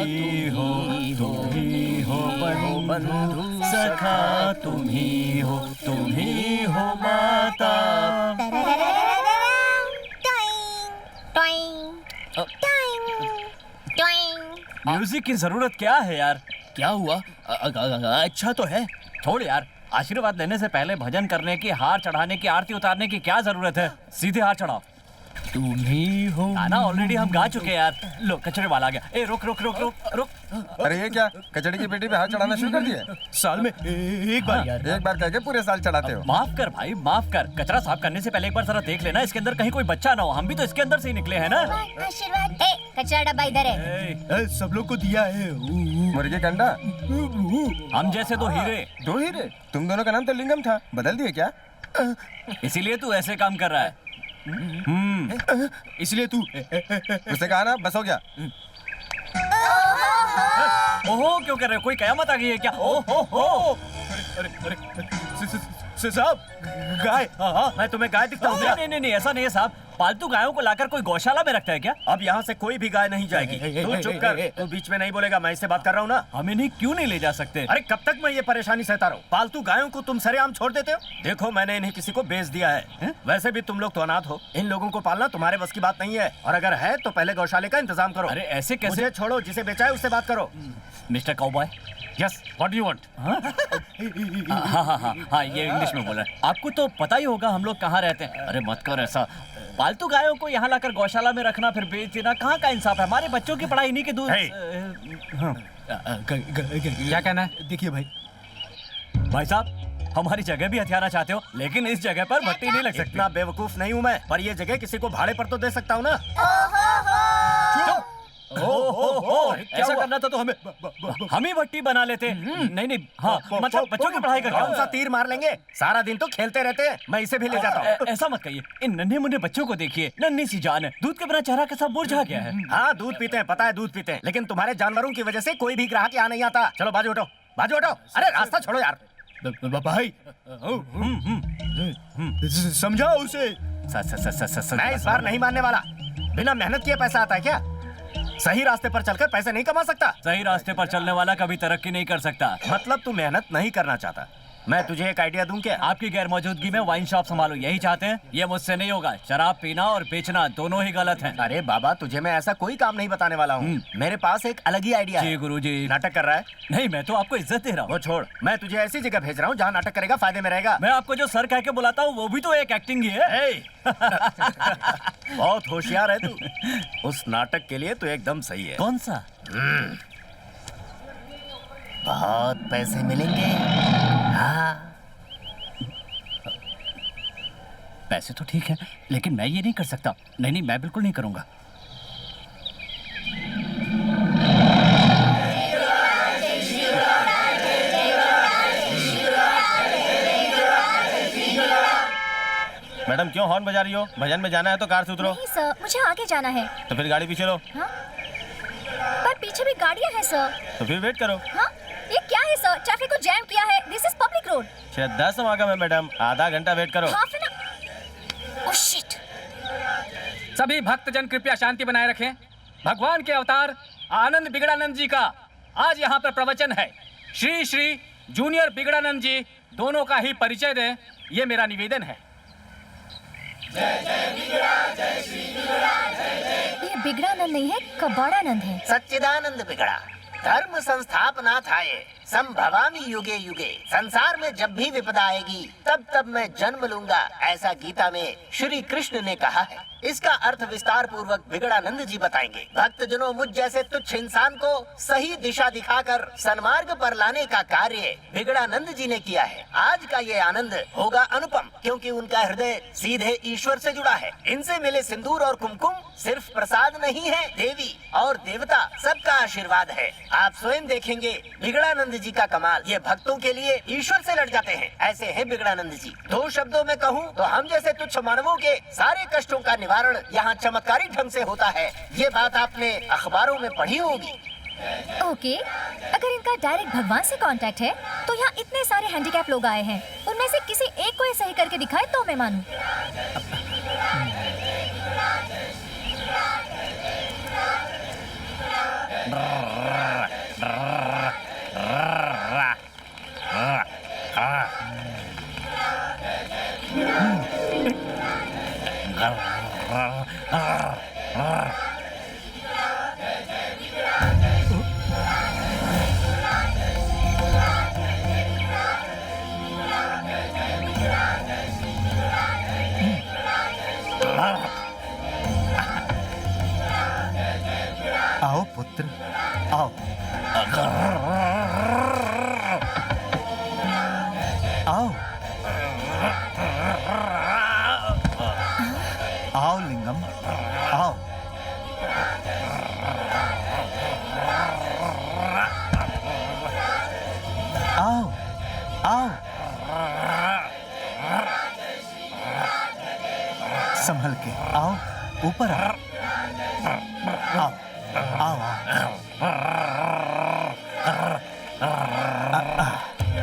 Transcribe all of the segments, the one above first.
ही हो, तुम ही हो बंधु सखा, तुम ही हो माता। म्यूजिक की जरूरत क्या है यार? क्या हुआ? अच्छा तो है। छोड़ यार, आशीर्वाद लेने से पहले भजन करने की, हार चढ़ाने की, आरती उतारने की क्या जरूरत है? सीधे हार चढ़ाओ। तुम ही हो। गाना ऑलरेडी हम गा चुके यार। लो कचरे वाला आ गया। ए रुक रुक रुक रुक रुक। अरे ये क्या, कचड़े की पेटी पे हाथ चढ़ाना शुरू कर दिया? साल में एक बार यार। एक बार कह के पूरे साल चढ़ाते हो। माफ कर भाई, माफ कर। कचरा साफ करने से पहले एक बार जरा देख लेना इसके अंदर कहीं कोई बच्चा ना हो। हम भी तो इसके अंदर से ही निकले हैं ना। आशीर्वाद। कचरा डब्बा इधर है। सब लोग को दिया है। मुर्गी का अंडा। हम जैसे दो हीरे। दो हीरे? तुम दोनों का नाम तो लिंगम था, बदल दिए क्या? इसीलिए तू ऐसे काम कर रहा है। इसलिए तू उसे कहा ना, बस हो गया। ओहो क्यों कर रहे हो? कोई कयामत आ गई है क्या? ओहो साहब, गाय। हाँ, मैं तुम्हें गाय दिखता हूँ? नहीं नहीं नहीं, ऐसा नहीं है साहब। पालतू गायों को लाकर कोई गौशाला में रखता है क्या? अब यहाँ से कोई भी गाय नहीं जाएगी। तू चुप कर, तू बीच में नहीं बोलेगा, मैं इससे बात कर रहा हूँ ना। हम इन्हें क्यों नहीं ले जा सकते? अरे कब तक मैं ये परेशानी सहता रहूं? पालतू गायों को तुम सरेआम छोड़ देते हो। देखो मैंने इन्हें किसी को बेच दिया है। वैसे भी तुम लोग तो अनाथ हो, इन लोगों को पालना तुम्हारे बस की बात नहीं है। और अगर है तो पहले गौशाले का इंतजाम करो। अरे ऐसे कैसे? मुझे छोड़ो, जिसे बेचा है उससे बात करो। Mister cowboy. Yes, what do you want? हाँ, ये इंग्लिश में बोल रहा है। आपको तो पता ही होगा हम लोग कहाँ रहते हैं। अरे मत कर ऐसा। पालतू गायों को यहाँ लाकर गौशाला में रखना फिर बेच देना, कहाँ का इंसाफ है? हमारे बच्चों की पढ़ाई इन्हीं के दूध। क्या कहना है? देखिए भाई साहब, हमारी जगह भी हथियाना चाहते हो, लेकिन इस जगह पर भट्टी नहीं लग सकती। इतना बेवकूफ नहीं हूँ मैं, पर ये जगह किसी को भाड़े पर तो दे सकता हूँ ना। ऐसा करना था तो हम ही भट्टी बना लेते। नहीं नहीं, हाँ मतलब बच्चों की पढ़ाई कौन सा कर। तीर मार लेंगे? सारा दिन तो खेलते रहते हैं, मैं इसे भी ले जाता हूँ। ऐसा मत कहिए। इन नन्हे मुन्ने बच्चों को देखिए, नन्ही सी जान है, दूध के बिना चेहरा कैसा मुरझा गया है। हाँ दूध पीते हैं, पता है दूध पीते हैं, लेकिन तुम्हारे जानवरों की वजह से कोई भी ग्राहक यहाँ नहीं आता। चलो बाजू हटो, बाजू हटो। अरे रास्ता छोड़ो यार। भाई, समझाओ उसे। मैं इस बार नहीं मानने वाला। बिना मेहनत किए पैसा आता है क्या? सही रास्ते पर चलकर पैसे नहीं कमा सकता? सही रास्ते पर चलने वाला कभी तरक्की नहीं कर सकता। मतलब तू मेहनत नहीं करना चाहता। मैं तुझे एक आइडिया दूं क्या? आपकी गैर मौजूदगी में वाइन शॉप संभालो, यही चाहते हैं? ये मुझसे नहीं होगा। शराब पीना और बेचना दोनों ही गलत हैं। अरे बाबा, तुझे मैं ऐसा कोई काम नहीं बताने वाला हूँ। मेरे पास एक अलग ही आइडिया है। जी गुरुजी। नाटक कर रहा है? नहीं, मैं तो आपको इज्जत दे रहा हूँ। वो छोड़, मैं तुझे ऐसी जगह भेज रहा हूँ जहाँ नाटक करेगा फायदे में रहेगा। मैं आपको जो सर कह के बुलाता हूँ वो भी तो एक एक्टिंग ही है। बहुत होशियार है तू। उस नाटक के लिए तो एकदम सही है। कौन सा? बहुत पैसे मिलेंगे। हाँ पैसे तो ठीक है, लेकिन मैं ये नहीं कर सकता। नहीं नहीं, मैं बिल्कुल नहीं करूंगा। मैडम, क्यों हॉर्न बजा रही हो? भजन में जाना है तो कार से उतरो। नहीं सर, मुझे आगे जाना है। तो फिर गाड़ी पीछे लो। हाँ? पर पीछे भी गाड़ियाँ हैं सर। तो फिर वेट करो। हाँ? ये क्या है सर? ट्रैफिक को जैम किया है। This is public road. शायद 10 समागम है मैडम, आधा घंटा वेट करो। Half an oh shit. सभी भक्तजन कृपया शांति बनाए रखें। भगवान के अवतार आनंद बिगड़ानंद जी का आज यहाँ पर प्रवचन है। श्री श्री जूनियर बिगड़ानंद जी दोनों का ही परिचय दें, ये मेरा निवेदन है। ये बिगड़ानंद नहीं है, कबाड़ानंद है। सच्चिदानंद बिगड़ा धर्म संस्थापना थाये संभवामि युगे युगे। संसार में जब भी विपदा आएगी तब तब मैं जन्म लूंगा, ऐसा गीता में श्री कृष्ण ने कहा है। इसका अर्थ विस्तार पूर्वक बिगड़ानंद जी बताएंगे। भक्तजनों, मुझ जैसे तुच्छ इंसान को सही दिशा दिखाकर सन्मार्ग पर लाने का कार्य बिगड़ानंद जी ने किया है। आज का ये आनंद होगा अनुपम, क्योंकि उनका हृदय सीधे ईश्वर से जुड़ा है। इनसे मिले सिंदूर और कुमकुम सिर्फ प्रसाद नहीं है, देवी और देवता सबका आशीर्वाद है। आप स्वयं देखेंगे बिगड़ानंद जी का कमाल। ये भक्तों के लिए ईश्वर से लड़ जाते हैं, ऐसे हैं बिगड़ानंद जी। दो शब्दों में कहूँ तो हम जैसे तुच्छ मानवों के सारे कष्टों का निवारण यहाँ चमत्कारी ढंग से होता है। ये बात आपने अखबारों में पढ़ी होगी। ओके, अगर इनका डायरेक्ट भगवान से कांटेक्ट है तो यहाँ इतने सारे हैंडीकैप लोग आए हैं, उनमें से किसी एक को ये सही करके दिखाए तो मैं मानूं। आओ पुत्र, आओ। आओ आओ लिंगम, आओ। आओ आओ, संभल के आओ, ऊपर आओ, आओ आओ आओ।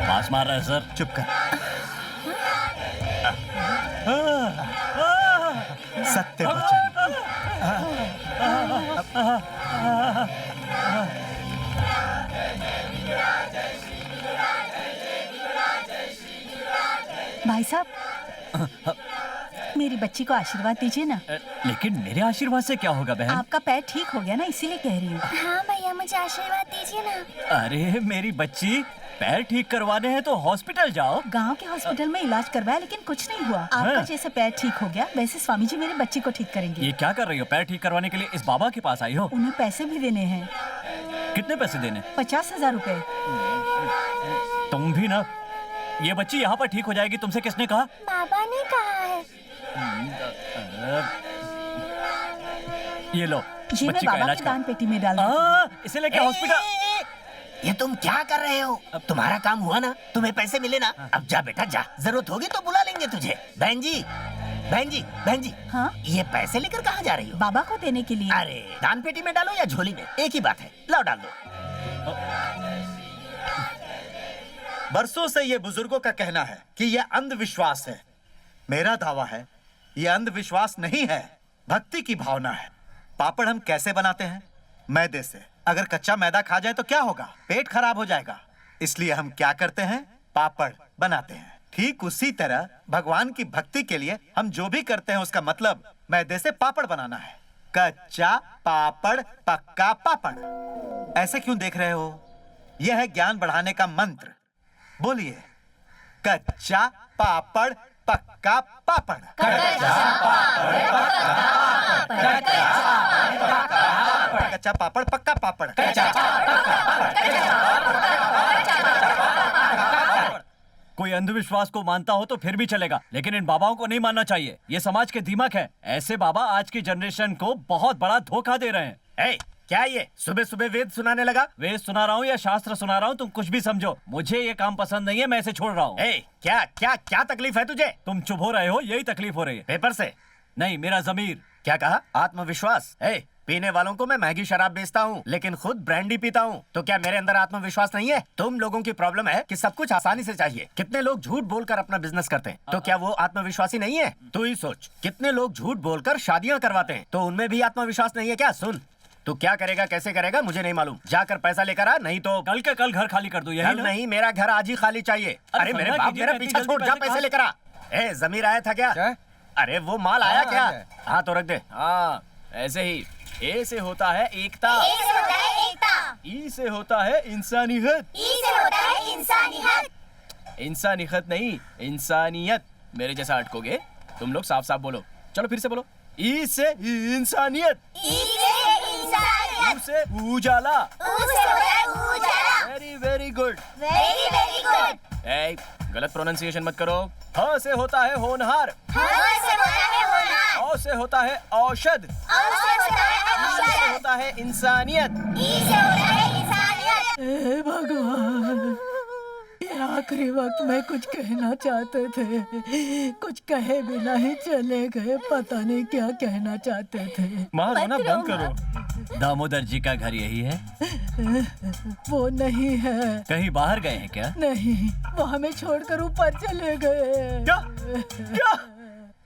पास मार रहा है सर। चुप कर। सत्य वचन। भाई साहब, मेरी बच्ची को आशीर्वाद दीजिए ना। लेकिन मेरे आशीर्वाद से क्या होगा बहन? आपका पैर ठीक हो गया ना, इसीलिए कह रही हूँ। हाँ भैया, मुझे आशीर्वाद दीजिए ना। अरे मेरी बच्ची, पैर ठीक करवाने हैं तो हॉस्पिटल जाओ। गांव के हॉस्पिटल में इलाज करवाया लेकिन कुछ नहीं हुआ। आपका जैसे पैर ठीक हो गया वैसे स्वामी जी मेरी बच्ची को ठीक करेंगे। ये क्या कर रही हो? पैर ठीक करवाने के लिए इस बाबा के पास आई हो? उन्हें पैसे भी देने हैं। कितने पैसे देने? 50,000 रुपए। तुम भी ना। ये बच्ची यहाँ पर ठीक हो जाएगी, तुमसे किसने कहा? बाबा ने कहा है। ये लो, जी मैं बच्ची का बाबा इलाज की कर। दान पेटी में डाल दूंगी। इसे लेके हॉस्पिटल। ये तुम क्या कर रहे हो? तुम्हारा काम हुआ ना, तुम्हें पैसे मिले ना, अब जा बेटा जा, जरूरत होगी तो बुला लेंगे तुझे। बहन जी, बहन जी, बहन जी, हाँ ये पैसे लेकर कहाँ जा रही हो? बाबा को देने के लिए। अरे दान पेटी में डालो या झोली में, एक ही बात है, लाओ डाल दो। बरसों से ये बुजुर्गों का कहना है कि ये अंधविश्वास है। मेरा दावा है ये अंधविश्वास नहीं है, भक्ति की भावना है। पापड़ हम कैसे बनाते हैं? मैदे से। अगर कच्चा मैदा खा जाए तो क्या होगा? पेट खराब हो जाएगा। इसलिए हम क्या करते हैं? पापड़ बनाते हैं। ठीक उसी तरह भगवान की भक्ति के लिए हम जो भी करते हैं उसका मतलब मैदे से पापड़ बनाना है। कच्चा पापड़, पक्का पापड़। ऐसे क्यों देख रहे हो? यह है ज्ञान बढ़ाने का मंत्र। बोलिए, कच्चा पापड़, पक्का पापड़। कच्चा पापड़, पक्का पापड़। कोई अंधविश्वास को मानता हो तो फिर भी चलेगा, लेकिन इन बाबाओं को नहीं मानना चाहिए। ये समाज के दीमक है। ऐसे बाबा आज की जनरेशन को बहुत बड़ा धोखा दे रहे हैं। ए, क्या ये सुबह सुबह वेद सुनाने लगा? वेद सुना रहा हूँ या शास्त्र सुना रहा हूँ, तुम कुछ भी समझो। मुझे ये काम पसंद नहीं है, मैं इसे छोड़ रहा हूँ। ए, क्या क्या क्या तकलीफ है तुझे? तुम चुप हो रहे हो, यही तकलीफ हो रही है। पेपर से? नहीं, मेरा जमीर। क्या कहा? आत्मविश्वास? ए, पीने वालों को मैं महंगी शराब बेचता हूँ लेकिन खुद ब्रांडी पीता हूँ, तो क्या मेरे अंदर आत्मविश्वास नहीं है? तुम लोगों की प्रॉब्लम है कि सब कुछ आसानी से चाहिए। कितने लोग झूठ बोलकर अपना बिजनेस करते हैं, तो क्या वो आत्मविश्वासी नहीं है? तू ही सोच, कितने लोग झूठ बोलकर शादियां करवाते हैं, तो उनमें भी आत्मविश्वास नहीं है क्या? सुन, तू क्या करेगा, कैसे करेगा मुझे नहीं मालूम। जाकर पैसा लेकर आ, नहीं तो कल के कल घर खाली कर दो। यही कल ना? नहीं, मेरा घर आज ही खाली चाहिए। अरे मेरे बाप, मेरा पीछा छोड़, जा पैसे लेकर आ। ए, जमीर आया था क्या? अरे वो माल आया क्या? हाँ तो रख दे। हाँ, ऐसे ही। ए से होता है एकता, ए से होता है एकता, ई से होता है इंसानियत, ई से होता है इंसानियत। इंसानियत नहीं, इंसानियत। मेरे जैसा अटकोगे तुम लोग। साफ साफ बोलो। चलो फिर से बोलो। ई से इंसानियत, ई से इंसानियत, ऊ से उजाला। ऊ से होता है उजाला। Very very good. Very very good. ए, गलत प्रोनाउंसिएशन मत करो। ह से होता है होनहार, हाँ से होता है होनहार, औ से होता है औषध, औ से होता है ई से औषध, होता है इंसानियत। ई से होता है इंसानियत। हे भगवान, ये आखिरी वक्त में कुछ कहना चाहते थे, कुछ कहे बिना ही चले गए। पता नहीं क्या कहना चाहते थे। माँ रोना मत बंद रो, करो। दामोदर जी का घर यही है? वो नहीं है। कहीं बाहर गए हैं क्या? नहीं, वो हमें छोड़कर ऊपर चले गए। क्या? क्या?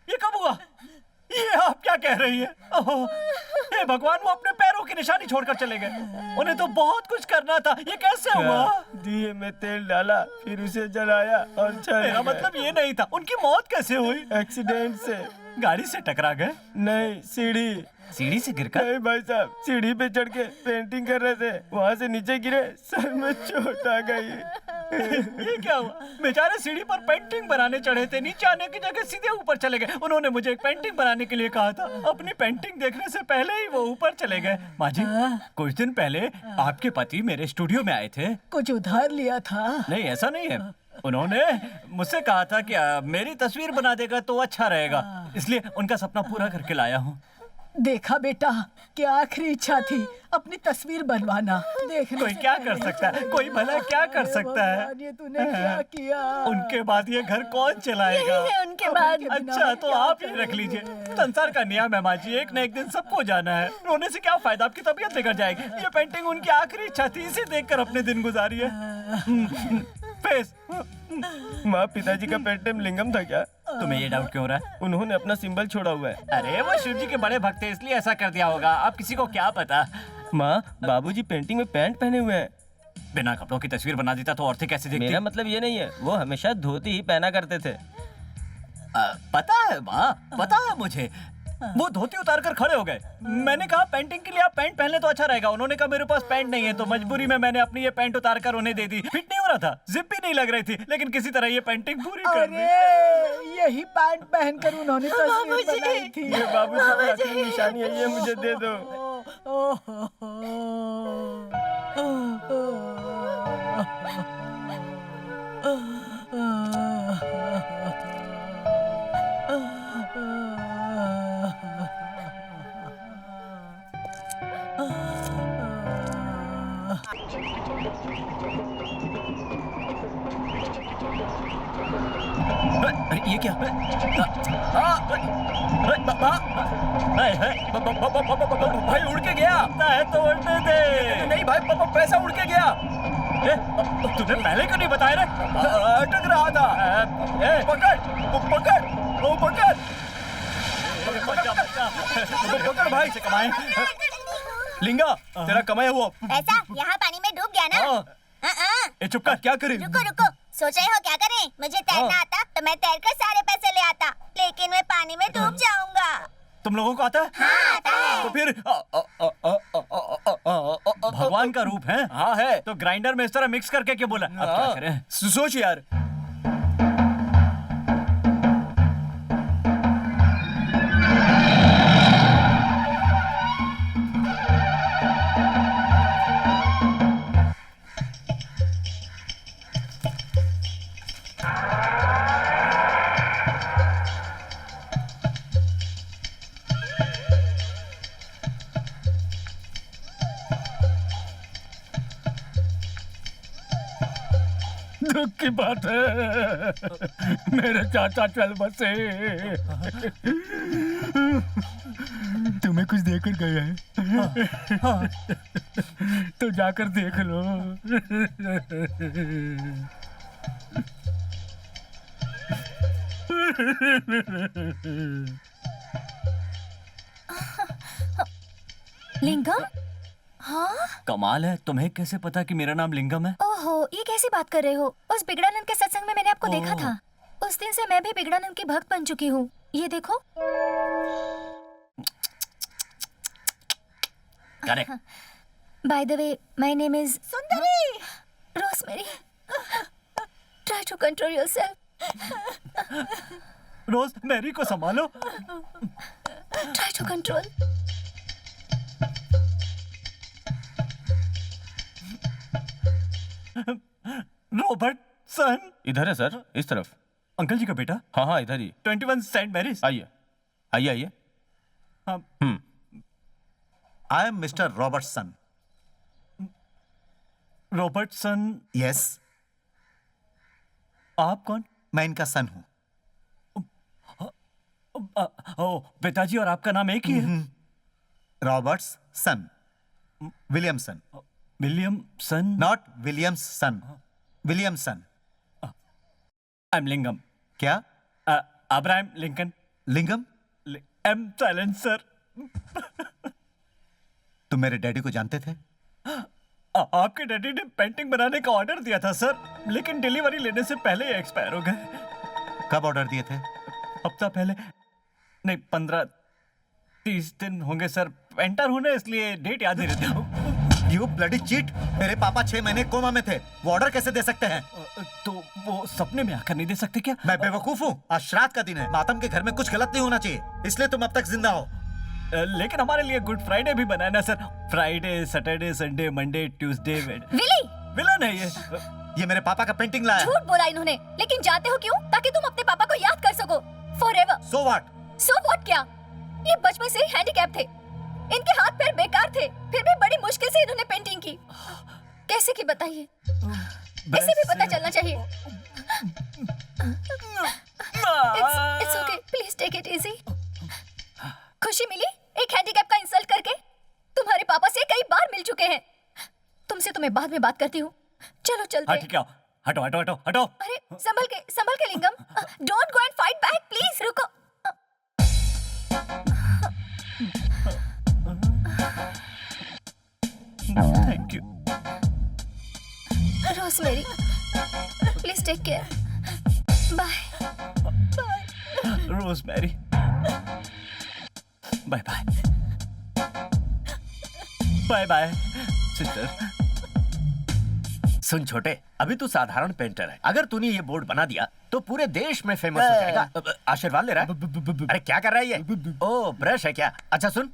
ये कब हुआ? ये आप क्या कह रही है? ओह, हे भगवान, वो अपने पैरों की निशानी छोड़कर चले गए। उन्हें तो बहुत कुछ करना था, ये कैसे हुआ? दिए में तेल डाला, फिर उसे जलाया और मेरा मतलब ये नहीं था। उनकी मौत कैसे हुई? एक्सीडेंट से। गाड़ी से टकरा गए? नहीं, सीढ़ी। सीढ़ी से गिरकर? नहीं भाई साहब, सीढ़ी पे चढ़ के पेंटिंग कर रहे थे, वहाँ से नीचे गिरे, सर में चोट आ गई। ये क्या हुआ? बेचारे सीढ़ी पर पेंटिंग बनाने चढ़े थे, नीचे आने की जगह सीधे ऊपर चले गए। उन्होंने मुझे एक पेंटिंग बनाने के लिए कहा था, अपनी पेंटिंग देखने से पहले ही वो ऊपर चले गए। माँ जी, कुछ दिन पहले आपके पति मेरे स्टूडियो में आए थे। कुछ उधार लिया था? नहीं, ऐसा नहीं है। उन्होंने मुझसे कहा था कि मेरी तस्वीर बना देगा तो अच्छा रहेगा, इसलिए उनका सपना पूरा करके लाया हूँ। देखा बेटा, क्या आखिरी इच्छा थी अपनी तस्वीर बनवाना। देखने कोई से क्या पहले कर सकता है, कोई भला क्या कर सकता है। भगवान, ये तूने क्या किया? उनके बाद ये घर कौन चलाएगा? यही है उनके बाद। उनके बिना अच्छा, मैं तो क्या आप ही करूं? रख लीजिए। संसार का नियम है माँ जी, एक न एक दिन सबको जाना है। रोने से क्या फायदा, आपकी तबीयत बिगड़ जाएगी। ये पेंटिंग उनकी आखिरी इच्छा थी, इसे देखकर अपने दिन गुजारिए। फेस। माँ, पिताजी का पेट नेम लिंगम था क्या? तुम्हें ये डाउट क्यों हो रहा है? उन्होंने अपना सिंबल छोड़ा हुआ है। अरे वो शिव जी के बड़े भक्त हैं, इसलिए ऐसा कर दिया होगा। अब किसी को क्या पता। माँ, बाबूजी पेंटिंग में पैंट पहने हुए हैं। बिना कपड़ों की तस्वीर बना देता तो औरतें कैसे देखती? मेरा मतलब ये नहीं है, वो हमेशा धोती ही पहना करते थे। पता है माँ, पता है मुझे। वो धोती उतार कर खड़े हो गए। मैंने कहा पेंटिंग के लिए आप पैंट पहन ले तो अच्छा रहेगा। उन्होंने कहा मेरे पास पैंट नहीं है, तो मजबूरी में मैंने अपनी ये पैंट उतार कर उन्हें दे दी। फिट नहीं हो रहा था, जिप भी नहीं लग रही थी, लेकिन किसी तरह ये पेंटिंग पूरी कर दी। अरे यही पैंट पहनकर उन्होंने तस्वीर बनाई थी। ये बाबूजी की आखिरी निशानी है, ये मुझे दे दो। अरे ये क्या? भाई उड़ के गया है तो उड़ने दे। नहीं भाई, पैसा उड़ के गया। तुझे पहले क्यों नहीं बताया रे? अटक रहा था। पकड़ पकड़, वो पकड़ पकड़ भाई से कमाए। लिंगा, तेरा कमाया हुआ पैसा यहाँ पानी में डूब गया ना। ए चुप कर, क्या करें? रुको रुको, सोच रहे हो क्या करें? मुझे तैरना आता तो मैं तैरकर सारे पैसे ले आता, लेकिन मैं पानी में डूब जाऊंगा। तुम लोगों को आता है? हाँ, आता है। तो फिर भगवान का रूप है। हाँ है, तो ग्राइंडर में इस तरह मिक्स करके क्या बोला? अब क्या करें? सोच यार। दुख की बात है, मेरे चाचा चल बसे। तुम्हें कुछ देकर गए हैं, तो जाकर देख लो। लिंगम? हाँ? कमाल है, तुम्हें कैसे पता कि मेरा नाम लिंगम है? ओहो, ये कैसी बात कर रहे हो? उस बिगड़ानंद के सत्संग में मैंने आपको देखा था। उस दिन से मैं भी बिगड़ानंद की भक्त बन चुकी हूँ। ये देखो। By the way, my name is Sundari. Rosemary. Try to control yourself. Rose Mary को संभालो। Try to control. Robertson. इधर है सर, इस तरफ। अंकल जी का बेटा? हाँ हाँ, इधर ही। 21 सेंट मैरीज। आइए आइए आइए। हाँ। I am mister Robertson. Robertson? Yes. आप कौन? मैं इनका सन हूं। ओ, पिताजी और आपका नाम एक ही है? Robertson, Williamson. Williamson? Not Williamson, Williamson. I am Lingam. क्या? Abraham Lincoln. Lingam? M silent sir. तुम मेरे डैडी को जानते थे? आपके डैडी ने पेंटिंग बनाने का ऑर्डर दिया था सर, लेकिन डिलीवरी लेने से पहले ही एक्सपायर हो गए। कब ऑर्डर दिए थे? हफ्ता पहले। नहीं, 15-30 दिन होंगे सर। पेंटर हूं ना, इसलिए डेट याद नहीं रहती। You bloody cheat! मेरे पापा 6 महीने कोमा में थे, वो ऑर्डर कैसे दे सकते हैं? तो वो सपने में आकर नहीं दे सकते क्या? मैं बेवकूफ हूँ? आज श्राद्ध का दिन है, मातम के घर में कुछ गलत नहीं होना चाहिए, इसलिए तुम अब तक जिंदा हो। लेकिन हमारे लिए गुड फ्राइडे भी बनाया ना sir. Friday, Saturday, Sunday, Monday, Tuesday. Willy, villain है ये मेरे पापा का पेंटिंग लाया। झूठ बोला इन्होंने, लेकिन जानते हो क्यों? ताकि तुम अपने पापा को याद कर सको forever. So what? So what क्या? ये बचपन से ही हैंडीकैप थे, इनके हाथ पैर बेकार थे, फिर भी बड़ी मुश्किल से इन्होंने पेंटिंग की। कैसे की बताइए? इसे भी पता चलना चाहिए। It's okay, please take it easy. खुशी मिली एक हैंडीकैप का इंसल्ट करके? तुम्हारे पापा से कई बार मिल चुके हैं। तुमसे तो मैं बाद में बात करती हूँ, चलो चलते हैं। ठीक है, हटो हटो हटो हटो। अरे संभल के Lingam, don't go and fight back please, रुको। Thank you Rosemary, please take care. Bye Rosemary, bye bye bye bye sister. सुन छोटे, अभी तू साधारण पेंटर है, अगर तूने ये बोर्ड बना दिया तो पूरे देश में फेमस हो जाएगा। आशीर्वाद ले रहा है? अरे क्या कर रहा है ये? ओ ब्रश है क्या? अच्छा सुन,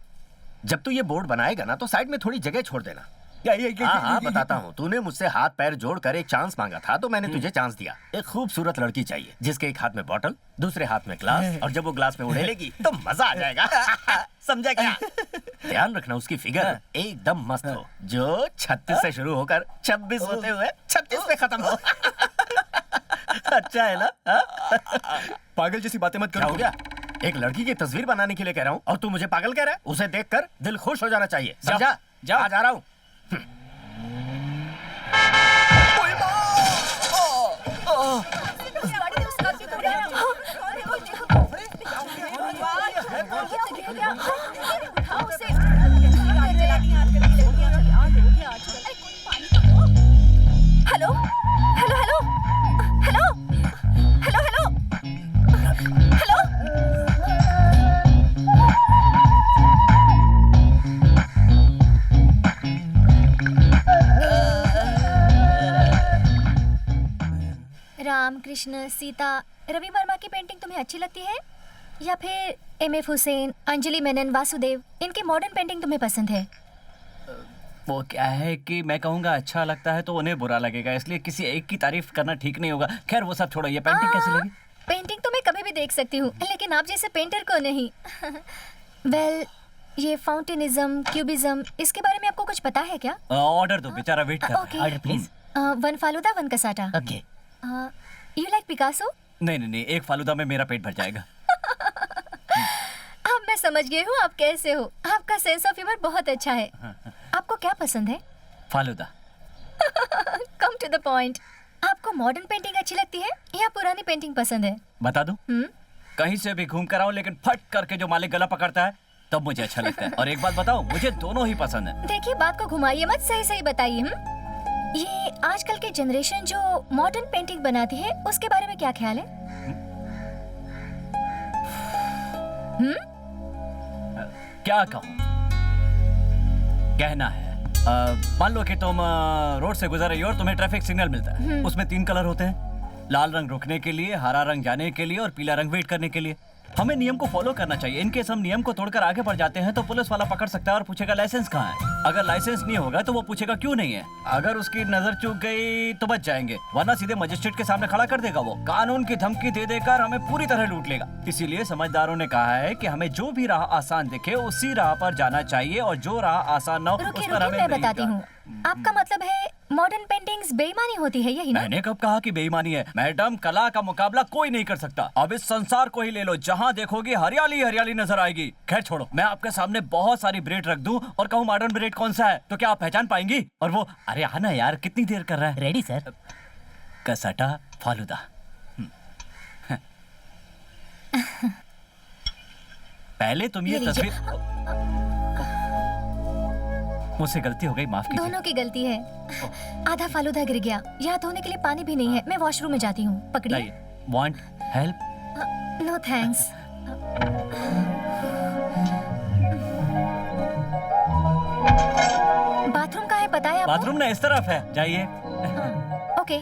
जब तू ये बोर्ड बनाएगा ना तो साइड में थोड़ी जगह छोड़ देना। हाँ बताता हूँ। तूने मुझसे हाथ पैर जोड़कर एक चांस मांगा था, तो मैंने तुझे चांस दिया। एक खूबसूरत लड़की चाहिए जिसके एक हाथ में बॉटल, दूसरे हाथ में ग्लास, और जब वो ग्लास में उड़ेलेगी तो मजा आ जाएगा। समझा क्या? ध्यान रखना उसकी फिगर एकदम मस्त हो, जो 36 से शुरू होकर 26 होते हुए 36 पे खत्म हो। अच्छा है ना? पागल जैसी बातें मत क्या हो करो। गया? एक लड़की की तस्वीर बनाने के लिए कह रहा हूँ और तू मुझे पागल कह रहा है? उसे देखकर दिल खुश हो जाना चाहिए, समझा? जा रहा हूँ। Hello hello hello hello hello hello hello. Ram Krishna Sita, Ravi Varma की पेंटिंग तुम्हें अच्छी लगती है या फिर एम.एफ. हुसैन, अंजलि मेनन, वासुदेव, इनकी मॉडर्न पेंटिंग तुम्हें पसंद है? वो क्या है कि मैं कहूँगा अच्छा लगता है तो उन्हें बुरा लगेगा, इसलिए किसी एक की तारीफ करना ठीक नहीं होगा। खैर वो सब छोड़ो, ये पेंटिंग कैसी लगी? पेंटिंग तो मैं कभी भी देख सकती हूँ, लेकिन आप जैसे पेंटर को नहीं। वेल, ये फाउंटेनिज्म, क्यूबिज्म, इसके बारे में आपको कुछ पता है क्या? ऑर्डर दो, बेचारा वेट कर रहा है। Order please. 1 falooda 1 cassata. Okay. You like Picasso? नहीं, एक फालूदा में मेरा पेट भर जाएगा। अब मैं समझ गई हूँ आप कैसे हो। आपका सेंस ऑफ ह्यूमर बहुत अच्छा है। आपको क्या पसंद है? Falooda. Come to the point. आपको मॉडर्न पेंटिंग अच्छी लगती है या पुरानी पेंटिंग पसंद है? बता दूं? कहीं से भी घूम कर आओ, लेकिन फट करके जो मालिक गला पकड़ता है तब मुझे अच्छा लगता है। और एक बात बताओ, मुझे दोनों ही पसंद है। देखिए, बात को घुमाइए मत, सही सही बताइए। ये आजकल के जनरेशन जो मॉडर्न पेंटिंग बनाती है, उसके बारे में क्या ख्याल है? क्या कहूँ? कहना है, मान लो कि तुम रोड से गुजर रही हो और तुम्हें ट्रैफिक सिग्नल मिलता है। उसमें 3 कलर होते हैं, लाल रंग रुकने के लिए, हरा रंग जाने के लिए और पीला रंग वेट करने के लिए। हमें नियम को फॉलो करना चाहिए। इनकेस हम नियम को तोड़कर आगे बढ़ जाते हैं तो पुलिस वाला पकड़ सकता है और पूछेगा लाइसेंस कहाँ है। अगर लाइसेंस नहीं होगा तो वो पूछेगा क्यों नहीं है। अगर उसकी नजर चूक गई तो बच जाएंगे, वरना सीधे मजिस्ट्रेट के सामने खड़ा कर देगा। वो कानून की धमकी दे देकर हमें पूरी तरह लूट लेगा। इसीलिए समझदारों ने कहा है कि हमें जो भी राह आसान दिखे उसी राह पर जाना चाहिए, और जो राह आसान ना हो उस पर हमें मैं बताती हूँ। आपका मतलब है मॉडर्न पेंटिंग्स बेईमानी होती है, यही ना? मैंने कब कहा कि बेईमानी है? मैडम, कला का मुकाबला कोई नहीं कर सकता। अब इस संसार को ही ले लो, जहाँ देखोगे हरियाली हरियाली नजर आएगी। खैर छोड़ो, मैं आपके सामने बहुत सारी ब्रेड रख दूं और कहूँ मॉडर्न ब्रेड कौन सा है, तो क्या आप पहचान पाएंगी? और वो, अरे आना यार, कितनी देर कर रहा है? Ready sir. कसाटा फालूदा। पहले तुम ये तस्वीर, मुझसे गलती हो गई, माफ कीजिए। दोनों की गलती है। आधा फालूदा गिर गया, यहाँ धोने के लिए पानी भी नहीं है। मैं वॉशरूम में जाती हूँ, पकड़िए। Want help? No thanks. Bathroom कहाँ है पता है आपको? बाथरूम ना इस तरफ है, जाइए। ओके।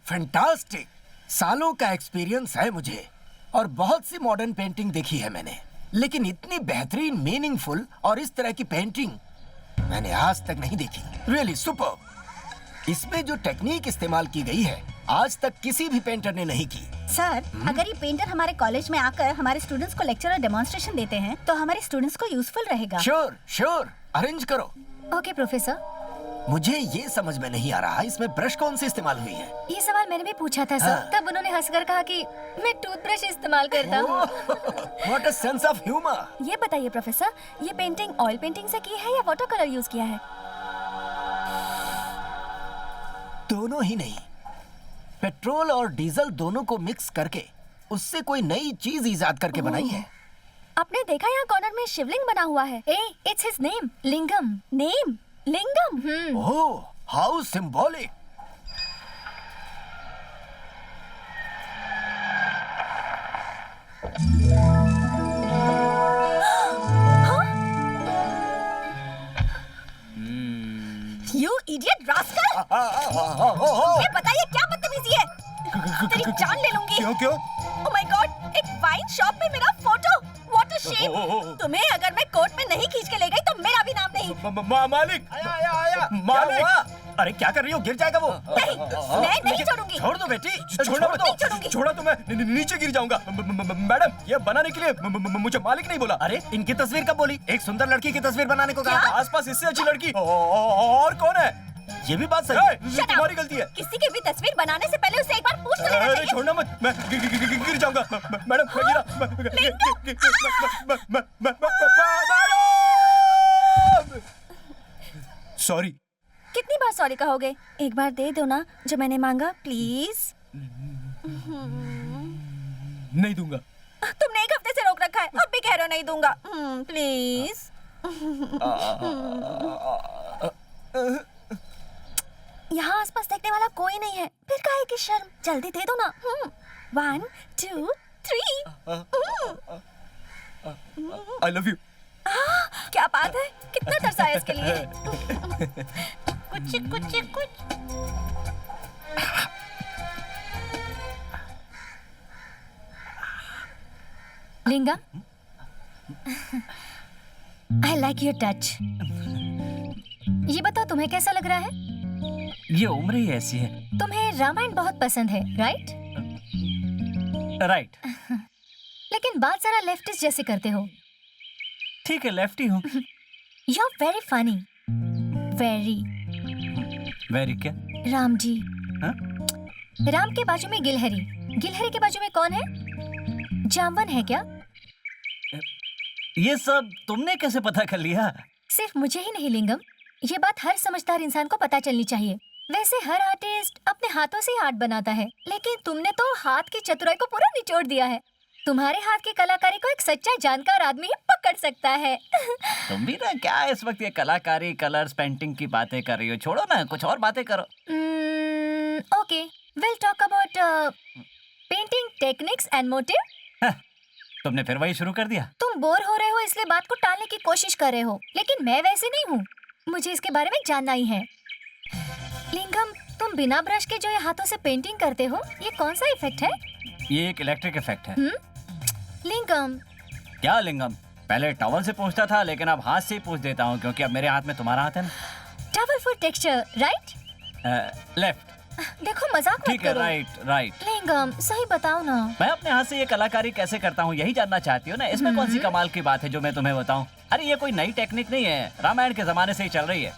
फैंटास्टिक। सालों का एक्सपीरियंस है मुझे और बहुत सी मॉडर्न पेंटिंग देखी है मैंने, लेकिन इतनी बेहतरीन, मीनिंगफुल और इस तरह की पेंटिंग मैंने आज तक नहीं देखी। Really super. इसमें जो टेक्निक इस्तेमाल की गई है आज तक किसी भी पेंटर ने नहीं की। सर, अगर ये पेंटर हमारे कॉलेज में आकर हमारे स्टूडेंट्स को लेक्चर और डेमोन्स्ट्रेशन देते हैं तो हमारे स्टूडेंट्स को यूजफुल रहेगा। श्योर श्योर, अरेंज करो। Okay professor. मुझे ये समझ में नहीं आ रहा इसमें ब्रश कौन सी इस्तेमाल हुई है। ये सवाल मैंने भी पूछा था सर। तब उन्होंने हंसकर कहा कि मैं टूथब्रश इस्तेमाल करता हूँ। What a sense of humour. ये बताइए प्रोफेसर, ये पेंटिंग ऑयल पेंटिंग से की है या वाटर कलर यूज किया है? दोनों ही नहीं, पेट्रोल और डीजल दोनों को मिक्स करके उससे कोई नई चीज इजाद करके बनाई है। आपने देखा यहाँ कॉर्नर में शिवलिंग बना हुआ है। It's his name, lingam. Name lingam. Oh, how symbolic. You idiot rascal! ये बताइए क्या बदतमीजी है? तेरी जान ले लूंगी। क्यों क्यों? Oh my God! एक वाइन शॉप में मेरा फोटो। What a shame! तुम्हें अगर मैं कोर्ट में नहीं खींच के ले गई तो मेरा भी नाम नहीं। मालिक, आया मालिक। अरे क्या कर रही हो, गिर जाएगा वो। नहीं, मैं नहीं छोड़ूंगी। छोड़ दो बेटी। छोड़ो मत, नहीं छोड़ूंगी। छोड़ा तो मैं नीचे गिर जाऊंगा। मैडम, ये बनाने के लिए मुझे मालिक नहीं बोला। अरे इनकी तस्वीर कब बोली? एक सुंदर लड़की की तस्वीर बनाने को कहा था। आसपास इससे अच्छी लड़की और कौन है? ये भी बात सही है। Shut up! तुम्हारी गलती है। किसी की भी तस्वीर बनाने से पहले उसे एक बार पूछ तो लेना अरे चाहिए। छोड़ना मत, मैं गिर जाऊंगा। मैडम, मैं गिरा। सॉरी। कितनी बार सॉरी कहोगे? एक बार दे दो ना जो मैंने मांगा, प्लीज। नहीं दूंगा। तुमने एक हफ्ते से रोक रखा है, अब भी कह रहे हो नहीं दूंगा। प्लीज। यहाँ आसपास देखने वाला कोई नहीं है, फिर काहे की शर्म? जल्दी दे दो ना। 1 2 3। I love you. क्या बात है, कितना तरसाया इसके लिए। कुछ। लिंगम, आई लाइक योर टच। ये बताओ तुम्हें कैसा लग रहा है? ये उम्र ही ऐसी है। तुम्हें रामायण बहुत पसंद है, राइट? राइट। लेकिन बात जरा लेफ्टिस्ट जैसे करते हो। ठीक है, लेफ्टी हूँ। You are very funny. Very क्या? राम जी। हाँ? राम के बाजू में गिलहरी, गिलहरी के बाजू में कौन है? जामवन है क्या? ये सब तुमने कैसे पता कर लिया? सिर्फ मुझे ही नहीं लिंगम, ये बात हर समझदार इंसान को पता चलनी चाहिए। वैसे हर आर्टिस्ट अपने हाथों से ही आर्ट बनाता है, लेकिन तुमने तो हाथ की चतुराई को पूरा निचोड़ दिया है। तुम्हारे हाथ की कलाकारी को एक सच्चा जानकार आदमी ही पकड़ सकता है। तुम भी ना क्या इस वक्त ये कलाकारी, कलर्स, पेंटिंग की बातें कर रही हो? छोड़ो ना, कुछ और बातें करो। Okay, will talk about painting techniques and motive. तुमने फिर वही शुरू कर दिया। तुम बोर हो रहे हो इसलिए बात को टालने की कोशिश कर रहे हो, लेकिन मैं वैसे नहीं हूँ। मुझे इसके बारे में जानना ही है। लिंगम, तुम बिना ब्रश के जो ये हाथों से पेंटिंग करते हो, ये कौन सा इफेक्ट है? ये एक इलेक्ट्रिक इफेक्ट है। लिंगम। क्या लिंगम? पहले टॉवल से पूछता था, लेकिन अब हाथ से ही पूछ देता हूँ, क्योंकि अब मेरे हाथ में तुम्हारा हाथ है ना। Towel for texture, right? Left. देखो मजाक मत ठीक है, करो। राइट। लिंगम, सही बताओ ना। मैं अपने हाथ से ये कलाकारी कैसे करता हूँ यही जानना चाहती हो ना? इसमें कौन सी कमाल की बात है जो मैं तुम्हें बताऊं? अरे ये कोई नई टेक्निक नहीं है, रामायण के जमाने से ही चल रही है।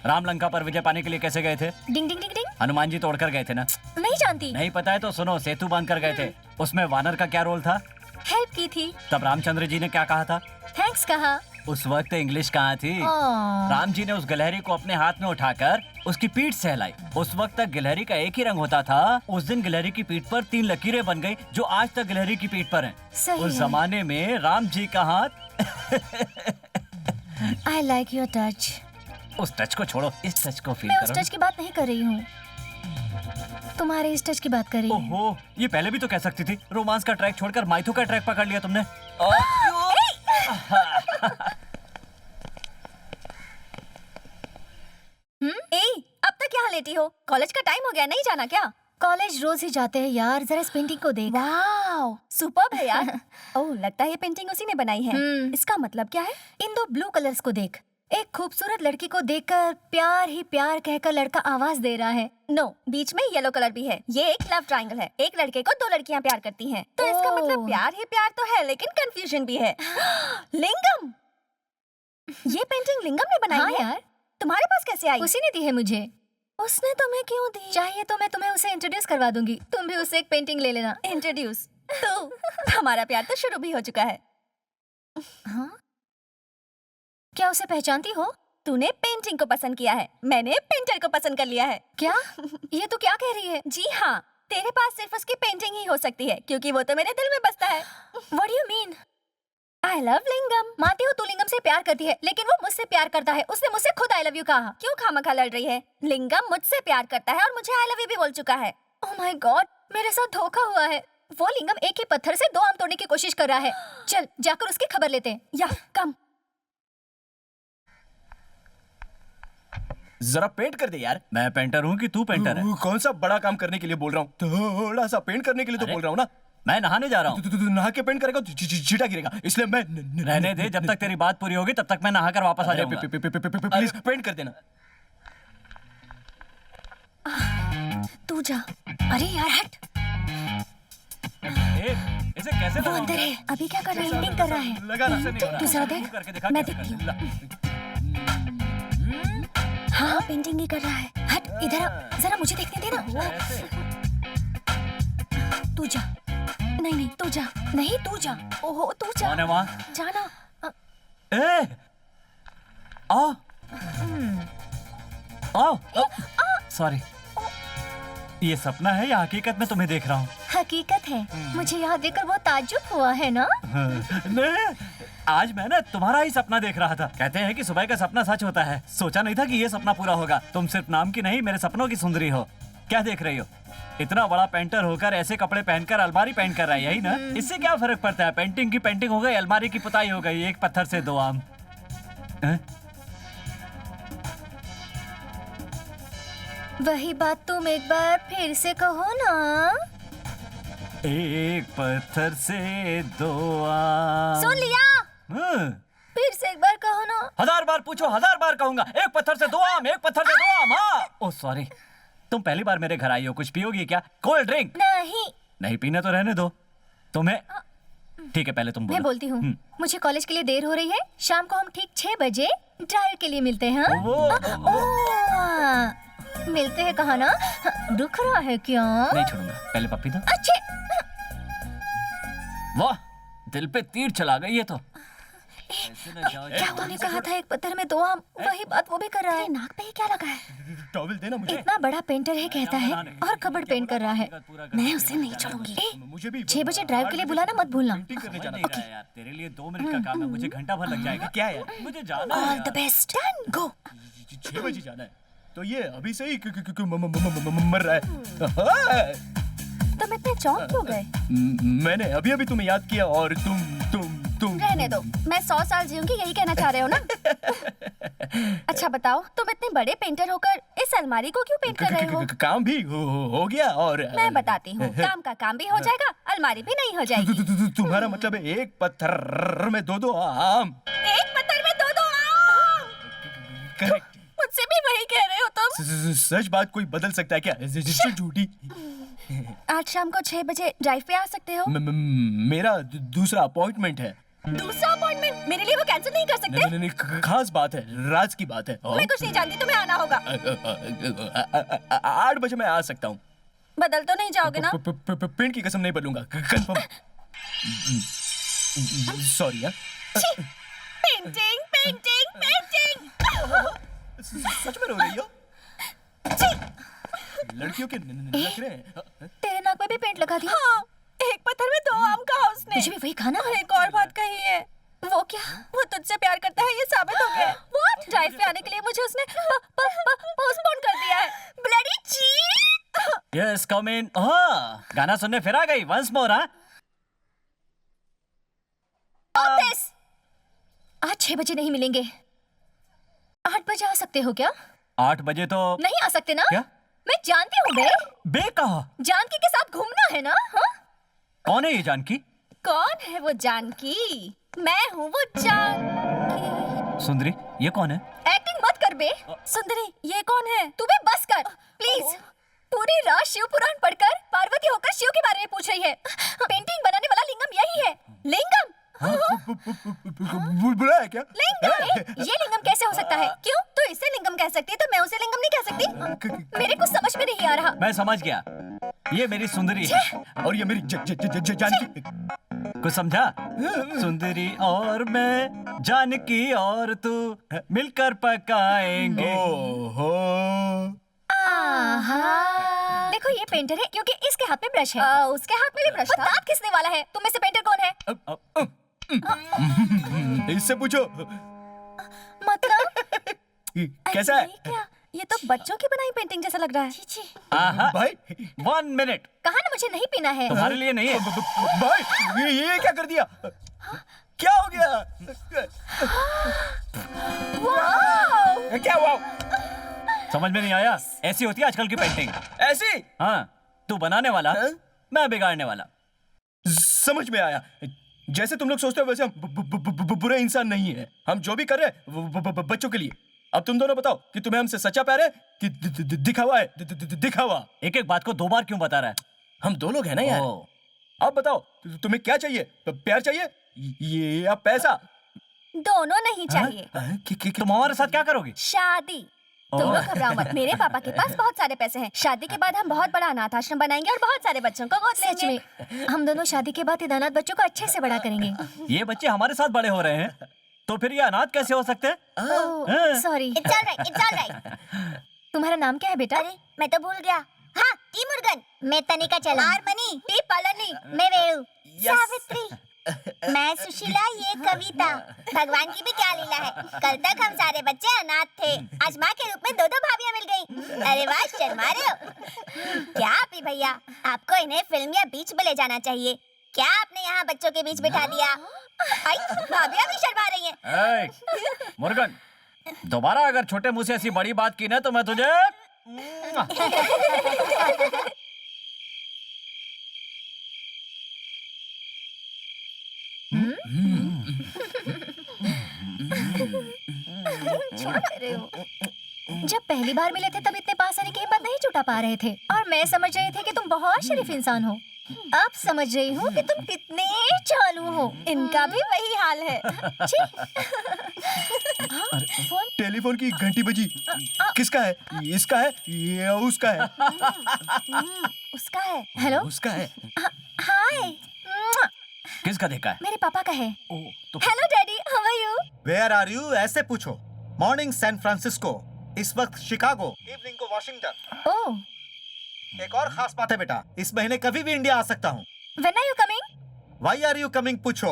राम लंका पर विजय पाने के लिए कैसे गए थे? डिंग डिंग डिंग डिंग। हनुमान जी तोड़कर गए थे ना? नहीं जानती। नहीं पता है तो सुनो, सेतु बांध कर गए थे। उसमें वानर का क्या रोल था? हेल्प की थी। तब रामचंद्र जी ने क्या कहा था? थैंक्स कहा। उस वक्त इंग्लिश कहाँ थी? ओह। राम जी ने उस गिलहरी को अपने हाथ में उठाकर उसकी पीठ सहलाई। उस वक्त तक गिलहरी का एक ही रंग होता था। उस दिन गिलहरी की पीठ पर 3 लकीरें बन गई जो आज तक गिलहरी की पीठ पर हैं। सही उस है। जमाने में राम जी का हाथ I like your touch। उस टच को छोड़ो, इस टच को फील मैं उस करो। टच की बात नहीं कर रही हूँ, तुम्हारे इस टच की बात कर रही हूँ। ओहो, ये पहले भी तो कह सकती थी। रोमांस का ट्रैक छोड़कर माइथो का ट्रैक पकड़ लिया तुमने। अब तक यहाँ लेटी हो? कॉलेज का टाइम हो गया, नहीं जाना क्या? कॉलेज रोज ही जाते हैं यार, जरा इस पेंटिंग को देख। वाओ, सुपर्ब है यार। ओह, लगता है ये पेंटिंग उसी ने बनाई है। इसका मतलब क्या है? इन 2 ब्लू कलर्स को देख। एक खूबसूरत लड़की को देखकर प्यार ही प्यार कहकर लड़का आवाज दे रहा है। नो, बीच में येलो कलर भी है। ये एक लव ट्रायंगल है। एक लड़के को 2 लड़कियां प्यार करती हैं। तो इसका ओह। मतलब प्यार ही प्यार तो है, लेकिन कंफ्यूजन भी है। लिंगम, ये पेंटिंग लिंगम ने बनाई हाँ है? यार, तुम्हारे पास कैसे आई? उसी ने दी है मुझे। उसने तुम्हें क्यों दी? चाहिए तो मैं तुम्हें उसे इंट्रोड्यूस करवा दूंगी, तुम भी उससे एक पेंटिंग ले लेना। इंट्रोड्यूस? तो हमारा प्यार तो शुरू भी हो चुका है। हाँ? क्या उसे पहचानती हो? तूने पेंटिंग को पसंद किया है, मैंने पेंटर को पसंद कर लिया है। क्या? ये तो क्या कह रही है? जी हाँ, तेरे पास सिर्फ उसकी पेंटिंग ही हो सकती है, क्योंकि वो तो मेरे दिल में बसता है। What do you mean? I love लिंगम। मानती हो तू लिंगम से प्यार करती है, लेकिन वो मुझसे प्यार करता है। उसने मुझसे खुद आई लव यू कहा। क्यों खामखा लड़ रही है? लिंगम मुझसे प्यार करता है और मुझे आई लव यू भी बोल चुका है। ओह माय गॉड, मेरे साथ धोखा हुआ है। वो लिंगम एक ही पत्थर से 2 आम तोड़ने की कोशिश कर रहा है। चल जाकर उसकी खबर लेते हैं। या कम। जरा पेंट कर दे यार। मैं पेंटर हूँ कि तू पेंटर है? कौन सा बड़ा काम करने के लिए बोल रहा हूँ? थोड़ा सा पेंट करने के लिए तो बोल रहा हूँ ना। मैं नहाने जा रहा हूँ। तू नहा के पेंट करेगा तो छींटा गिरेगा, इसलिए मैं रहने दे, जब तक तेरी बात पूरी होगी तब तक मैं नहाकर वापस आ जाऊंगा। प्लीज पेंट कर देना। तू जा। अरे यार हट। इसे कैसे वो अंदर है, अभी क्या कर रहा है? पेंटिंग कर रहा है। लगा ना। तू जरा देख, मैं देखती हूँ। हाँ पेंटिंग ही कर रहा है। हट इधर आ, जरा मुझे देखने देना। तू जा। नहीं तू जा। नहीं तू जा। ओहो तू जा। कौन है वहाँ? जाना। आओ। सॉरी। ये सपना है या हकीकत में तुम्हें देख रहा हूँ? हकीकत है। मुझे यहाँ देखकर बहुत ताज्जुब हुआ है ना? नहीं, आज मैं ना तुम्हारा ही सपना देख रहा था। कहते हैं कि सुबह का सपना सच होता है। सोचा नहीं था कि ये सपना पूरा होगा। तुम सिर्फ नाम की नहीं, मेरे सपनों की सुंदरी हो। क्या देख रही हो? इतना बड़ा पेंटर होकर ऐसे कपड़े पहनकर अलमारी पेंट कर रहा है, यही ना? इससे क्या फर्क पड़ता है? पेंटिंग की पेंटिंग हो गई, अलमारी की पुताई हो गई। एक पत्थर से 2 आम। वही बात तुम एक बार फिर से कहो ना। एक पत्थर से 2 आम। सुन लिया? फिर से एक बार कहो ना। 1000 बार पूछो, 1000 बार कहूंगा। एक पत्थर से 2 आम, एक पत्थर से 2 आम। हाँ। ओह सॉरी, तुम पहली बार मेरे घर आई हो। कुछ पियोगी क्या? Cold drink? नहीं पीना तो रहने दो। तुम्हें ठीक है, पहले तुम बोलो। मैं बोलती हूँ। मुझे कॉलेज के लिए देर हो रही है। शाम को हम ठीक 6 बजे ड्राइव के लिए मिलते हैं। मिलते हैं कहा ना? दुख रहा है क्या? नहीं छोड़ूंगा, पहले पप्पी दो। अच्छे। वाह, दिल पे तीर चला गई ये तो। क्या तूने कहा था एक पत्थर में 2 आम? वही बात वो भी कर रहा है। नाक पे क्या लगा है? टॉवल देना मुझे। इतना बड़ा पेंटर है कहता है और कबर्ड पेंट कर रहा है। मैं उसे नहीं छोड़ूंगी। 6 बजे ड्राइव के लिए बुलाना मत भूलना। यार तेरे लिए 2 मिनट का काम है, मुझे घंटा भर लग जाएगा। क्या यार, मुझे जाना है। All the best. गो। 6 बजे जाना है तो ये अभी से ही मर रहा है। तुम इतने चौंक क्यों गए? मैंने अभी अभी तुम्हें याद किया और तुम रहने दो, मैं 100 साल जीऊंगी, यही कहना चाह रहे हो ना? अच्छा बताओ, तुम इतने बड़े पेंटर होकर इस अलमारी को क्यों पेंट कर रहे हो? काम भी हो गया और मैं बताती हूँ, काम का काम भी हो जाएगा, अलमारी भी नहीं हो जाएगी। तुम्हारा मतलब है एक पत्थर में 2 आम? एक पत्थर में 2 आम? करेक्ट। मुझसे भी वही कह रहे हो तुम? सच बात कोई बदल सकता है क्या? झूठी। आज शाम को 6 बजे ड्राइव पे आ सकते हो? मेरा दूसरा अपॉइंटमेंट है। दूसरा अपॉइंटमेंट मेरे लिए वो कैंसिल नहीं कर सकते? नहीं, खास बात है, राज की बात है। मैं कुछ नहीं जानती, तुम्हें आना होगा। 8 बजे मैं आ सकता हूँ। बदल तो नहीं जाओगे ना? पिंड की कसम नहीं बदलूंगा, कंफर्म। सॉरी यार। Painting painting painting. सच में रो रही हो? लड़कियों के नखरे हैं। तेरे नाक में भी पेंट लगा दिया? हाँ, एक पत्थर में 2 आम कहा उसने। मुझे भी वही कहा ना। एक और बात कही है। वो क्या? वो तुझसे प्यार करता है, ये साबित हो गया है। What? ड्राइव पे आने के लिए मुझे उसने पोस्टपोन कर दिया है। Bloody cheat. Yes come in. हाँ, गाना सुनने फिर आ गई। Once more. हाँ, ऑफिस आज 6 बजे नहीं मिलेंगे। 8 बजे आ सकते हो क्या? 8 बजे तो नहीं आ सकते ना? क्या? मैं जानती हूँ बे। बे कहा? जानकी के साथ घूमना है ना? हाँ? कौन है ये जानकी? कौन है वो जानकी? मैं हूँ वो जानकी। सुंदरी, ये कौन है? एक्टिंग मत कर बे। सुंदरी, ये कौन है? तू भी बस कर प्लीज। पूरी रात शिव पुराण पढ़कर पार्वती होकर शिव के बारे में पूछ रही है। पेंटिंग बनाने वाला लिंगम यही है। लिंगम? बुरा है क्या? लिंगम? ये लिंगम कैसे हो सकता है? क्यों? तो इसे लिंगम कह सकती है तो मैं उसे लिंगम नहीं कह सकती? मेरे कुछ समझ में नहीं आ रहा। मैं समझ गया, ये मेरी सुंदरी है और ये मेरी जानकी। कुछ समझा? सुंदरी और मैं, जानकी और तू मिलकर पकाएंगे। ओहो। आहा। देखो ये पेंटर है क्योंकि इसके हाथ में ब्रश है। उसके हाथ में भी ब्रश था। दांत किसने वाला है? तुम में से पेंटर कौन है? इससे पूछो। मतलब कैसा है? ये क्या? ये तो बच्चों की बनाई पेंटिंग जैसा लग रहा है। आहा, भाई 1 मिनट। कहा ना मुझे नहीं पीना है। तुम्हारे लिए नहीं है। भाई ये क्या कर दिया? क्या हो गया? वाओ! क्या हुआ? समझ में नहीं आया? ऐसी होती है आजकल की पेंटिंग। ऐसी? हाँ, तू बनाने वाला, मैं बिगाड़ने वाला। समझ में आया। जैसे तुम लोग सोचते हो वैसे हम बुरे इंसान नहीं है। हम जो भी कर रहे हैं बच्चों के लिए। अब तुम दोनों बताओ कि तुम्हें हमसे सच्चा प्यार है कि दिखावा है? दिखावा। एक एक बात को 2 बार क्यों बता रहा है? हम 2 लोग हैं ना यार। अब बताओ तुम्हें क्या चाहिए? प्यार चाहिए ये या पैसा? दोनों नहीं चाहिए। तुम हमारे साथ क्या करोगी? शादी। तुम लोग घबराओ मत, मेरे पापा के पास बहुत सारे पैसे हैं। शादी के बाद हम बहुत बड़ा अनाथ आश्रम बनाएंगे और बहुत सारे बच्चों को गोद लेंगे। हम दोनों शादी के बाद इन अनाथ बच्चों को अच्छे से बड़ा करेंगे। ये बच्चे हमारे साथ बड़े हो रहे हैं, तो फिर ये अनाथ कैसे हो सकते हैं? सॉरी। It's alright. तुम्हारा नाम क्या है बेटा? अरे मैं तो भूल गया। हाँ, टी मुर्गन। मैं तनिका चला। मनी। टी पालनी। मैं वेणु। सावित्री। मैं सुशीला। ये कविता। भगवान की भी क्या लीला है। कल तक हम सारे बच्चे अनाथ थे, आज माँ के रूप में 2 भाभियाँ मिल गईं। अरे वाह, शर्मा रहे हो क्या आप ही भैया? आपको इन्हें फिल्म या बीच में ले जाना चाहिए। क्या आपने यहाँ बच्चों के बीच बिठा दिया? आई, भाभियाँ भी शर्मा रही हैं। मुर्गन, दोबारा अगर छोटे मुंह से ऐसी बड़ी बात की ना तो मैं तुझे जब पहली बार मिले थे तब इतने पास आने की हिम्मत नहीं जुटा पा रहे थे और मैं समझ रही थी कि तुम बहुत शरीफ इंसान हो। अब समझ रही हूँ कि तुम कितने चालू हो। इनका भी वही हाल है। हाँ, फोन। टेलीफोन की घंटी बजी। किसका है? इसका है या उसका है? उसका है। हेलो, उसका है। हाय। किसका देखा है? मेरे पापा का है। तो hello daddy, how are you? Where are you? ऐसे पूछो। मॉर्निंग सैन फ्रांसिस्को, इस वक्त शिकागो, इवनिंग को वॉशिंगटन। ओह, एक और खास बात है बेटा, इस महीने कभी भी इंडिया आ सकता हूँ। When are you coming? Why are you coming पूछो।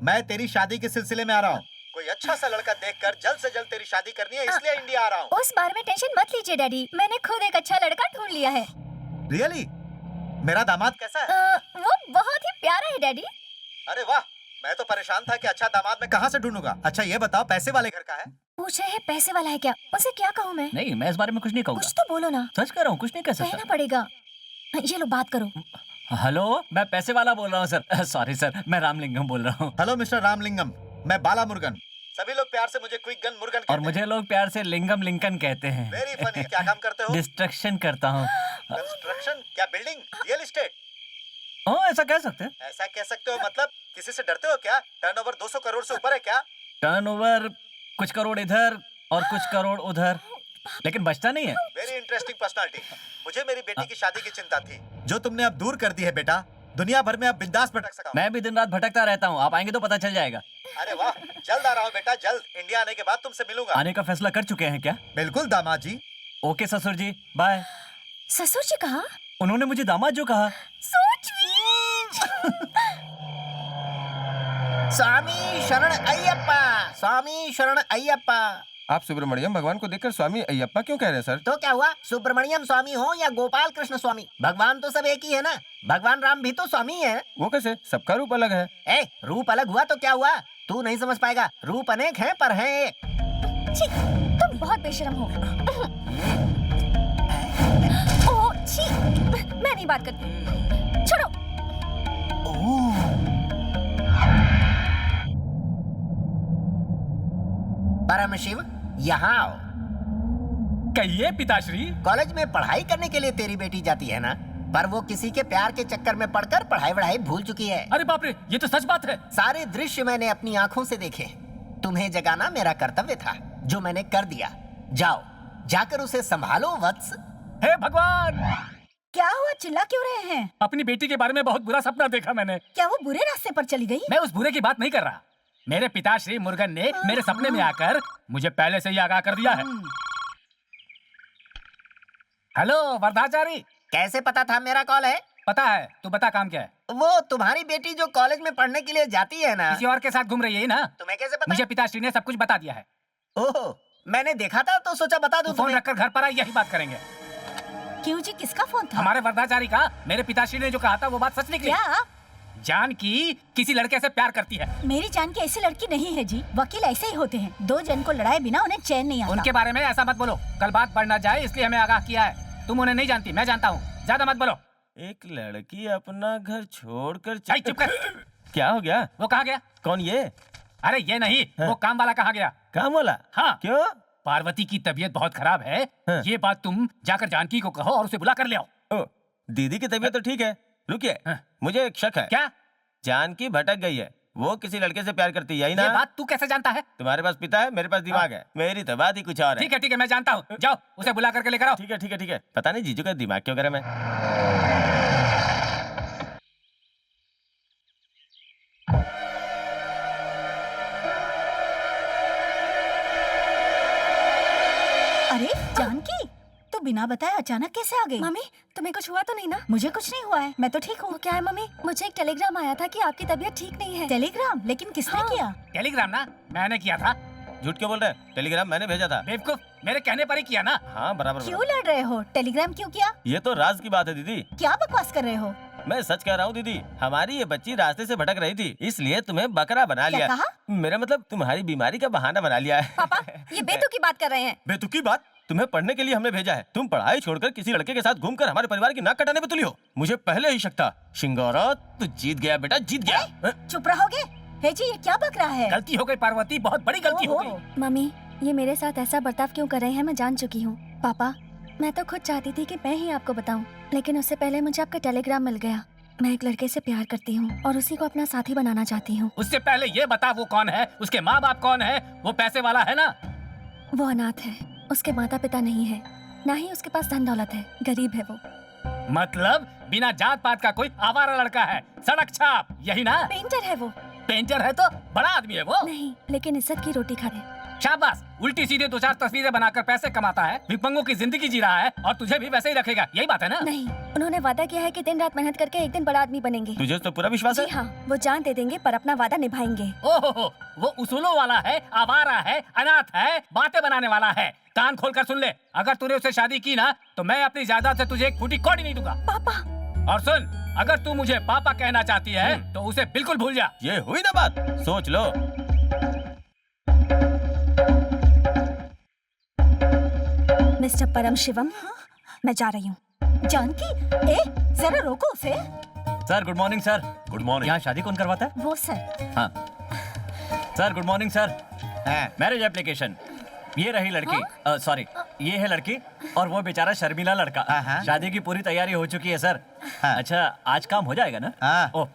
मैं तेरी शादी के सिलसिले में आ रहा हूँ। कोई अच्छा सा लड़का देखकर जल्द से जल्द तेरी शादी करनी है, इसलिए इंडिया आ रहा हूँ। उस बारे में टेंशन मत लीजिए डैडी, मैंने खुद एक अच्छा लड़का ढूंढ लिया है। रियली? मेरा दामाद कैसा है? वो बहुत ही प्यारा है डैडी। अरे वाह, मैं तो परेशान था कि अच्छा दामाद मैं कहाँ से ढूंढूंगा। अच्छा ये बताओ, पैसे वाले घर का है? पूछ रहे हैं पैसे वाला है क्या? उसे क्या कहूँ मैं? नहीं, मैं इस बारे में कुछ नहीं कहूँगा। कुछ तो बोलो ना। सच कह रहा हूँ, कुछ नहीं कह कहना सकता। पड़ेगा। ये लो बात करो। हेलो, मैं पैसे वाला बोल रहा हूँ सर। सॉरी सर, मैं रामलिंगम बोल रहा हूँ। हेलो मिस्टर रामलिंगम, मैं बाला मुर्गन। सभी लोग प्यार से मुझे क्विक गन मुर्गन कहते और मुझे लोग प्यार से लिंगम लिंकन कहते हैं। Very funny. क्या काम करते हो? डिस्ट्रक्शन करता हूँ। कंस्ट्रक्शन? क्या बिल्डिंग? Real estate? हाँ ऐसा कह सकते हैं। ऐसा कह सकते हो मतलब? किसी से डरते हो क्या? टर्नओवर 200 करोड़ से ऊपर है क्या? टर्नओवर कुछ करोड़ इधर और कुछ करोड़ उधर, लेकिन बचता नहीं है। Very interesting personality. मुझे मेरी बेटी की शादी की चिंता थी, जो तुमने अब दूर कर दी है बेटा। दुनिया भर में अब बिंदास भटक सका हूं। मैं भी दिन रात भटकता रहता हूँ, आप आएंगे तो पता चल जाएगा। अरे वाह, जल्द आ रहा हूँ बेटा, जल्द। इंडिया आने के बाद तुमसे मिलूंगा। आने का फैसला कर चुके हैं क्या? बिल्कुल दामाद जी। ओके ससुर जी, बाय। ससुर जी कहा? उन्होंने मुझे दामाद जो कहा। So sweet. स्वामी शरण अय्यप्पा, स्वामी शरण अय्यप्पा। आप सुब्रमण्यम भगवान को देखकर स्वामी अय्यप्पा क्यों कह रहे हैं सर? तो क्या हुआ, सुब्रमण्यम स्वामी हो या गोपाल कृष्ण स्वामी, भगवान तो सब एक ही है ना। भगवान राम भी तो स्वामी है। वो कैसे? सबका रूप अलग है। ए, रूप अलग हुआ तो क्या हुआ? तू नहीं समझ पाएगा, रूप अनेक हैं पर हैं एक। छी, तुम बहुत बेशरम हो। ओह, छी, मैं नहीं बात करती। छोड़ो। परम शिव, यहाँ आओ। कहिए पिताश्री। कॉलेज में पढ़ाई करने के लिए तेरी बेटी जाती है ना, पर वो किसी के प्यार के चक्कर में पड़कर पढ़ाई भूल चुकी है। अरे बाप रे, ये तो सच बात है। सारे दृश्य मैंने अपनी आंखों से देखे। तुम्हें जगाना मेरा कर्तव्य था, जो मैंने कर दिया। जाओ, जाकर उसे संभालो वत्स। हे भगवान! क्या हुआ, चिल्ला क्यों रहे हैं? अपनी बेटी के बारे में बहुत बुरा सपना देखा मैंने। क्या वो बुरे रास्ते पर चली गई? मैं उस बुरे की बात नहीं कर रहा। मेरे पिताश्री मुर्गन ने मेरे सपने में आकर मुझे पहले से ही आगाह कर दिया है। हेलो वरदाचारी। कैसे पता था मेरा कॉल है? पता है, तू बता काम क्या है? वो तुम्हारी बेटी जो कॉलेज में पढ़ने के लिए जाती है ना, किसी और के साथ घूम रही है ना? तुम्हें कैसे पता? मुझे पिताश्री ने सब कुछ बता दिया है। ओह, मैंने देखा था तो सोचा बता दूं। फोन रखकर घर पर आई, यही बात करेंगे। क्यों जी, किसका फोन था? हमारे वरदाचारी का। मेरे पिताश्री ने जो कहा था वो बात सच निकली। क्या? जानकी किसी लड़के से प्यार करती है। मेरी जानकी ऐसी लड़की नहीं है जी। वकील ऐसे ही होते हैं, दो जन को लड़ाए बिना उन्हें चैन नहीं आता। उनके बारे में ऐसा मत बोलो, कल बात बढ़ ना जाए, इसलिए हमें आगाह किया है। तुम उन्हें नहीं जानती, मैं जानता हूँ। ज्यादा मत बोलो। एक लड़की अपना घर छोड़कर चुप कर। क्या हो गया? वो कहाँ गया? कौन ये? अरे ये नहीं, वो काम वाला कहाँ गया? काम वाला? हाँ। क्यों? पार्वती की तबीयत बहुत खराब है। ये बात तुम जाकर जानकी को कहो और उसे बुला कर ले आओ। ओ, दीदी की तबीयत तो ठीक है। रुकिए, मुझे एक शक है। क्या? जानकी भटक गई है। वो किसी लड़के से प्यार करती है, यही ना? ये बात तू कैसे जानता है? तुम्हारे पास पिता है, मेरे पास दिमाग है। मेरी तो बात ही कुछ और है। ठीक है, मैं जानता हूँ। जाओ, उसे बुला करके लेकर आओ। ठीक है। पता नहीं जीजू का दिमाग क्यों गर्म है। अरे जानकी, तो बिना बताए अचानक कैसे आ गई? मम्मी, तुम्हें कुछ हुआ तो नहीं ना? मुझे कुछ नहीं हुआ है, मैं तो ठीक हूँ। क्या है मम्मी? मुझे एक टेलीग्राम आया था कि आपकी तबीयत ठीक नहीं है। टेलीग्राम? लेकिन किसने किया? टेलीग्राम ना मैंने किया था। झूठ क्यों बोल रहे हैं? टेलीग्राम मैंने भेजा था। बेवकूफ, मेरे कहने पर ही किया ना। हाँ बराबर। क्यों लड़ रहे हो? टेलीग्राम क्यों किया? ये तो राज की बात है दीदी। क्या बकवास कर रहे हो? मैं सच कह रहा हूँ दीदी, हमारी ये बच्ची रास्ते से भटक रही थी, इसलिए तुम्हें बकरा बना लिया। क्या कहा? मेरा मतलब तुम्हारी बीमारी का बहाना बना लिया है। पापा, ये बेतुकी बात कर रहे हैं। बेतुकी बात? तुम्हें पढ़ने के लिए हमने भेजा है, तुम पढ़ाई छोड़कर किसी लड़के के साथ घूमकर हमारे परिवार की नाक कटाने पे तुली हो। मुझे पहले ही शक था। शिंगारा, तू जीत गया बेटा, जीत गया। चुप रहोगे? हे जी, ये क्या बक रहा है? गलती हो गई पार्वती, बहुत बड़ी गलती हो गई। मम्मी, ये मेरे साथ ऐसा बर्ताव क्यों कर रहे हैं मैं जान चुकी हूँ। पापा, मैं तो खुद चाहती थी कि मैं ही आपको बताऊं, लेकिन उससे पहले मुझे आपका टेलीग्राम मिल गया। मैं एक लड़के से प्यार करती हूँ और उसी को अपना साथी बनाना चाहती हूँ। उससे पहले ये बता वो कौन है, उसके माँ बाप कौन है? वो पैसे वाला है ना? वो अनाथ है, उसके माता पिता नहीं है, ना ही उसके पास धन दौलत है, गरीब है वो। मतलब बिना जात पात का कोई आवारा लड़का है, सड़क छाप, यही ना? पेंटर है वो। पेंटर है तो बड़ा आदमी है वो? नहीं, लेकिन इज्जत की रोटी खा रहे। शाबाश, उल्टी सीधे दो चार तस्वीरें बनाकर पैसे कमाता है, विपंगों की जिंदगी जी रहा है और तुझे भी वैसे ही रखेगा, यही बात है ना? नहीं, उन्होंने वादा किया है कि दिन रात मेहनत करके एक दिन बड़ा आदमी बनेंगे। तुझे तो पूरा विश्वास है? जी हाँ, वो जान दे देंगे पर अपना वादा निभाएंगे। ओहो, वो उसूलों वाला है, आवारा है, अनाथ है, बातें बनाने वाला है। कान खोलकर सुन ले, अगर तूने उससे शादी की ना तो मैं अपनी जायदाद से तुझे एक फूटी कौड़ी नहीं दूंगा। पापा। और सुन, अगर तू मुझे पापा कहना चाहती है तो उसे बिल्कुल भूल जा। ये हुई ना बात, सोच लो। मिस्टर परम शिवम, मैं जा रही हूँ। जानकी, जरा रोको उसे। Sir good morning sir. Good morning. यहाँ शादी कौन करवाता है? वो सर। हाँ sir, good morning sir. Marriage application, ये रही लड़की, सॉरी ये है लड़की और वो बेचारा शर्मिला लड़का। हाँ। शादी की पूरी तैयारी हो चुकी है सर। हाँ। अच्छा आज काम हो जाएगा ना? हाँ। ओ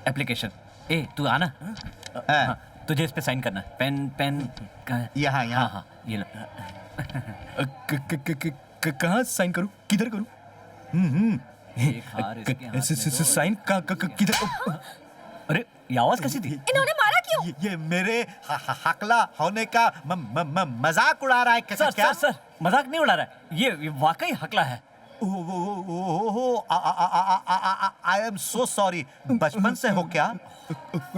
एप्लीकेशन ए तू आना। हाँ, तुझे इस पे साइन करना है। पेन यहाँ हाँ हाँ ये लो। कहाँ साइन करूँ, किधर करूँ? एक हार इसके हाथ में दो। साइन किधर? अरे ये आवाज कैसी थी? इन्होंने मारा क्यों? ये मेरे हकला होने का मजाक उड़ा रहा है सर क्या? सर मजाक नहीं उड़ा रहा है, ये वाकई हकला है। I am so sorry. बचपन से हो क्या?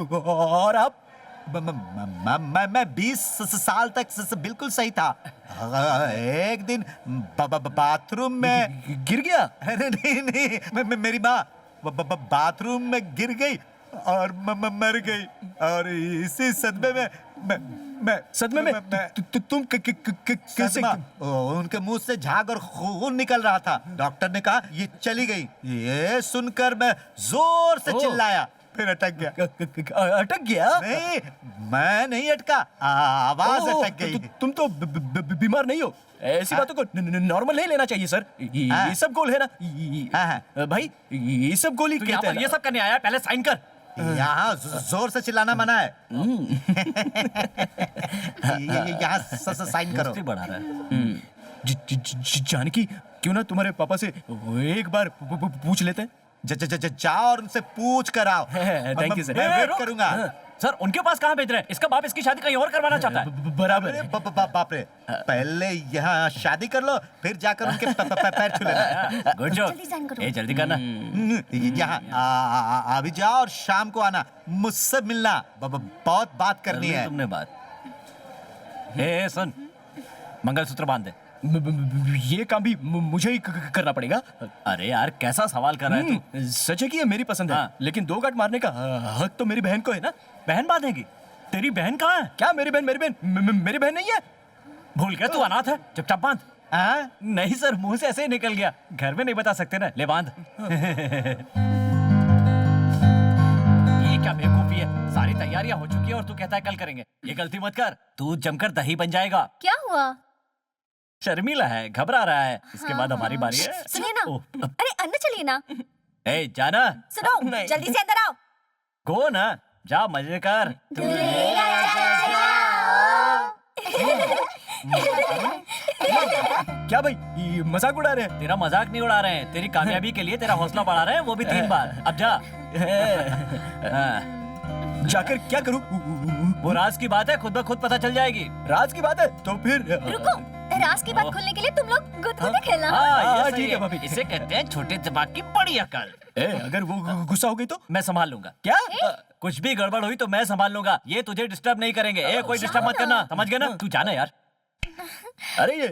और आप? मैं 20 साल तक बिल्कुल सही था। एक दिन बाथरूम में गिर गया? अरे नहीं, मेरी माँ बाथरूम में गिर गई और मर गई और इसी सदमे में सदमे में तुम कैसे? उनके मुंह से झाग और खून निकल रहा था। डॉक्टर ने कहा ये चली गई। ये सुनकर मैं जोर से चिल्लाया, फिर अटक गया। अटक गया? नहीं, मैं नहीं अटका, आवाज अटक गई। तुम तो बीमार नहीं हो, ऐसी बातों को नॉर्मल नहीं लेना चाहिए सर। ये सब गोल है ना भाई, ये सब गोल ही कहते हैं। ये सब करने आया है, पहले साइन कर। यहाँ जोर से चिल्लाना मना है। यहाँ साइन करो। बढ़ा रहा है। जानकी क्यों ना तुम्हारे पापा से एक बार पूछ लेते हैं? जाओ और उनसे पूछ कर आओ। Thank you sir. मैं वेट करूंगा। सर उनके पास कहाँ भेज रहे हैं? इसका बाप इसकी शादी कहीं और करवाना चाहता है। बराबर है। बाप रे, पहले यहाँ शादी कर लो, फिर जाकर उनके पैर छू लेना। Good job. जल्दी साइन करो। ए जल्दी करना। यहाँ अभी जाओ और शाम को आना, मुझसे मिलना, बहुत बात करनी है। तुमने बात। ए सुन, मंगलसूत्र बांध दे। ये काम भी मुझे ही करना पड़ेगा? अरे यार कैसा सवाल कर रहा है तू? सच है कि ये मेरी पसंद है। हाँ। लेकिन 2 गांठ मारने का हक तो मेरी बहन को है ना। बहन बांधेगी? तेरी बहन कहाँ है? क्या मेरी बहन मेरी बहन नहीं है? भूल गया तू अनाथ है, चुपचाप बांध। नहीं सर, मुंह से ऐसे ही निकल गया, घर में नहीं बता सकते ना। ले बांध। ये क्या बेवकूफी है? सारी तैयारियां हो चुकी है और तू कहता है कल करेंगे। ये गलती मत कर, तू जमकर दही बन जाएगा। क्या हुआ? शर्मिला है, घबरा रहा है। इसके बाद हमारी बारी है। सुनिए ना। ओह, अरे अंदर चलिए ना। ए जाना। सुनो, जल्दी से अंदर आओ। गो ना, जा मजे कर। क्या भाई, ये मजाक उड़ा रहे हैं? तेरा मजाक नहीं उड़ा रहे हैं, तेरी कामयाबी के लिए तेरा हौसला बढ़ा रहे हैं, वो भी 3 बार। अब जा। जाकर क्या करूं? वो राज की बात है, खुद ब खुद पता चल जाएगी। राज की बात है तो फिर रुको, राज की बात खुलने के लिए तुम लोग गुदगुदी खेलना। हाँ, ठीक है भाभी। इसे कहते हैं छोटे दिमाग की बड़ी अकल। अगर वो गुस्सा हो गई तो? मैं संभाल लूंगा। क्या? कुछ भी गड़बड़ हुई तो मैं संभाल लूंगा, ये तुझे डिस्टर्ब नहीं करेंगे। ए कोई डिस्टर्ब मत करना, समझ गया ना? तू जाना यार। अरे ये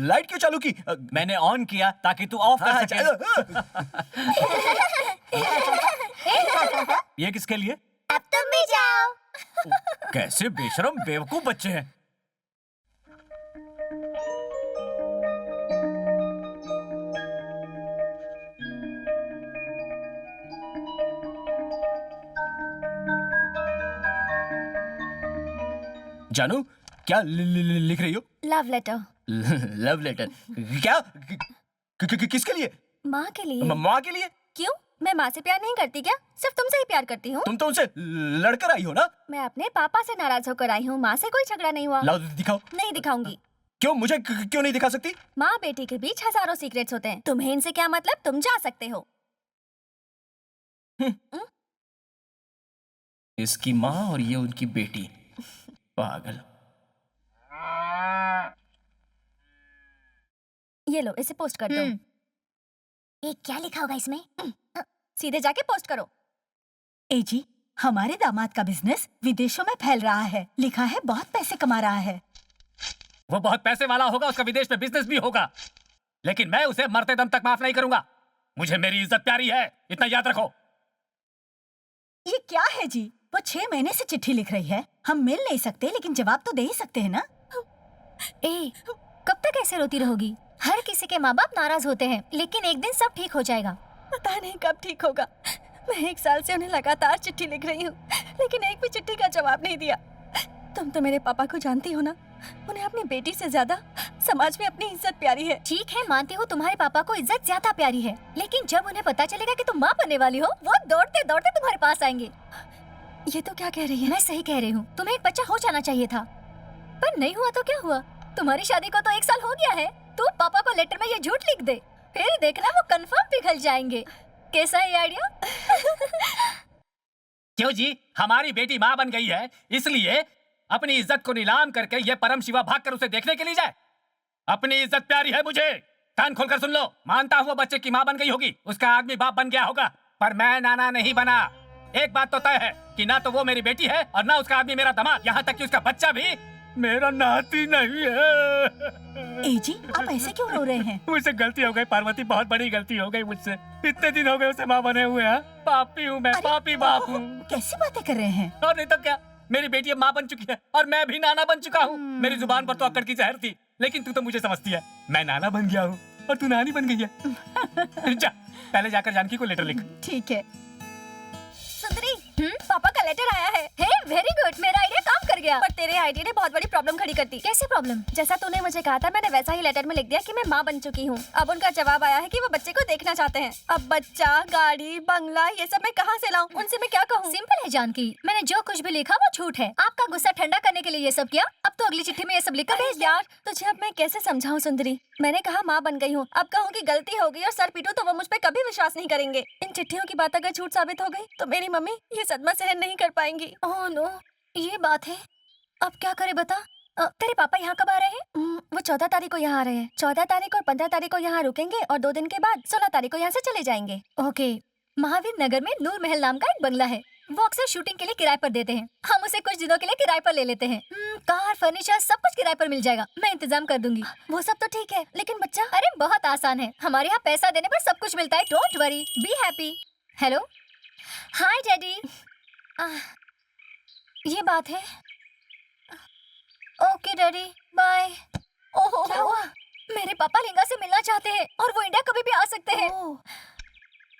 लाइट क्यों चालू की? मैंने ऑन किया ताकि तू ऑफ कर सके। ये किसके लिए? अब तुम भी जाओ। कैसे बेशरम बेवकूफ बच्चे हैं। जानू क्या लिख रही हो? Love letter. Love letter? क्या? किसके लिए? माँ के लिए। माँ के लिए? क्यों? मैं माँ से प्यार नहीं करती क्या? सिर्फ तुमसे ही प्यार करती हूँ। तुम तो उनसे लड़कर आई हो ना? मैं अपने पापा से नाराज होकर आई हूँ, माँ से कोई झगड़ा नहीं हुआ। लाओ दिखाओ। नहीं दिखाऊंगी। क्यों? मुझे क्यों नहीं दिखा सकती? माँ बेटी के बीच हजारों सीक्रेट्स होते हैं, तुम्हें इनसे क्या मतलब? तुम जा सकते हो। इसकी माँ और ये उनकी बेटी, पागल। ये लो, इसे पोस्ट कर दो। ये क्या लिखा होगा इसमें? सीधे जाके पोस्ट करो। ए जी, हमारे दामाद का बिजनेस विदेशों में फैल रहा है। लिखा है बहुत पैसे कमा रहा है। वो बहुत पैसे वाला होगा, उसका विदेश में बिजनेस भी होगा, लेकिन मैं उसे मरते दम तक माफ नहीं करूंगा। मुझे मेरी इज्जत प्यारी है, इतना याद रखो। ये क्या है जी? वो 6 महीने से चिट्ठी लिख रही है। हम मिल नहीं सकते लेकिन जवाब तो दे ही सकते हैं ना। ए, कब तक ऐसे रोती रहोगी? हर किसी के माँ बाप नाराज होते हैं, लेकिन एक दिन सब ठीक हो जाएगा। पता नहीं कब ठीक होगा। मैं 1 साल से उन्हें लगातार चिट्ठी लिख रही हूँ, लेकिन एक भी चिट्ठी का जवाब नहीं दिया। तुम तो मेरे पापा को जानती हो ना, उन्हें अपनी बेटी से ज्यादा समाज में अपनी इज्जत प्यारी है। ठीक है, मानती हूँ तुम्हारे पापा को इज्जत ज्यादा प्यारी है, लेकिन जब उन्हें पता चलेगा कि तुम माँ बनने वाली हो, वो दौड़ते दौड़ते तुम्हारे पास आएंगे। ये तो क्या कह रही है? मैं सही कह रही हूँ, तुम्हें एक बच्चा हो जाना चाहिए था, पर नहीं हुआ तो क्या हुआ? तुम्हारी शादी को तो 1 साल हो गया है। तू पापा को लेटर में ये झूठ लिख दे, फिर देखना वो कंफर्म पिघल जाएंगे। कैसा है आइडिया? क्यों जी, हमारी बेटी माँ बन गई है, इसलिए अपनी इज्जत को नीलाम करके ये परम शिवा भागकर उसे देखने के लिए जाए। अपनी इज्जत प्यारी है मुझे। कान खोलकर सुन लो, मानता हूँ वो बच्चे की माँ बन गई होगी, उसका आदमी बाप बन गया होगा, पर मैं नाना नहीं बना। एक बात तो तय है कि ना तो वो मेरी बेटी है और ना उसका आदमी मेरा दामाद, यहाँ तक कि उसका बच्चा भी मेरा नाती नहीं है। ए जी, आप ऐसे क्यों रो रहे हैं? मुझसे गलती हो गई पार्वती, बहुत बड़ी गलती हो गई मुझसे। इतने दिन हो गए उसे माँ बने हुए हैं। पापी हूँ मैं, पापी बाप हूँ। कैसी बातें कर रहे हैं? और नहीं तो क्या, मेरी बेटी अब माँ बन चुकी है और मैं भी नाना बन चुका हूँ। मेरी जुबान पर तो अक्कड़ की जहर थी, लेकिन तू तो मुझे समझती है। मैं नाना बन गया हूँ और तू नानी बन गई है। जा, पहले जाकर जानकी को लेटर लिख। ठीक है। सुंदरी, पापा का लेटर आया है। हे, वेरी गुड, मेरा आइडिया काम कर गया। पर तेरे आइडिया ने बहुत बड़ी प्रॉब्लम खड़ी कर दी। कैसी प्रॉब्लम? जैसा तूने मुझे कहा था, मैंने वैसा ही लेटर में लिख दिया कि मैं माँ बन चुकी हूँ। अब उनका जवाब आया है कि वो बच्चे को देखना चाहते हैं। अब बच्चा, गाड़ी, बंगला, ये सब मैं कहाँ से लाऊं? उनसे मैं क्या कहूँ? सिंपल है जानकी, मैंने जो कुछ भी लिखा वो झूठ है। आपका गुस्सा ठंडा करने के लिए ये सब किया। अब तो अगली चिट्ठी में ये सब लिखा है। यार, तुझे अब मैं कैसे समझाऊं सुंदरी? मैंने कहा माँ बन गई हूँ, अब कहूँ कि गलती हो गई और सर पीटूं तो वो मुझ पे कभी विश्वास नहीं करेंगे। इन चिट्ठियों की बात अगर झूठ साबित हो गई तो मेरी मम्मी ये सदमा सहन नहीं कर पाएंगी। ओह नो, ये बात है। अब क्या करे बता? तेरे पापा यहाँ कब आ रहे हैं? वो 14 तारीख को यहाँ आ रहे हैं। 14 तारीख और 15 तारीख को यहाँ रुकेंगे और 2 दिन के बाद 16 तारीख को यहाँ से चले जाएंगे। ओके। महावीर नगर में नूर महल नाम का एक बंगला है, वो अक्सर शूटिंग के लिए किराए पर देते हैं। हम उसे कुछ दिनों के लिए किराए पर ले लेते हैं। कार, फर्नीचर सब कुछ किराए पर मिल जाएगा, मैं इंतजाम कर दूंगी। वो सब तो ठीक है, लेकिन बच्चा? अरे बहुत आसान है, हमारे यहाँ पैसा देने पर सब कुछ मिलता है। Don't worry, be happy. Hello, hi daddy. ये बात है। Okay daddy, bye. ओहो, क्या हुआ? मेरे पापा लिंगा से मिलना चाहते हैं और वो इंडिया कभी भी आ सकते हैं।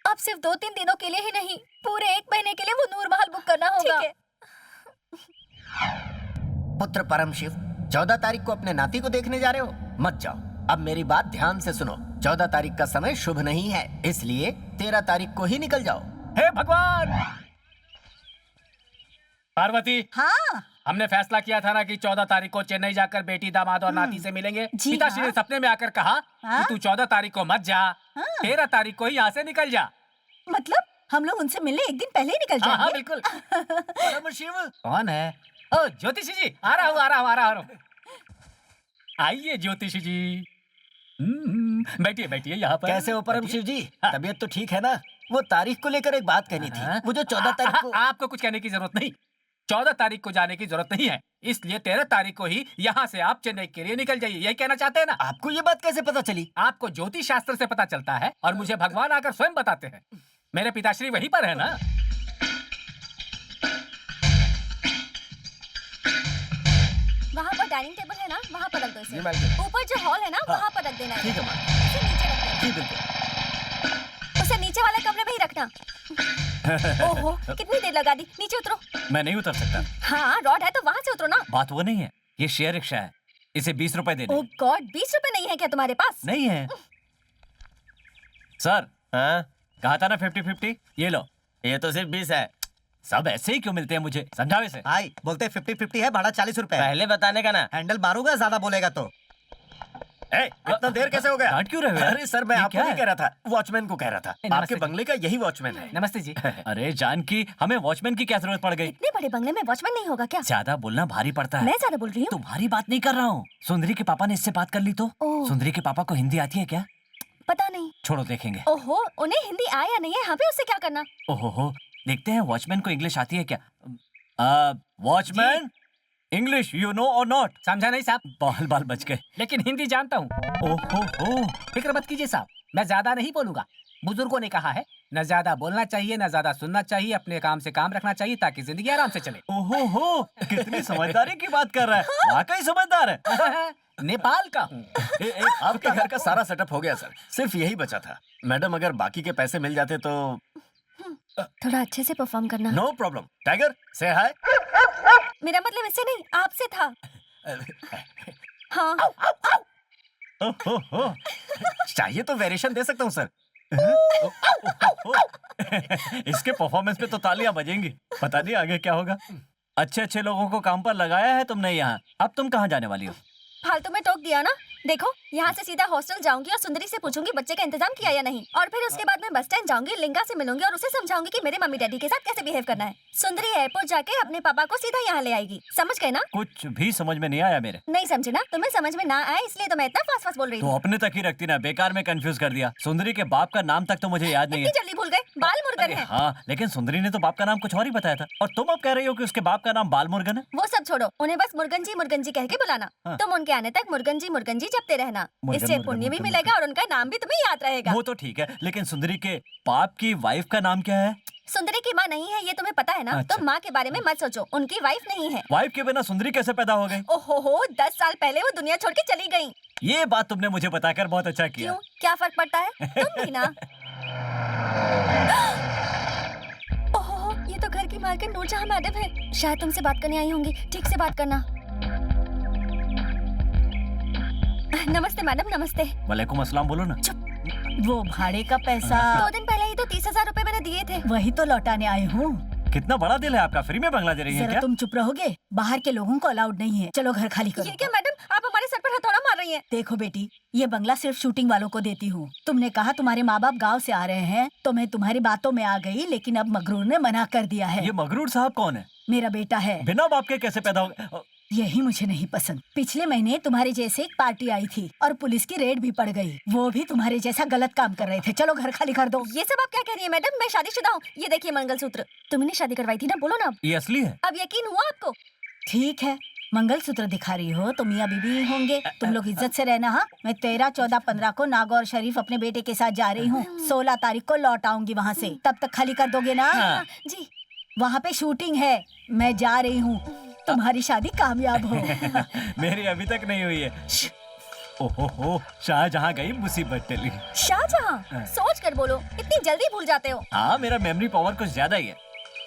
अब सिर्फ 2-3 दिनों के लिए ही नहीं, पूरे 1 महीने के लिए वो नूर महल बुक करना होगा। ठीक है। पुत्र परम शिव, 14 तारीख को अपने नाती को देखने जा रहे हो? मत जाओ। अब मेरी बात ध्यान से सुनो, 14 तारीख का समय शुभ नहीं है, इसलिए 13 तारीख को ही निकल जाओ। हे भगवान! पार्वती, हाँ, हमने फैसला किया था ना कि 14 तारीख को चेन्नई जाकर बेटी, दामाद और नाती से मिलेंगे। पिताश्री ने सपने में आकर कहा कि तू 14 तारीख को मत जा, 13 तारीख को ही यहाँ से निकल जा। मतलब हम लोग उनसे मिलने एक दिन पहले ही निकल जाएंगे? हाँ, बिल्कुल। परम शिव कौन है? ओ, ज्योतिषी जी, आ रहा हूँ। आइए ज्योतिषी जी, बैठिए बैठिए यहाँ पर। कैसे हो परम शिव जी? तबीयत तो ठीक है ना? वो तारीख को लेकर एक बात कहनी थी। वो जो 14 तारीख को। आपको कुछ कहने की जरूरत नहीं, 14 तारीख को जाने की जरूरत नहीं है, इसलिए 13 तारीख को ही यहाँ से आप चेन्नई के लिए निकल जाइए, यही कहना चाहते हैं ना? आपको ये बात कैसे पता चली? आपको ज्योतिष शास्त्र से पता चलता है और मुझे भगवान आकर स्वयं बताते हैं। मेरे पिताश्री वहीं पर है ना? वहाँ पर डाइनिंग टेबल है ना, वहाँ पर रख दो इसे। जी मैडम। ऊपर जो हॉल है ना, वहाँ पर रख देना है। ठीक है मैडम। उसे नीचे रख देना। जी बिल्कुल। उसे नीचे वाले कमरे में ही रखना। ओहो, कितनी देर लगा दी, नीचे उतरो। मैं नहीं उतर सकता। हाँ, रॉड है तो वहाँ से उतरो ना। बात वो नहीं है, ये शेयर रिक्शा है, इसे 20 रुपए देने। ओह गॉड, 20 रुपए नहीं है क्या तुम्हारे पास? नहीं है सर। हाँ, कहा था ना 50-50, ये लो। ये तो सिर्फ 20 है। सब ऐसे ही क्यों मिलते हैं मुझे, समझाओ इसे। भाई बोलते 50-50 है, भाड़ा 40 रुपए। पहले बताने का ना। हैंडल मारूंगा ज्यादा बोलेगा तो। इतना देर कैसे हो गया? डांट क्यों रहे हो यार? अरे सर, मैं ये आपको क्या नहीं है? कह रहा था, वॉचमैन को कह रहा था। नमस्ते आपके जी। बंगले का यही वॉचमैन है। नमस्ते जी। अरे जानकी, हमें वॉचमैन की क्या जरूरत पड़ गई? इतने बड़े बंगले में वॉचमैन नहीं होगा क्या? ज्यादा बोलना भारी पड़ता है। मैं ज्यादा बोल रही हूँ? तुम्हारी बात नहीं कर रहा हूँ, सुंदरी के पापा ने इससे बात कर ली तो। ओह। सुंदरी के पापा को हिंदी आती है क्या? पता नहीं। छोड़ो देखेंगे। ओहो, उन्हें हिंदी आया या नहीं है, हमें उससे क्या करना? ओहो, देखते हैं वॉचमैन को इंग्लिश आती है क्या। वॉचमैन, इंग्लिश यू नो और नॉट? समझा नहीं साहब, बाल बाल बच गए। लेकिन हिंदी जानता हूँ। ओहो, फिक्र मत कीजिए साहब, मैं ज्यादा नहीं बोलूंगा। बुजुर्गों ने कहा है, न ज्यादा बोलना चाहिए, न ज्यादा सुनना चाहिए, अपने काम से काम रखना चाहिए ताकि जिंदगी आराम से चले। ओहो, कितनी समझदारी की बात कर रहा है, वाकई समझदार है। नेपाल का हूँ। आपके घर का सारा सेटअप हो गया सर, सिर्फ यही बचा था। मैडम, अगर बाकी के पैसे मिल जाते तो। थोड़ा अच्छे से परफॉर्म करना। No problem. टाइगर, से हाय। मेरा मतलब इससे नहीं, आपसे था। हाँ। चाहिए तो वेरिएशन दे सकता हूँ सर। इसके परफॉर्मेंस पे तो तालियां बजेंगी। पता नहीं आगे क्या होगा। अच्छे अच्छे लोगों को काम पर लगाया है तुमने यहाँ। अब तुम कहाँ जाने वाली हो? फालतू में टोक दिया ना। देखो, यहाँ से सीधा हॉस्टल जाऊंगी और सुंदरी से पूछूंगी बच्चे का इंतजाम किया या नहीं, और फिर उसके बाद मैं बस स्टैंड जाऊंगी, लिंगा से मिलूंगी और उसे समझाऊंगी कि मेरे मम्मी डैडी के साथ कैसे बिहेव करना है। सुंदरी एयरपोर्ट जाके अपने पापा को सीधा यहाँ ले आएगी। समझ गए ना? कुछ भी समझ में नहीं आया मेरे। नहीं समझे ना? तुम्हें समझ में ना आया इसलिए तो मैं इतना फास्ट फास्ट बोल रही तो हूँ। अपने तक ही रखती ना, बेकार में कंफ्यूज कर दिया। सुंदरी के बाप का नाम तक तो मुझे याद नहीं है। इतनी जल्दी भूल गए? बाल मुर्गन है। हाँ, लेकिन सुंदरी ने तो बाप का नाम कुछ और ही बताया था, और तुम अब कह रही हो कि उसके बाप का नाम बाल मुर्गन है। वो सब छोड़ो, उन्हें बस मुर्गन जी कह के बुलाना। हाँ। तुम उनके आने तक मुर्गन जी जपते रहना। मुर्गन, इससे मुर्गन, पुण्य भी मुर्गन, मिलेगा और उनका नाम भी तुम्हें याद रहेगा। वो तो ठीक है, लेकिन सुंदरी के बाप की वाइफ का नाम क्या है? सुंदरी की माँ नहीं है, ये तुम्हें पता है ना? अच्छा। तो माँ के बारे में मत सोचो, उनकी वाइफ नहीं है। वाइफ के बिना सुंदरी कैसे पैदा हो गई? ओहो, 10 साल पहले वो दुनिया छोड़ के चली गई। ये बात तुमने मुझे बताकर बहुत अच्छा किया। क्यों? क्या फर्क पड़ता है? तुम भी ना। ओहो, ये तो घर की मालकिन नूरजहां मैडम है। शायद तुमसे बात करने आई होंगी। ठीक से बात करना। नमस्ते मैडम, नमस्ते। वालेकुम अस्सलाम। बोलो ना। वो भाड़े का पैसा 2 दिन पहले ही तो 30,000 रुपए मैंने दिए थे। वही तो लौटाने आई हूँ। कितना बड़ा दिल है आपका, फ्री में बंगला दे रही है जरा क्या? तुम चुप रहोगे? बाहर के लोगों को अलाउड नहीं है। चलो घर खाली करो। ये क्या मैडम, आप हमारे सर पर हथौड़ा मार रही हैं। देखो बेटी, ये बंगला सिर्फ शूटिंग वालों को देती हूँ। तुमने कहा तुम्हारे माँ बाप गाँव से आ रहे हैं, तो मैं तुम्हारी बातों में आ गई, लेकिन अब मगरूर ने मना कर दिया है। ये मगरूर साहब कौन है? मेरा बेटा है। बिना बाप के कैसे पैदा हो गए? यही मुझे नहीं पसंद। पिछले महीने तुम्हारे जैसे एक पार्टी आई थी और पुलिस की रेड भी पड़ गई। वो भी तुम्हारे जैसा गलत काम कर रहे थे। चलो घर खाली कर दो। ये सब आप क्या कह रही है मैडम? मैं शादीशुदा हूँ। ये देखिए मंगलसूत्र, तुमने शादी करवाई थी ना, बोलो ना। ये असली है? अब यकीन हुआ आपको? ठीक है, मंगलसूत्र दिखा रही हो तो मियाँ बीबी होंगे। तुम लोग इज्जत से रहना। हाँ, मैं 13, 14, 15 को नागौर शरीफ अपने बेटे के साथ जा रही हूँ। 16 तारीख को लौट आऊंगी वहाँ से। तब तक खाली कर दोगे ना? हाँ। जी। वहाँ पे शूटिंग है, मैं जा रही हूँ। तुम्हारी शादी कामयाब हो। मेरी अभी तक नहीं हुई है। ओहो, शाहजहां गई मुसीबत टली। शाहजहां? सोच कर बोलो, इतनी जल्दी भूल जाते हो। हाँ, मेरा मेमोरी पावर कुछ ज्यादा ही है।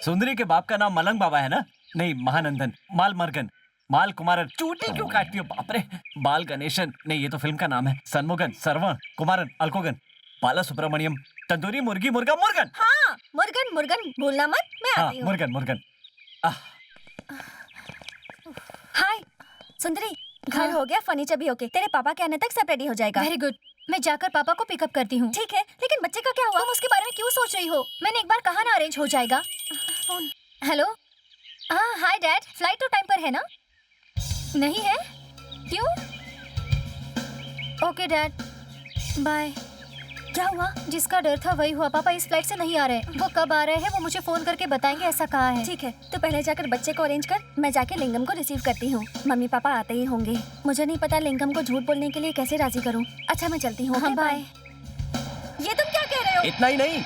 सुंदरी के बाप का नाम मलंग बाबा है ना? नहीं, महानंदन, माल मर्गन, माल कुमारन। चूटी क्यों काटती हो? बाप रे। बाल गणेशन, नहीं ये तो फिल्म का नाम है। सनमुगन, सरवण, कुमारन, अलकोगन, बाला सुब्रमण्यम, तंदूरी मुर्गी, मुर्गा, मुर्गन। हाँ, मुर्गन भूलना मत। मैं हाँ, आती हूँ। मुर्गन। हाय सुंदरी, घर हो गया, फर्नीचर भी ओके। तेरे पापा के आने तक सब रेडी हो जाएगा। वेरी गुड, मैं जाकर पापा को पिकअप करती हूँ। ठीक है, लेकिन बच्चे का क्या हुआ? तुम उसके बारे में क्यों सोच रही हो? मैंने एक बार कहा ना अरेंज हो जाएगा। फोन। हेलो, हाँ, हाय डैड। फ्लाइट तो टाइम पर है ना? नहीं है? क्यों? Okay dad, bye. क्या हुआ? जिसका डर था वही हुआ। पापा इस फ्लाइट से नहीं आ रहे। वो कब आ रहे हैं वो मुझे फोन करके बताएंगे, ऐसा कहा है। ठीक है, तो पहले जाकर बच्चे को अरेंज कर, मैं जाके लिंगम को रिसीव करती हूँ। मम्मी पापा आते ही होंगे। मुझे नहीं पता लिंगम को झूठ बोलने के लिए कैसे राजी करूँ। अच्छा, मैं चलती हूँ। हाँ, ओके, बाय। ये तुम क्या कह रहे हो? इतना ही नहीं।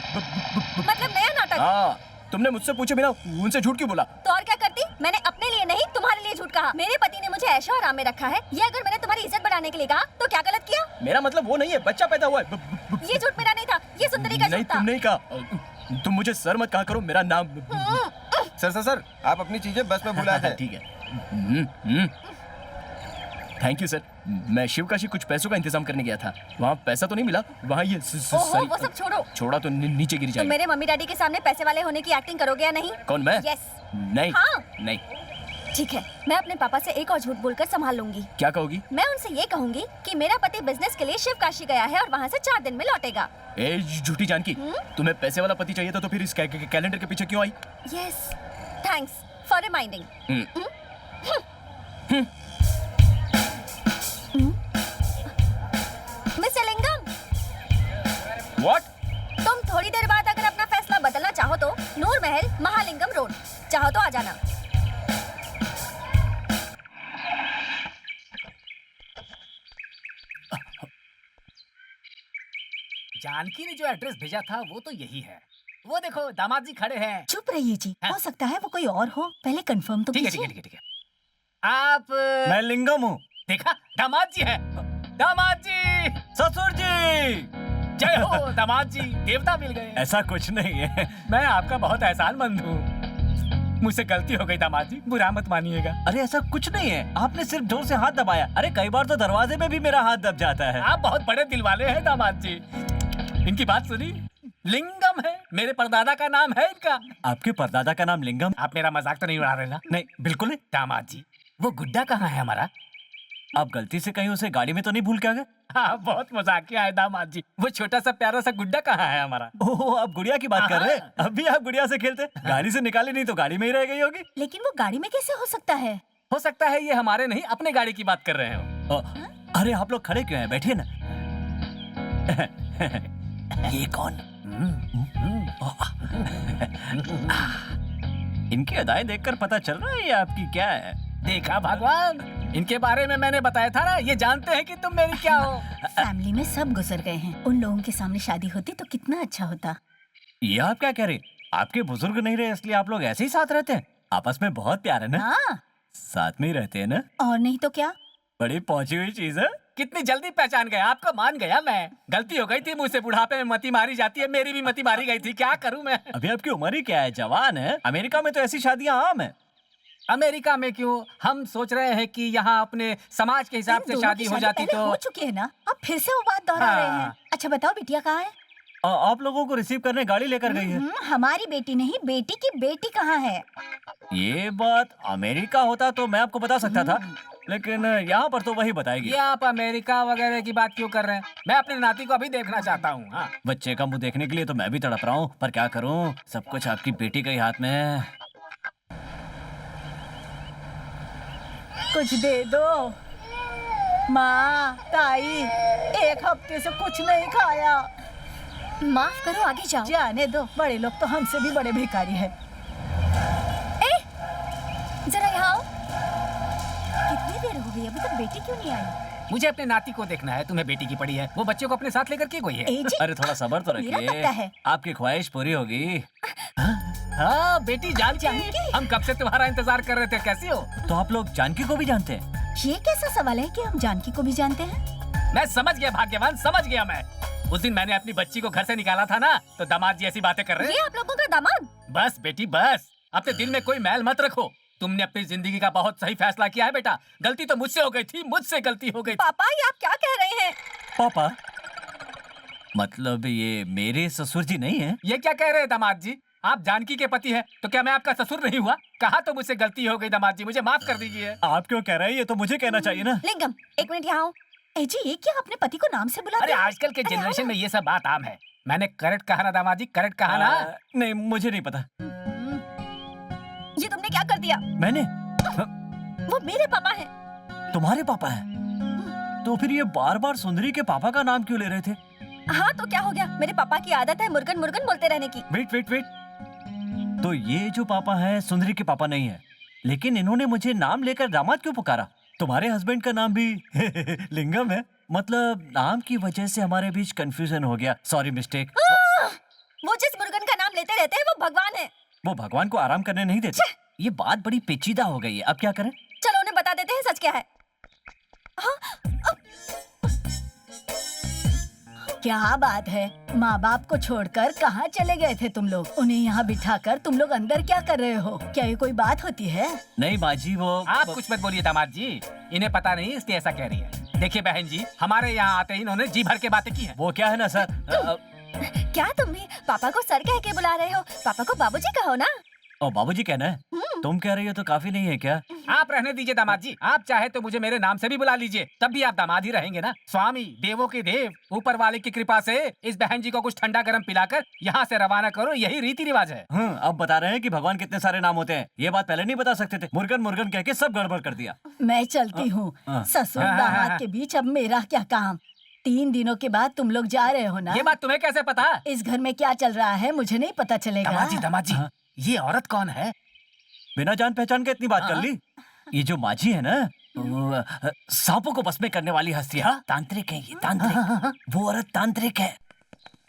मतलब नया नाटक? हाँ, तुमने मुझसे पूछे बिना उनसे झूठ क्यों बोला? तो और क्या करती? मैंने अपने लिए नहीं, तुम्हारे लिए झूठ कहा। मेरे पति ने मुझे ऐशो आराम में रखा है। ये अगर मैंने तुम्हारी इज्जत बढ़ाने के लिए कहा तो क्या गलत किया? मेरा मतलब वो नहीं है, बच्चा पैदा हुआ है। ये झूठ मेरा नहीं था, ये सुंदरी का नहीं, झूठ था। तुम नहीं कहा। तुम मुझे सर मत कहा करो, मेरा नाम। सर, आप अपनी चीजें बस में भुला थे। ठीक है। Thank you sir. मैं शिवकाशी कुछ पैसों का इंतजाम करने गया था। वहाँ पैसा तो नहीं मिला, वहाँ ये ओहो, वो सब छोड़ो। छोड़ा तो नीचे गिर तुम जाएगा। मेरे मम्मी डैडी के सामने पैसे वाले होने की एक्टिंग करोगे या नहीं? कौन, मैं? यस। नहीं। हाँ। नहीं। ठीक है, मैं अपने पापा से एक और झूठ बोलकर संभाल लूंगी। क्या कहोगी? मैं उनसे ये कहूंगी कि मेरा पति बिजनेस के लिए शिव काशी गया है और वहाँ से 4 दिन में लौटेगा। ए झूठी जानकी, तुम्हें पैसे वाला पति चाहिए था तो फिर इस कैलेंडर के पीछे क्यों आई? Yes, thanks for reminding. Mister Lingam, what? तुम थोड़ी देर बाद अगर अपना फैसला बदलना चाहो तो नूर महल, महालिंगम रोड, चाहो तो आ जाना। जानकी ने जो एड्रेस भेजा था वो तो यही है। वो देखो दामाद जी खड़े हैं। चुप रहिए जी। हो सकता है वो कोई और हो, पहले कंफर्म तो ठीक है, कीजिए। ठीक है, ठीक है, ठीक है। आप मैं लिंगम हूँ। देखा, दामाद जी है। दामाद जी, ससुर जी। जय हो दामाद जी, देवता मिल गए। ऐसा कुछ नहीं है। मैं आपका बहुत एहसानमंद हूँ। मुझसे गलती हो गई दामाद जी, बुरा मत मानिएगा। अरे ऐसा कुछ नहीं है, आपने सिर्फ जोर से हाथ दबाया। अरे कई बार तो दरवाजे में भी मेरा हाथ दब जाता है। आप बहुत बड़े दिल वाले हैं दामाद जी। इनकी बात सुनी, लिंगम है, मेरे परदादा का नाम है इनका। आपके परदादा का नाम लिंगम? आप मेरा मजाक तो नहीं उड़ा रहे ना? नहीं, बिल्कुल नहीं। दामाद जी, वो गुड्डा कहाँ है हमारा? आप गलती से कहीं उसे गाड़ी में तो नहीं भूल के आ गए? हाँ, बहुत मजाकिया है दामाद जी। वो छोटा सा प्यारा सा गुड्डा कहाँ है हमारा? ओह, आप गुड़िया की बात कर रहे हैं? अभी आप गुड़िया से खेलते? गाड़ी से निकाली नहीं तो गाड़ी में ही रह गई होगी। लेकिन वो गाड़ी में कैसे हो सकता है? हो सकता है ये हमारे नहीं, अपने गाड़ी की बात कर रहे हो। अरे आप लोग खड़े क्यों हैं? बैठिए ना। ये कौन? इनकी अदाएं देखकर पता चल रहा है ये आपकी क्या है। देखा भगवान, इनके बारे में मैंने बताया था ना, ये जानते हैं कि तुम मेरी क्या हो। फैमिली में सब गुजर गए हैं, उन लोगों के सामने शादी होती तो कितना अच्छा होता। ये आप क्या कह रहे? आपके बुजुर्ग नहीं रहे इसलिए आप लोग ऐसे ही साथ रहते हैं? आपस में बहुत प्यार है ना? हाँ। साथ में ही रहते हैं ना? और नहीं तो क्या। बड़ी पहुंची हुई चीज है। कितनी जल्दी पहचान गए, आपको मान गया मैं। गलती हो गई थी मुझसे, बुढ़ापे में मती मारी जाती है, मेरी भी मती मारी गई थी, क्या करूं मैं। अभी आपकी उम्र ही क्या है? जवान है। अमेरिका में तो ऐसी शादियां आम है। अमेरिका में क्यों? हम सोच रहे हैं कि यहाँ अपने समाज के हिसाब से शादी हो जाती तो। हो चुकी है ना, अब फिर से वो बात दोहरा रहे हैं। अच्छा बताओ, बिटिया कहाँ है? आप लोगों को रिसीव करने गाड़ी लेकर गई है। हमारी बेटी नहीं, बेटी की बेटी कहाँ है? ये बात अमेरिका होता तो मैं आपको बता सकता था, लेकिन यहाँ पर तो वही बताएगी। ये आप अमेरिका वगैरह की बात क्यों कर रहे हैं? मैं अपने नाती को अभी देखना चाहता हूँ। हाँ। बच्चे का मुंह देखने के लिए तो मैं भी तड़प रहा हूँ, पर क्या करूँ, सब कुछ आपकी बेटी के ही हाथ में है। कुछ दे दो माँ, ताई, एक हफ्ते से कुछ नहीं खाया। माफ करो, आगे जाओ। जाने दो, बड़े लोग तो हमसे भी बड़े भिखारी हैं। जरा यहाँ आओ। कितनी देर हो गई, अभी तक बेटी क्यों नहीं आई? मुझे अपने नाती को देखना है, तुम्हें बेटी की पड़ी है। वो बच्चे को अपने साथ लेकर के गई है। अरे थोड़ा सब्र तो मेरा रखिए, पता है। आपकी ख्वाहिश पूरी होगी। हाँ बेटी, जानकी, हम कब से तुम्हारा इंतजार कर रहे थे, कैसी हो? तो आप लोग जानकी को भी जानते हैं? ये कैसा सवाल है कि हम जानकी को भी जानते हैं? मैं समझ गया भाग्यवान, समझ गया मैं। उस दिन मैंने अपनी बच्ची को घर से निकाला था ना, तो दामाद जी ऐसी बातें कर रहे हैं। ये आप लोगों का दामाद? बस बेटी बस, अपने दिल में कोई मैल मत रखो। तुमने अपनी जिंदगी का बहुत सही फैसला किया है बेटा। गलती तो मुझसे हो गई थी, मुझसे गलती हो गई। पापा, ये आप क्या कह रहे हैं? पापा? मतलब ये मेरे ससुर जी नहीं है? ये क्या कह रहे हैं दामाद जी? आप जानकी के पति हैं, तो क्या मैं आपका ससुर नहीं हुआ? कहा तो मुझसे गलती हो गई दामाद जी, मुझे माफ कर दीजिए। आप क्यों कह रहे हैं? ये तो मुझे कहना चाहिए ना। लिंगम, एक मिनट यहाँ आओ। जी, ये क्या अपने पति को नाम से बुलाते अरे हैं? आजकल के जनरेशन में ये सब बात आम है। मैंने करेक्ट कहा ना दामाद जी, करेक्ट कहा ना? नहीं, मुझे नहीं पता। ये तुमने क्या कर दिया? मैंने? वो मेरे पापा हैं। तुम्हारे पापा हैं? तो फिर ये बार बार सुंदरी के पापा का नाम क्यों ले रहे थे? हाँ तो क्या हो गया, मेरे पापा की आदत है मुर्गन मुर्गन बोलते रहने की। वेट वेट वेट, तो ये जो पापा हैं सुंदरी के पापा नहीं है, लेकिन इन्होंने मुझे नाम लेकर दामाद क्यों पुकारा? तुम्हारे हस्बैंड का नाम भी लिंगम है, मतलब नाम की वजह से हमारे बीच कंफ्यूजन हो गया। Sorry mistake. वो जिस मुर्गन का नाम लेते रहते हैं वो भगवान है। वो भगवान को आराम करने नहीं देते। ये बात बड़ी पेचीदा हो गई है, अब क्या करें? चलो उन्हें बता देते हैं सच क्या है। क्या बात है, माँ बाप को छोड़कर कहाँ चले गए थे तुम लोग? उन्हें यहाँ बिठाकर तुम लोग अंदर क्या कर रहे हो? क्या ये कोई बात होती है? नहीं माँ जी, वो आप कुछ मत बोलिए दामाद जी, इन्हें पता नहीं इसलिए ऐसा कह रही है। देखिए बहन जी, हमारे यहाँ आते ही इन्होंने जी भर के बातें की है। वो क्या है ना सर, क्या तुम भी पापा को सर कह के बुला रहे हो? पापा को बाबूजी कहो ना। और बाबूजी कहना है? तुम कह रही हो तो काफी नहीं है क्या? आप रहने दीजिए दामाद जी, आप चाहे तो मुझे मेरे नाम से भी बुला लीजिए, तब भी आप दामाद ही रहेंगे ना। स्वामी देवों के देव, ऊपर वाले की कृपा से इस बहन जी को कुछ ठंडा गर्म पिलाकर यहाँ से रवाना करो, यही रीति रिवाज है। अब बता रहे हैं कि भगवान कितने सारे नाम होते हैं, ये बात पहले नहीं बता सकते थे। मुर्गन मुर्गन कह के सब गड़बड़ कर दिया। मैं चलती हूँ, ससुर दामाद के बीच अब मेरा क्या काम? 3 दिनों के बाद तुम लोग जा रहे हो ना? ये बात तुम्हें कैसे पता? इस घर में क्या चल रहा है मुझे नहीं पता चलेगा। दामाद जी, ये औरत कौन है? बिना जान पहचान के इतनी बात कर ली। ये जो माझी है ना, वो सांपों को बस में करने वाली हस्ती है। तांत्रिक है ये, तांत्रिक। वो औरत तांत्रिक है।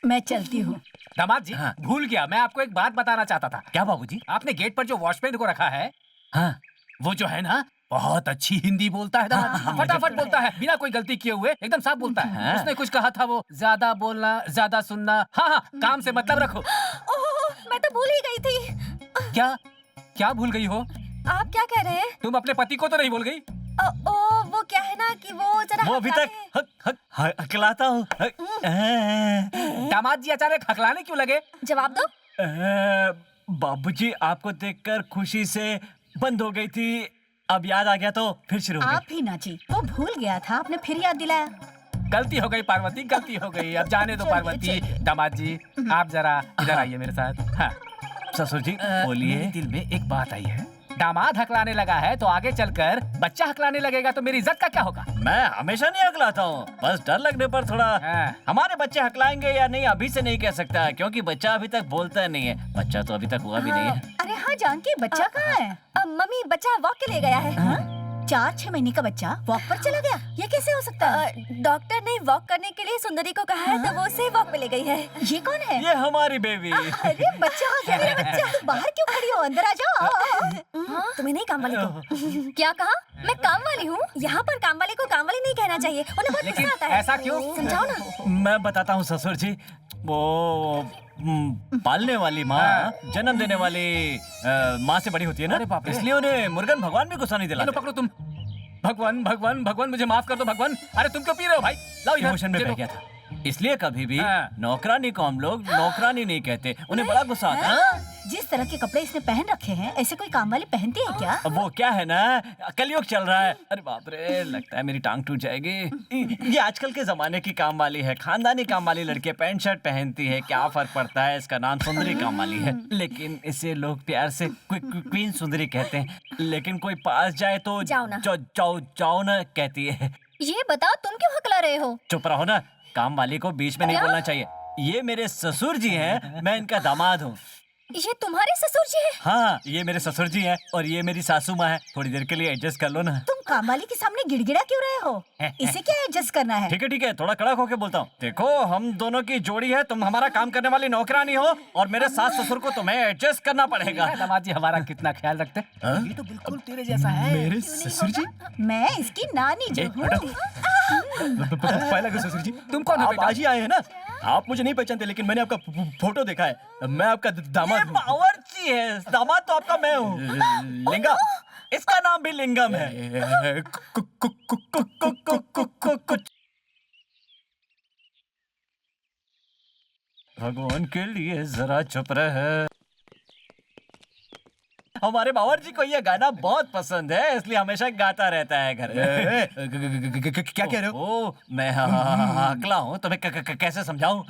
मैं चलती हूँ। दामाद जी, भूल गया, मैं आपको एक बात बताना चाहता था। क्या बाबूजी? आपने गेट पर जो वॉचमैन को रखा है, हाँ, वो जो है ना, बहुत अच्छी हिंदी बोलता है दामाद। फटाफट बोलता है, बिना कोई गलती किए हुए एकदम साफ बोलता है। उसने कुछ कहा था, वो ज्यादा बोलना, ज्यादा सुनना। हाँ हाँ, काम से मतलब रखो। ओह, मैं तो भूल ही गई थी। क्या क्या भूल गई हो? आप क्या कह रहे हैं? तुम अपने पति को तो नहीं भूल गई? वो क्या है ना कि वो जरा वो अभी तक हकलाता हूँ। दामाद जी अचानक हकलाने क्यों लगे? जवाब दो। बाबूजी आपको देखकर खुशी से बंद हो गई थी, अब याद आ गया तो फिर शुरू हो आप गई। ही ना जी, वो भूल गया था, आपने फिर याद दिलाया। गलती हो गई पार्वती, गलती हो गई। अब जाने दो पार्वती। दामाद जी आप जरा इधर आइए मेरे साथ। हाँ ससुर जी बोलिए। मेरे दिल में एक बात आई है। दामाद हकलाने लगा है तो आगे चलकर बच्चा हकलाने लगेगा तो मेरी इज्जत का क्या होगा? मैं हमेशा नहीं हकलाता हूँ, बस डर लगने पर थोड़ा। हमारे बच्चे हकलाएंगे या नहीं अभी से नहीं कह सकता, क्योंकि बच्चा अभी तक बोलता नहीं है। बच्चा तो अभी तक हुआ भी नहीं है। अरे हाँ जानकी, बच्चा कहाँ है? मम्मी बच्चा वॉक के लिए गया है। 4-6 महीने का बच्चा वॉक पर चला गया, ये कैसे हो सकता है? डॉक्टर ने वॉक करने के लिए सुंदरी को कहा है तो वो उसे वॉक पे ले गई है। ये कौन है? ये हमारी बेबी। अरे बच्चा आ गया मेरा बच्चा। तुम बाहर क्यों खड़ी हो? अंदर आ जाओ। तुम्हें नहीं काम वाली को क्या कहा? मैं काम वाली हूँ? यहाँ पर काम वाली को काम वाली नहीं कहना चाहिए, उन्हें बहुत गुस्सा आता है। ऐसा क्यों? समझाओ ना। मैं बताता हूँ ससुर जी, वो पालने वाली माँ जन्म देने वाली माँ से बड़ी होती है ना, इसलिए उन्हें मुर्गन भगवान भी गुस्सा नहीं दिलाते। पकड़ो तुम। भगवान भगवान भगवान मुझे माफ कर दो भगवान। अरे तुम क्यों पी रहे हो भाई? लाओ इधर। इमोशन में बह गया था, इसलिए कभी भी नौकरानी को हम लोग नौकरानी नहीं कहते, उन्हें बड़ा गुस्सा आता है। जिस तरह के कपड़े इसने पहन रखे हैं, ऐसे कोई काम वाली पहनती है क्या? वो क्या है ना, कलयुग चल रहा है। अरे बाप रे, लगता है मेरी टांग टूट जाएगी। ये आजकल के जमाने की काम वाली है, खानदानी काम वाली लड़की पैंट शर्ट पहनती है, क्या फर्क पड़ता है? इसका नाम सुंदरी काम वाली है, लेकिन इसे लोग प्यार से क्वीन सुंदरी कहते हैं। लेकिन कोई पास जाए तो जाओ ना। जाओ ना कहती है। ये बताओ तुम क्यों हकला रहे हो? चुप रहो ना, काम वाली को बीच में नहीं बोलना चाहिए। ये मेरे ससुर जी हैं, मैं इनका दामाद हूँ। ये तुम्हारे ससुर जी हैं? हाँ, ये मेरे ससुर जी हैं और ये मेरी सासू माँ है। थोड़ी देर के लिए एडजस्ट कर लो ना। तुम काम वाली के सामने गिड़गिड़ा क्यों रहे हो? इसे क्या एडजस्ट करना है? ठीक है, थोड़ा कड़क होके बोलता हूँ। देखो, हम दोनों की जोड़ी है, तुम हमारा काम करने वाली नौकरानी हो और मेरे सास ससुर को तुम्हें एडजस्ट करना पड़ेगा। दामाद जी हमारा कितना ख्याल रखते हैं। ये तो बिल्कुल तेरे जैसा है। मेरे ससुर जी? मैं इसकी नानी जो हूँ। पहला ससुर जी, तुम कौन हो आप बेटा? आज ही आए हैं ना? आप मुझे नहीं पहचानते, लेकिन मैंने आपका फोटो देखा है। मैं आपका दामाद हूँ। बावर्ची है, दामाद तो आपका मैं हूँ। लिंगा, इसका नाम भी लिंगम है। भगवान के लिए जरा चुप रहे। हमारे बावर्ची को ये गाना बहुत पसंद है, इसलिए हमेशा गाता रहता है घर में। क्या कह रहे हो? ओ, मैं हकला हूँ, तुम्हें कैसे समझाऊं?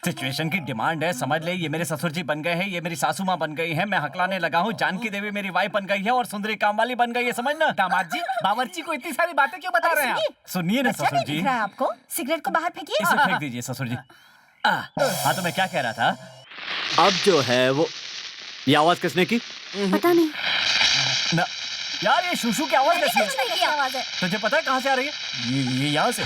सिचुएशन की डिमांड है, समझ ले। ये मेरे ससुर जी बन गए हैं, ये मेरी सासू माँ बन गई है, मैं हकलाने लगा हूँ। जानकी देवी मेरी वाइफ बन गई है और सुंदरी काम वाली बन गई है, समझना। दामाद जी बावर्ची को इतनी सारी बातें क्यों बता रहे हैं आप? सुनिए ना अच्छा ससुर नहीं जी, दिख रहा है आपको? सिगरेट को बाहर फेंकिए। इसे फेंक दीजिए ससुर जी। हाँ, तो मैं क्या कह रहा था? अब जो है वो, ये आवाज किसने की? पता नहीं। ना यार, ये शूशू की आवाज कैसी है? कुछ नहीं की आवाज है। तुझे पता है कहाँ से आ रही है? ये यहाँ से।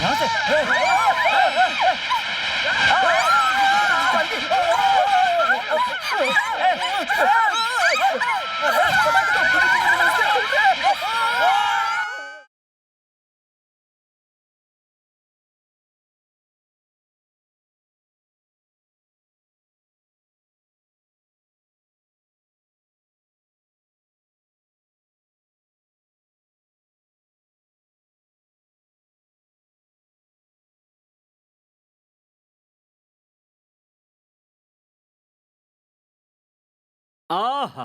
आहा,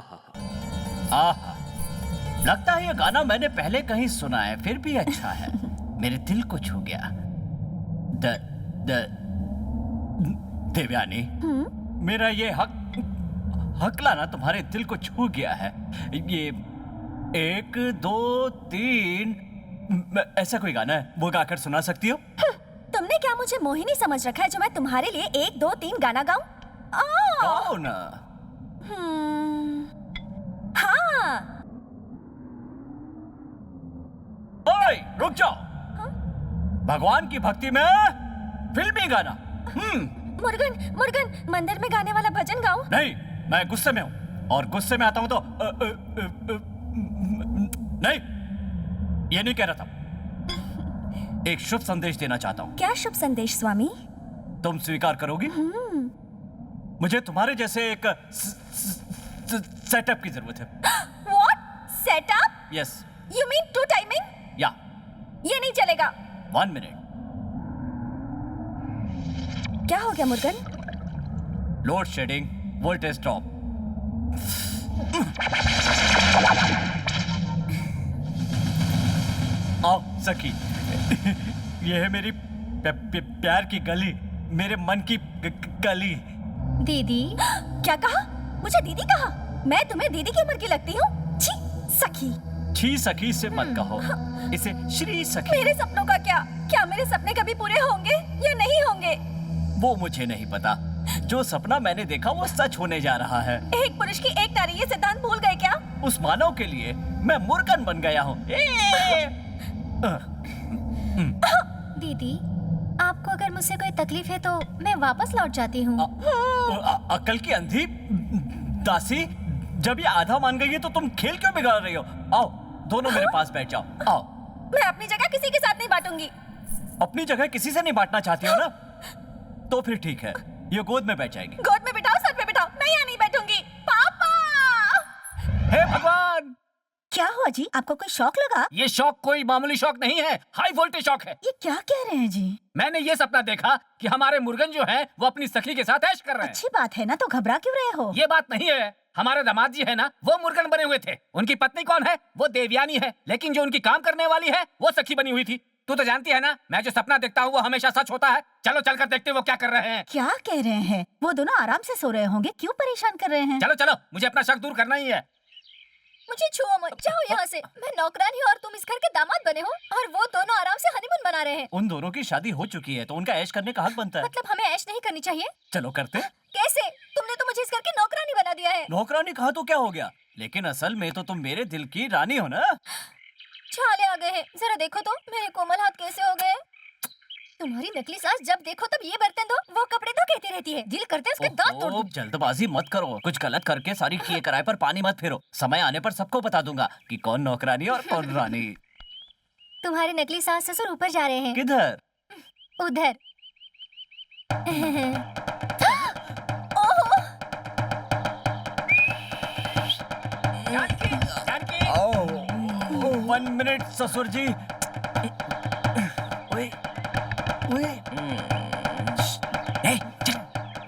लगता है ये गाना मैंने पहले कहीं सुना है, फिर भी अच्छा है। मेरे दिल को छू गया। देवयानी, मेरा ये हकला ना तुम्हारे दिल को छू गया है। ये 1 2 3 ऐसा कोई गाना है, वो गाकर सुना सकती हो? तुमने क्या मुझे मोहिनी समझ रखा है जो मैं तुम्हारे लिए 1 2 3 गाना गाऊं? गाओ ना। हाँ। ओए, रुक जाओ। भगवान की भक्ति में फिल्मी गाना। मुर्गन मंदिर में गाने वाला भजन गाऊं? नहीं, मैं गुस्से में हूँ और गुस्से में आता हूँ तो नहीं, ये नहीं कह रहा था। एक शुभ संदेश देना चाहता हूँ। क्या शुभ संदेश स्वामी? तुम स्वीकार करोगी? मुझे तुम्हारे जैसे एक सेटअप की जरूरत है। Setup? Yes. You mean to timing? Yeah. ये नहीं चलेगा। 1 मिनट। क्या हो गया Murugan? Load shedding, voltage drop. आओ सखी, ये है मेरी प्यार की गली, मेरे मन की गली। दीदी? क्या कहा? मुझे दीदी कहा? मैं तुम्हें दीदी की उम्र की लगती हूँ? छी, सखी। छी सखी से मत कहो, इसे श्री सखी। मेरे सपनों का क्या? क्या मेरे सपने कभी पूरे होंगे या नहीं होंगे? वो मुझे नहीं पता। जो सपना मैंने देखा वो सच होने जा रहा है। एक पुरुष की एक नारी, ये सिद्धांत भूल गए क्या? उस मानव के लिए मैं मुर्गन बन गया हूँ। दीदी, आपको अगर मुझसे कोई तकलीफ है तो मैं वापस लौट जाती हूँ। अक्ल की अंधी दासी, जब ये आधा मान गई है तो तुम खेल क्यों बिगाड़ रही हो? आओ दोनों मेरे पास बैठ जाओ। आओ। मैं अपनी जगह किसी के साथ नहीं बांटूंगी। अपनी जगह किसी से नहीं बांटना चाहती हो ना? तो फिर ठीक है, ये गोद में बैठ जाएगी। गोद में बिठाओ, सर पे बिठाओ, मैं यहाँ नहीं बैठूंगी। पापा! हे भगवान! क्या हुआ जी? आपको कोई शौक लगा? ये शौक कोई मामूली शौक नहीं है, हाई वोल्टेज शौक है। ये क्या कह रहे हैं जी? मैंने ये सपना देखा कि हमारे मुर्गन जो हैं, वो अपनी सखी के साथ ऐश कर रहे हैं। अच्छी बात है ना, तो घबरा क्यों रहे हो? ये बात नहीं है। हमारे दामाद जी है ना, वो मुर्गन बने हुए थे। उनकी पत्नी कौन है? वो देवयानी है। लेकिन जो उनकी काम करने वाली है, वो सखी बनी हुई थी। तू तो जानती है ना, मैं जो सपना देखता हूँ वो हमेशा सच होता है। चलो चलकर देखते हैं वो क्या कर रहे हैं। क्या कह रहे हैं? वो दोनों आराम से सो रहे होंगे, क्यों परेशान कर रहे हैं? चलो चलो, मुझे अपना शक दूर करना ही है। मुझे छुओ मत, जाओ यहाँ से। मैं नौकरानी और तुम इस घर के दामाद बने हो, और वो दोनों आराम से हनीमून मना रहे हैं। उन दोनों की शादी हो चुकी है तो उनका ऐश करने का हक बनता है। मतलब हमें ऐश नहीं करनी चाहिए? चलो करते। कैसे? तुमने तो मुझे इस घर की नौकरानी बना दिया है। नौकरानी कहा तो क्या हो गया, लेकिन असल में तो तुम मेरे दिल की रानी हो ना। छाले आ गए हैं, जरा देखो तो मेरे कोमल हाथ कैसे हो गए। तुम्हारी नकली सास जब देखो तब ये बर्तन दो, वो कपड़े धो कहती रहती है। दिल करते है उसके दांत तोड़ दूं। जल्दबाजी मत करो, कुछ गलत करके सारी किए कराए पर पानी मत फेरो। समय आने पर सबको बता दूंगा कि कौन नौकरानी और कौन रानी। तुम्हारे नकली सास ससुर ऊपर जा रहे हैं। किधर? उधर। जानकी, जानकी। 1 मिनट ससुर जी। ओए, ओए।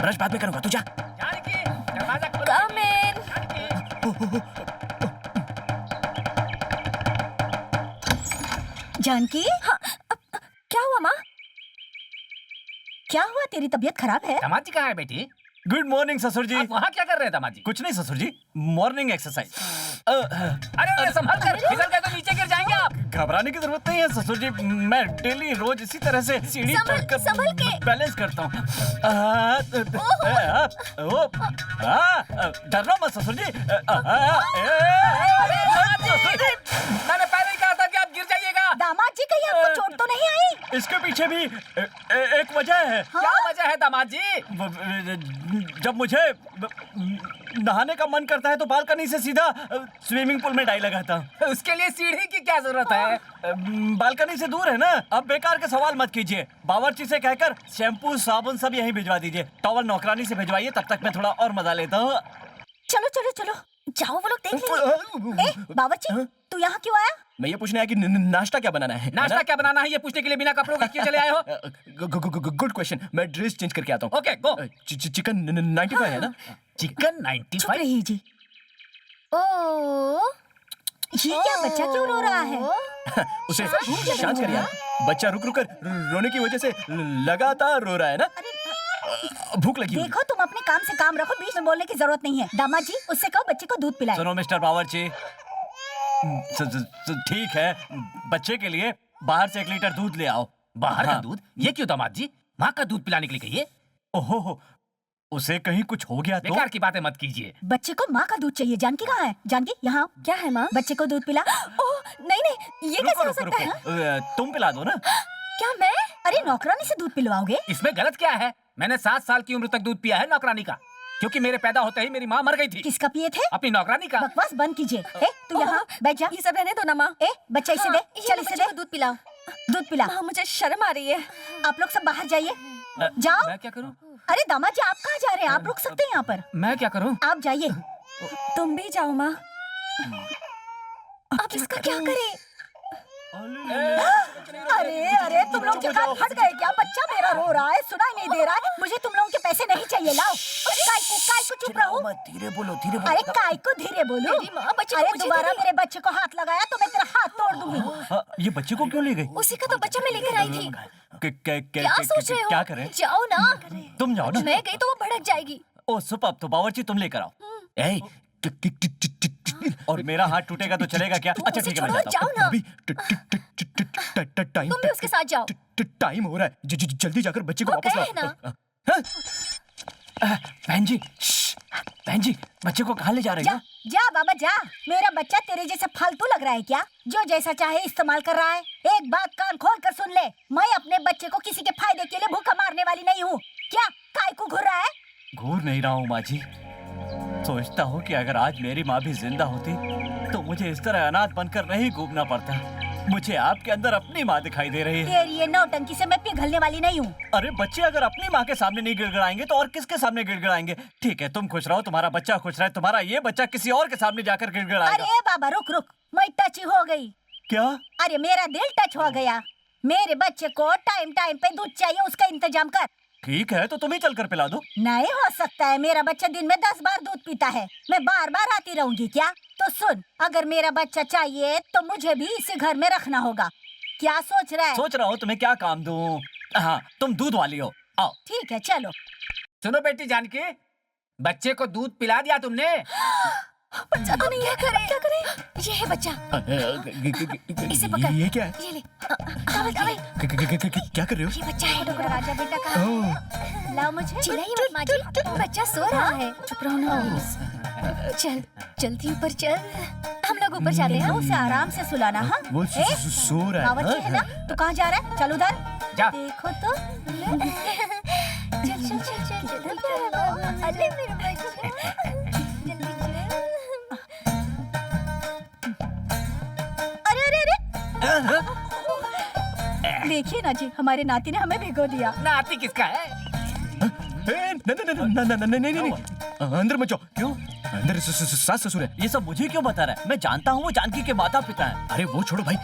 ब्रश बाद में करूंगा, तू जा। जानकी, दरवाजा खोलो। Come in। जानकी? हाँ, क्या हुआ माँ? क्या हुआ? तेरी तबीयत खराब है? दामाद जी कहाँ है बेटी? गुड मॉर्निंग ससुर जी। आप वहाँ क्या कर रहे हैं दामाद जी? कुछ नहीं ससुर जी, मॉर्निंग एक्सरसाइज। अरे संभल कर, फिसल गए तो नीचे गिर जाएंगे आप। घबराने की जरूरत नहीं है ससुर जी, मैं डेली रोज इसी तरह से सीढ़ी संभल चढ़कर बैलेंस करता हूँ। डरना मत ससुर जी। ससुर जी, मैंने पहले ही कहा था कि आप गिर जाइएगा। दामाद जी, कहीं आपको चोट तो नहीं आई? इसके पीछे भी एक वजह है। क्या वजह है दामाद जी? जब मुझे नहाने का मन करता है तो बालकनी से सीधा स्विमिंग पूल में डाई लगाता हूँ। उसके लिए सीढ़ी की क्या जरूरत है? बालकनी से दूर है ना। अब बेकार के सवाल मत कीजिए, बावर्ची से कहकर शैम्पू साबुन सब यहीं भिजवा दीजिए। टॉवल नौकरानी से भिजवाइए, तब तक मैं थोड़ा और मजा लेता हूँ। चलो चलो चलो, जाओ, वो लोग देख लेंगे। बावर्ची, तू यहाँ क्यों आया? मैं ये पूछने आया कि नाश्ता क्या बनाना है। नाश्ता क्या बनाना है ये पूछने के लिए बिना कपड़ों के क्यों चले आए हो? गुड क्वेश्चन, मैं ड्रेस चेंज करके आता हूँ। Okay go. चिकन 95 है ना? चिकन चुप 95? रही जी। ये क्या, बच्चा क्यों रो रहा है? उसे शांत कर यार। बच्चा रुक रुक कर रोने की वजह से लगातार रो रहा है ना। भूख लगी होगी। देखो, तुम अपने काम से काम रखो, बीच में बोलने की जरूरत नहीं है। दामाद जी, उससे कहो बच्चे को दूध पिलाए। सुनो मिस्टर बावर्ची, ठीक है, बच्चे के लिए बाहर से 1 लीटर दूध ले आओ। बाहर का हाँ। दूध? ये क्यों दामाद जी? माँ का दूध पिलाने के लिए कहिए। ओहो, उसे कहीं कुछ हो गया तो? बेकार की बातें मत कीजिए। बच्चे को माँ का दूध चाहिए। जानकी कहाँ है? जानकी, यहाँ। क्या है माँ? बच्चे को दूध पिला। ओह नहीं नहीं, ये कैसे हो सकता है? तुम पिला दो ना। क्या मैं? अरे नौकरानी से दूध पिलवाओगे? इसमें गलत क्या है? मैंने 7 साल की उम्र तक दूध पिया है नौकरानी का, क्योंकि मेरे पैदा होते ही मेरी माँ मर गई थी। किसका पिए थे? अपनी नौकरानी का। बकवास बंद कीजिए। तू यहाँ बैठ जा। ये सब रहने दो ना माँ। बच्चा इसे हाँ, दे, ये चल लो, इसे बच्चे दे। को दूध पिलाओ। दूध पिला। माँ, मुझे शर्म आ रही है। आप लोग सब बाहर जाइए, जाओ। मैं क्या करूँ? अरे दामाद जी, आप कहाँ जा रहे हैं? आप रुक सकते हैं यहाँ पर। मैं क्या करूँ? आप जाइए। तुम भी जाओ माँ। इसका क्या करे? अरे अरे तुम लोग के कान फट गए क्या? बच्चा मेरा रो रहा है, सुनाई नहीं दे रहा है। मुझे तुम लोगों के पैसे नहीं चाहिए, लाओ। काय को चुप रहो। धीरे बोलो, धीरे बोलो। अरे काय को धीरे बोलो? मेरी माँ बच्चे को अरे मुझे दोबारा दे दी। मेरे बच्चे को हाथ लगाया तो मैं तेरा हाथ तोड़ दूंगी। हाँ, ये बच्चे को क्यों ले गई? उसी का तो बच्चा मैं लेकर आई थी। क्या सोच रहे हो? क्या करें? जाओ ना। तुम जाओ ना। मैं गई तो वो भड़क जाएगी। ओ सुपर, तो बावर्ची तुम लेकर आओ। ए, और मेरा हाथ टूटेगा तो चलेगा क्या? अच्छा उसे ठीक है, मैं छोड़ो, जाता जाओ हूँ। ना। अभी टाइम तुम भी उसके साथ जाओ। टाइम हो रहा है। जल्दी जाकर बच्चे को वो वापस गए लाओ। बहन जी, बहन जी, बच्चे को कहाँ ले जा रही जा हो? जा बाबा जा। मेरा बच्चा तेरे जैसे फालतू लग रहा है क्या? जो जैसा चाहे इस्तेमाल कर रहा है। एक बात कान खोल कर सुन ले, मैं अपने बच्चे को किसी के फायदे के लिए भूखा मारने वाली नहीं हूँ। क्या काय को घूर रहा है? घूर नहीं रहा हूँ माँ जी। सोचता हूँ कि अगर आज मेरी माँ भी जिंदा होती तो मुझे इस तरह अनाथ बनकर नहीं घूमना पड़ता। मुझे आपके अंदर अपनी माँ दिखाई दे रही है। तेरी ये नौटंकी से मैं पिघलने वाली नहीं हूँ। अरे बच्चे अगर अपनी माँ के सामने नहीं गिड़गिड़ाएंगे तो और किसके सामने गिड़गिड़ाएंगे? ठीक है, तुम खुश रहो, तुम्हारा बच्चा खुश रहे, तुम्हारा ये बच्चा किसी और के सामने जाकर गिड़गिड़ाएगा। अरे बाबा रुक रुक, मैं टच हो गई। क्या? अरे मेरा दिल टच हो गया। मेरे बच्चे को टाइम टाइम पे दूध चाहिए, उसका इंतजाम कर। ठीक है, तो तुम ही चलकर पिला दो। नहीं हो सकता है, मेरा बच्चा दिन में 10 बार दूध पीता है। मैं बार बार आती रहूंगी क्या? तो सुन, अगर मेरा बच्चा चाहिए तो मुझे भी इसी घर में रखना होगा। क्या सोच रहा है? सोच रहा हूँ तुम्हें क्या काम दूं। हाँ, तुम दूध वाली हो, आओ। ठीक है चलो। सुनो बेटी जानकी, बच्चे को दूध पिला दिया तुमने? बच्चा तो नहीं है, क्या करें? ये है बच्चा। इसे पकड़। ये क्या है? ये ले। कवल कवल। क्या कर रहे हो? ये बच्चा है। राजा बेटा का। लाओ मुझे। चिल्लाइए मत माँ जी, बच्चा सो रहा है। चुप रहो ना। चल जल्दी ऊपर चल, हम लोग ऊपर जाते हैं। उसे आराम से सुलाना। हाँ वो ए, सो रहा है। बावर्ची है ना? तू कहाँ जा रहा है? चल उधर जा। देखो तो। चल चल चल चल जल्दी चल। अरे मेरे बच्चे, जल्दी चल। अरे अरे अरे, देखिए ना जी, हमारे नाती ने हमें भिगो दिया। नाती किसका है? नहीं, अंदर मत जाओ। क्यों? अंदर सास ससुर है। ये सब मुझे क्यों बता रहा है? मैं जानता हूँ वो जानकी के माता पिता हैं। अरे वो छोड़ो भाई,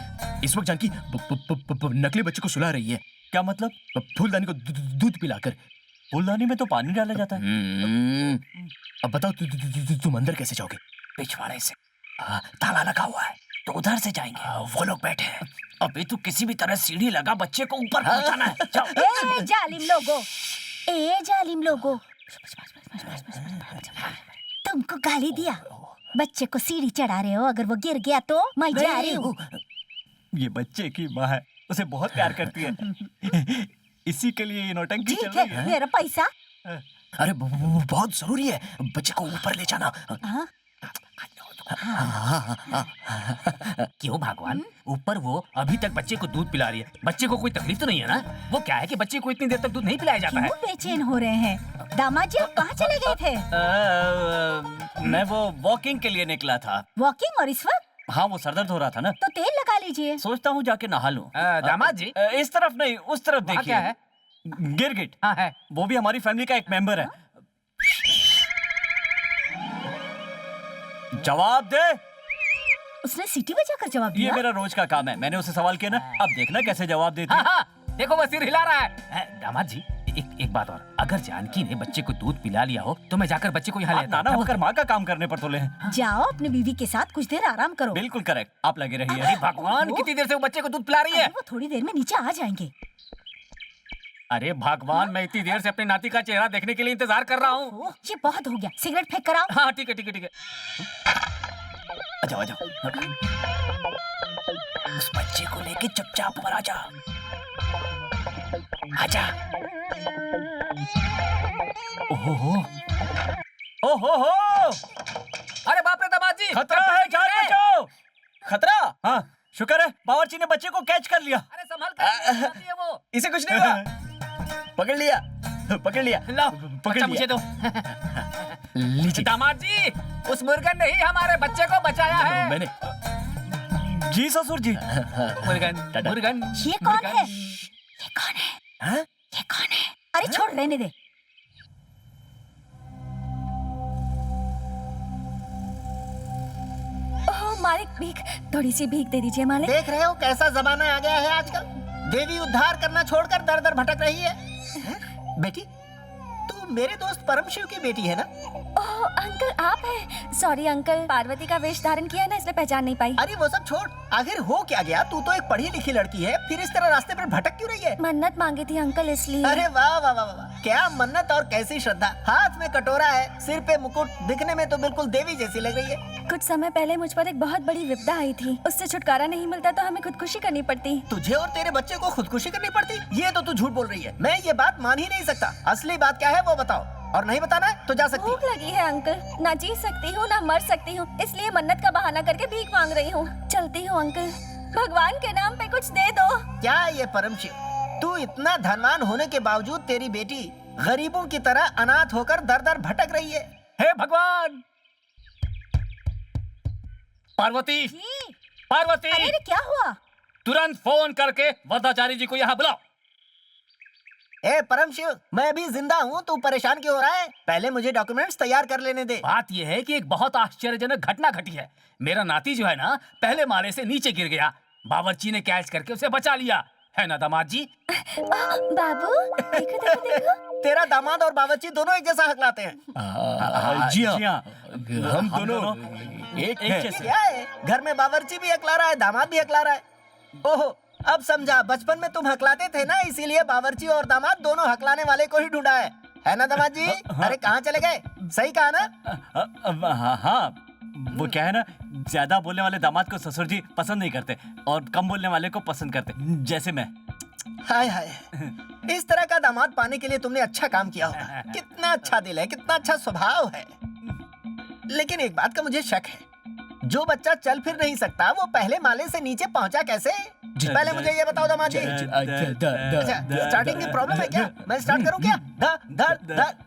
इस वक्त जानकी नकली बच्चे को सुला रही है। क्या मतलब? फूलदानी को दूध पिलाकर। फूलदानी में तो पानी डाला जाता है। अब बताओ तुम अंदर कैसे जाओगे? पिछवाड़े से। ताला लगा हुआ है तो उधर से जाएंगे। वो लोग बैठे हैं। अबे तू किसी भी तरह सीढ़ी लगा, बच्चे को ऊपर पहुंचाना है। जाओ। ए जालिम लोगो, ए जालिम लोगो, तुमको गाली दिया, बच्चे को सीढ़ी चढ़ा रहे हो। अगर वो गिर गया तो मैं जा रही हूँ। ये बच्चे की माँ है, उसे बहुत प्यार करती है। इसी के लिए ये नौटंकी चल ठीक रही है, है। मेरा पैसा। अरे वो बहुत जरूरी है, बच्चे को ऊपर ले जाना। क्यों भगवान, ऊपर वो अभी तक बच्चे को दूध पिला रही है। बच्चे को कोई तकलीफ तो नहीं है ना? वो क्या है कि बच्चे को इतनी देर तक दूध नहीं पिलाया जाता है। क्यों बेचैन हो रहे हैं? दामाद जी आप कहाँ चले गए थे? मैं वो वॉकिंग के लिए निकला था। वॉकिंग? और इस वक्त? हाँ, वो सरदर्द हो रहा था ना, तो तेल लगा लीजिए। सोचता हूँ जाके नहा लूं। दामाद जी, इस तरफ नहीं, उस तरफ वहाँ देखिए। क्या है? गिरगिट। हाँ है। वो भी हमारी फैमिली का एक मेंबर है। जवाब दे। उसने सीटी बजाकर जवाब ये दिया। मेरा रोज का काम है, मैंने उसे सवाल किया ना, अब देखना कैसे जवाब देती हाँ है। हाँ, देखो वो सिर हिला रहा है। दामाद जी, एक बात और, अगर जानकी ने बच्चे को दूध पिला लिया हो तो मैं जाकर बच्चे को यहाँ ले आप नाना होकर माँ का काम करने पर तुले हैं। जाओ अपनी बीवी के साथ कुछ देर आराम करो। बिल्कुल करेक्ट, आप लगे रहिए। अरे भगवान, कितनी देर से वो बच्चे को दूध पिला रही है? अरे वो थोड़ी देर में नीचे आ जाएंगे। अरे भगवान, मैं इतनी देर से अपनी नाती का चेहरा देखने के लिए इंतजार कर रहा हूँ। ओह, ये बहुत हो गया, सिगरेट फेंक कर आओ। हाँ ठीक है ठीक है ठीक है। आ जाओ, आ जाओ। उस बच्चे को लेके चुपचाप ऊपर आ जा। आजा। ओहो, ओहो, अरे बाप रे दामाद जी, खतरा है, जान बचाओ। खतरा? हाँ, शुक्र है बावर्ची ने बच्चे को कैच कर लिया। अरे संभल कर, है वो। इसे कुछ नहीं हुआ। पकड़ लिया, पकड़ लिया। लो, पकड़ बच्चा लिया। मुझे दो। लीजिए। दामाद जी, उस मुर्गन ने ही हमारे बच्चे को बचाया है। मैंने जी ससुर जी। मुर्गन, मुर्गन। ये कौन है? ये कौन है? हाँ? ये कौन है? अरे छोड़, रहने दे। मालिक भीख, थोड़ी सी भीख दे दीजिए मालिक। देख रहे हो कैसा जमाना आ गया है आजकल। देवी उद्धार करना छोड़कर दर दर भटक रही है। बेटी, तू मेरे दोस्त परम शिव की बेटी है ना? ओह अंकल आप हैं। सॉरी अंकल, पार्वती का वेश धारण किया है ना, इसलिए पहचान नहीं पाई। अरे वो सब छोड़, आखिर हो क्या गया? तू तो एक पढ़ी लिखी लड़की है, फिर इस तरह रास्ते पर भटक क्यों रही है? मन्नत मांगी थी अंकल इसलिए। अरे वाह वाह वाह वाह, क्या मन्नत और कैसी श्रद्धा। हाथ में कटोरा है, सिर पे मुकुट, दिखने में तो बिल्कुल देवी जैसी लग रही है। कुछ समय पहले मुझ पर एक बहुत बड़ी विपदा आई थी, उससे छुटकारा नहीं मिलता तो हमें खुदकुशी करनी पड़ती। तुझे और तेरे बच्चे को खुदकुशी करनी पड़ती? ये तो तू झूठ बोल रही है। मैं ये बात मान ही नहीं सकता। असली बात क्या है वो बताओ, और नहीं बताना है तो जा सकती। भूख लगी है अंकल, ना जी सकती हूँ ना मर सकती हूँ, इसलिए मन्नत का बहाना करके भीख मांग रही हूँ। चलती हूँ अंकल, भगवान के नाम पे कुछ दे दो। क्या ये परम शिव, तू इतना धनवान होने के बावजूद तेरी बेटी गरीबों की तरह अनाथ होकर दर दर भटक रही है। हे भगवान! पार्वती, पार्वती, अरे क्या हुआ? तुरंत फोन करके वरदाचारी जी को यहाँ बुलाओ। ए परम शिव, मैं भी जिंदा हूँ, तू परेशान क्यों हो रहा है? पहले मुझे डॉक्यूमेंट्स तैयार कर लेने दे। बात यह है कि एक बहुत आश्चर्यजनक घटना घटी है। मेरा नाती जो है ना, पहले माले से नीचे गिर गया, बावर्ची ने कैच करके उसे बचा लिया, है ना दामाद जी? बाबू देखो देखो देखो। तेरा दामाद और बावर्ची दोनों एक जैसा हकलाते हैं। जी हाँ, हम दोनों एक ये जैसे। क्या है? घर में बावर्ची भी हकला रहा है, दामाद भी हकला रहा है। ओहो, अब समझा, बचपन में तुम हकलाते थे ना, इसीलिए बावर्ची और दामाद दोनों हकलाने वाले को ही ढूंढा है ना दामाद जी? अरे कहाँ चले गए? सही कहा ना? हाँ, वो क्या है ना, ज्यादा बोलने वाले दामाद को ससुर जी पसंद नहीं करते और कम बोलने वाले को पसंद करते, जैसे मैं। हाय हाय, इस तरह का दामाद पाने के लिए तुमने अच्छा काम किया होगा। कितना अच्छा दिल है, कितना अच्छा स्वभाव है। लेकिन एक बात का मुझे शक है, जो बच्चा चल फिर नहीं सकता वो पहले माले से नीचे पहुंचा कैसे? पहले मुझे ये बताओ दामाद जी। अच्छा, स्टार्टिंग की प्रॉब्लम है क्या? मैं स्टार्ट करूं क्या?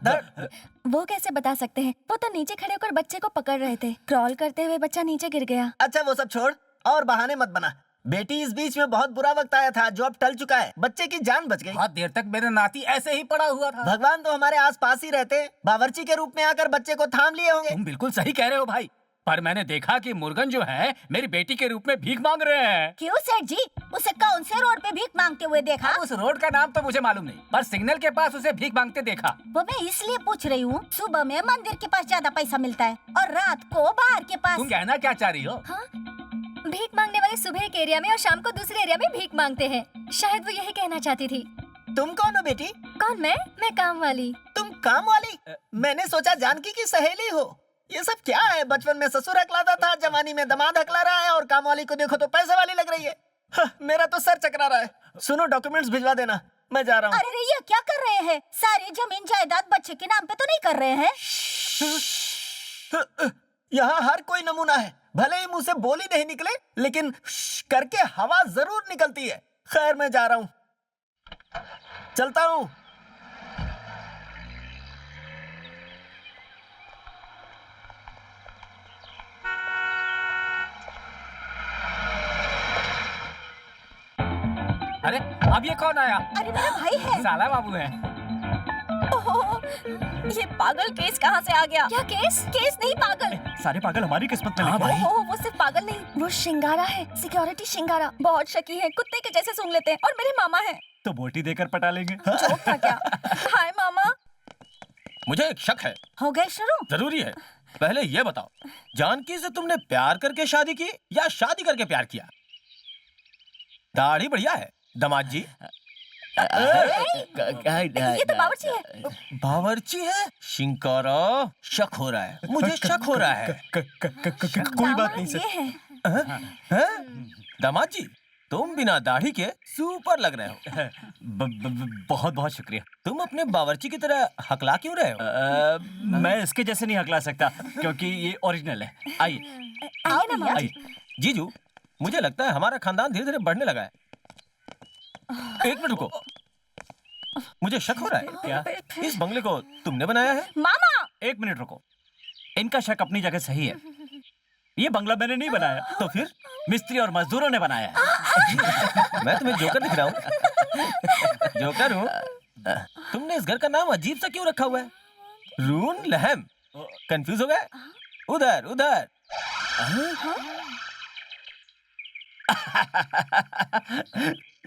धड़। वो कैसे बता सकते हैं? वो तो नीचे खड़े होकर बच्चे को पकड़ रहे थे, क्रॉल करते हुए बच्चा नीचे गिर गया। अच्छा वो सब छोड़ और बहाने मत बना। बेटी, इस बीच में बहुत बुरा वक्त आया था जो अब टल चुका है। बच्चे की जान बच गई। बहुत देर तक मेरा नाती ऐसे ही पड़ा हुआ था। भगवान तो हमारे आसपास ही रहते, बावर्ची के रूप में आकर बच्चे को थाम लिए होंगे। तुम बिल्कुल सही कह रहे हो भाई, पर मैंने देखा कि मुर्गन जो है मेरी बेटी के रूप में भीख मांग रहे हैं। क्यों सेठ जी, उसे कौन से रोड पे भीख मांगते हुए देखा? अब उस रोड का नाम तो मुझे मालूम नहीं, पर सिग्नल के पास उसे भीख मांगते देखा। वो मैं इसलिए पूछ रही हूँ, सुबह में मंदिर के पास ज्यादा पैसा मिलता है और रात को बाहर के पास। तुम कहना क्या चाह रही हो? हाँ? भीख मांगने वाले सुबह एक एरिया में और शाम को दूसरे एरिया में भीख मांगते हैं। शायद वो यही कहना चाहती थी। तुम कौन हो बेटी? कौन? मैं काम वाली। तुम काम वाली? मैंने सोचा जानकी की सहेली हो। ये सब क्या है? बचपन में ससुर हकलाता था, जवानी में दामाद हकला रहा है और काम वाली को देखो तो पैसे वाली लग रही है। मेरा तो सर चकरा रहा है। सुनो, डॉक्यूमेंट्स भिजवा देना, मैं जा रहा हूँ। अरे ये क्या कर रहे हैं? सारी जमीन जायदाद बच्चे के नाम पे तो नहीं कर रहे हैं? यहाँ हर कोई नमूना है, भले ही मुंह से बोली नहीं निकले, लेकिन करके हवा जरूर निकलती है। खैर मैं जा रहा हूँ, चलता हूँ। अरे अब ये कौन आया? अरे मेरा भाई है। साला बाबू है। ओह, ये पागल केस कहाँ से आ गया? क्या केस? केस नहीं, पागल। सारे पागल हमारी किस्मत में हाँ लिखे हैं। ओह, वो सिर्फ पागल नहीं, वो शिंगारा है, सिक्योरिटी शिंगारा। बहुत शकी है, कुत्ते के जैसे सूंघ लेते हैं और मेरे मामा है। तो बोटी देकर पटा लेंगे। जोक था क्या? हाय मामा। मुझे एक शक है। हो गए शुरू? जरूरी है। पहले ये बताओ, जानकी से तुमने प्यार करके शादी की या शादी करके प्यार किया? दाढ़ी बढ़िया है दामाद जी। ये तो बावर्ची है। बावर्ची है? शिंकारा, शक हो रहा है, मुझे शक हो रहा है। कोई बात नहीं ये सर। है। दामाद जी, तुम बिना दाढ़ी के सुपर लग रहे हो। बहुत बहुत शुक्रिया। तुम अपने बावर्ची की तरह हकला क्यों रहे हो? मैं इसके जैसे नहीं हकला सकता क्योंकि ये ओरिजिनल है। आइए आइए ना मामा। आइए। जीजू, मुझे लगता है हमारा खानदान धीरे धीरे बढ़ने लगा है। एक मिनट रुको, मुझे शक हो रहा है। क्या? इस बंगले को तुमने बनाया है? मामा, एक मिनट रुको, इनका शक अपनी जगह सही है। ये बंगला मैंने नहीं बनाया, तो फिर मिस्त्री और मजदूरों ने बनाया है। मैं तुम्हें जोकर दिख रहा हूँ? जोकर हूँ? तुमने इस घर का नाम अजीब सा क्यों रखा हुआ है? रून लहम। कंफ्यूज हो गए? उधर उधर।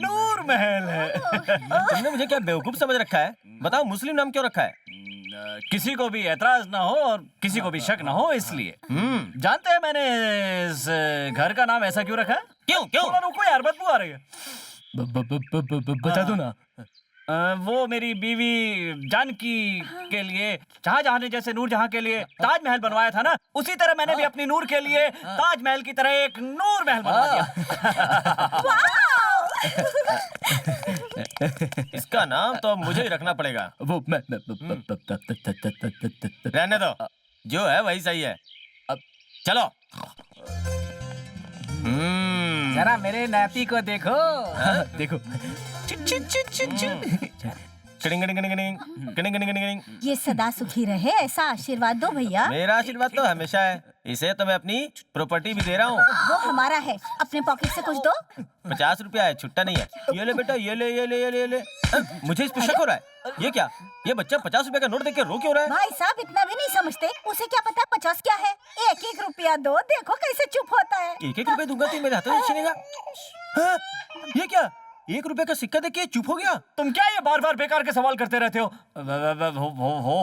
नूर महल है। तुमने मुझे क्या बेवकूफ समझ रखा है? बताओ मुस्लिम नाम क्यों रखा है? किसी को भी एतराज ना हो और किसी को भी शक ना हो इसलिए। जानते हैं मैंने इस घर का नाम ऐसा क्यों रखा है? क्यों क्यों? थोड़ा रुको यार, बदबू आ रही है। बता दो ना। वो मेरी बीवी जानकी के लिए शाहजहां जैसे नूरजहां के लिए ताजमहल बनवाया था ना, उसी तरह मैंने भी अपनी नूर के लिए ताजमहल की तरह एक नूर महल बनवा दिया। इसका नाम तो अब मुझे ही रखना पड़ेगा। वो मैं रहने दो, जो है वही सही है। अब चलो। जरा मेरे नाती को देखो। देखो। ये सदा सुखी रहे ऐसा आशीर्वाद दो भैया। मेरा आशीर्वाद तो हमेशा है। इसे तो मैं अपनी प्रॉपर्टी भी दे रहा हूँ। वो हमारा है, अपने पॉकेट से कुछ दो। 50 रुपया है, छुट्टा नहीं है। ये ले बेटा, ये ले ये ले ये ले ये ले। मुझे इस पे शक हो रहा है। ये क्या? ये बच्चा 50 रुपए का नोट देख के रो क्यों रहा है? भाई साहब इतना भी नहीं समझते, उसे क्या पता 50 क्या है। 1-1 रुपया दो, देखो कैसे चुप होता है। 1-1 रुपए दूंगा तो मेरे हाथों से छीनेगा। हाँ, ये क्या? 1 रुपए का सिक्का देख के चुप हो गया। तुम क्या ये बार बार बेकार के सवाल करते रहते हो?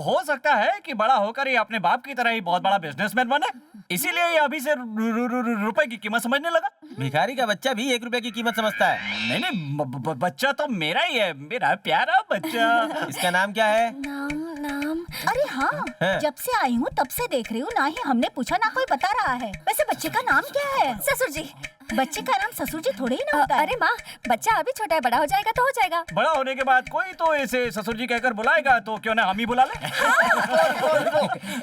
हो सकता है कि बड़ा होकर ये अपने बाप की तरह ही बहुत बड़ा बिजनेसमैन बने, इसीलिए ये अभी से रुपए की कीमत समझने लगा। भिखारी का बच्चा भी 1 रुपए की कीमत समझता है। नहीं, बच्चा तो मेरा ही है, मेरा प्यारा बच्चा। इसका नाम क्या है? नाम अरे हाँ, जब से आई हूँ तब से देख रही हूँ, ना ही हमने पूछा ना कोई बता रहा है। वैसे बच्चे का नाम क्या है? ससुर जी। बच्चे का नाम ससुर जी थोड़े ही ना होता है। अरे माँ, बच्चा अभी छोटा है, बड़ा हो जाएगा तो हो जाएगा। बड़ा होने के बाद कोई तो इसे ससुर जी कहकर बुलाएगा, तो क्यों ना हम ही बुला ले।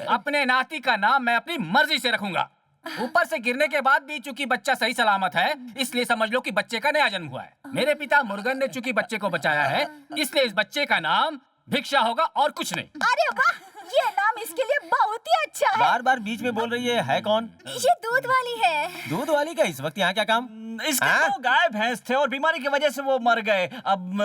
अपने नाती का नाम मैं अपनी मर्जी से रखूंगा। ऊपर से गिरने के बाद भी चूंकि बच्चा सही सलामत है, इसलिए समझ लो कि बच्चे का नया जन्म हुआ है। मेरे पिता मुर्गन ने चूंकि बच्चे को बचाया है, इसलिए इस बच्चे का नाम भिक्षा होगा और कुछ नहीं। अरे वाह, ये नाम इसके लिए बहुत ही अच्छा है। बार बार बीच में बोल रही है कौन? ये दूध वाली है। दूध वाली का इस वक्त यहाँ क्या काम? इसके तो गाय भैंस थे और बीमारी की वजह से वो मर गए। अब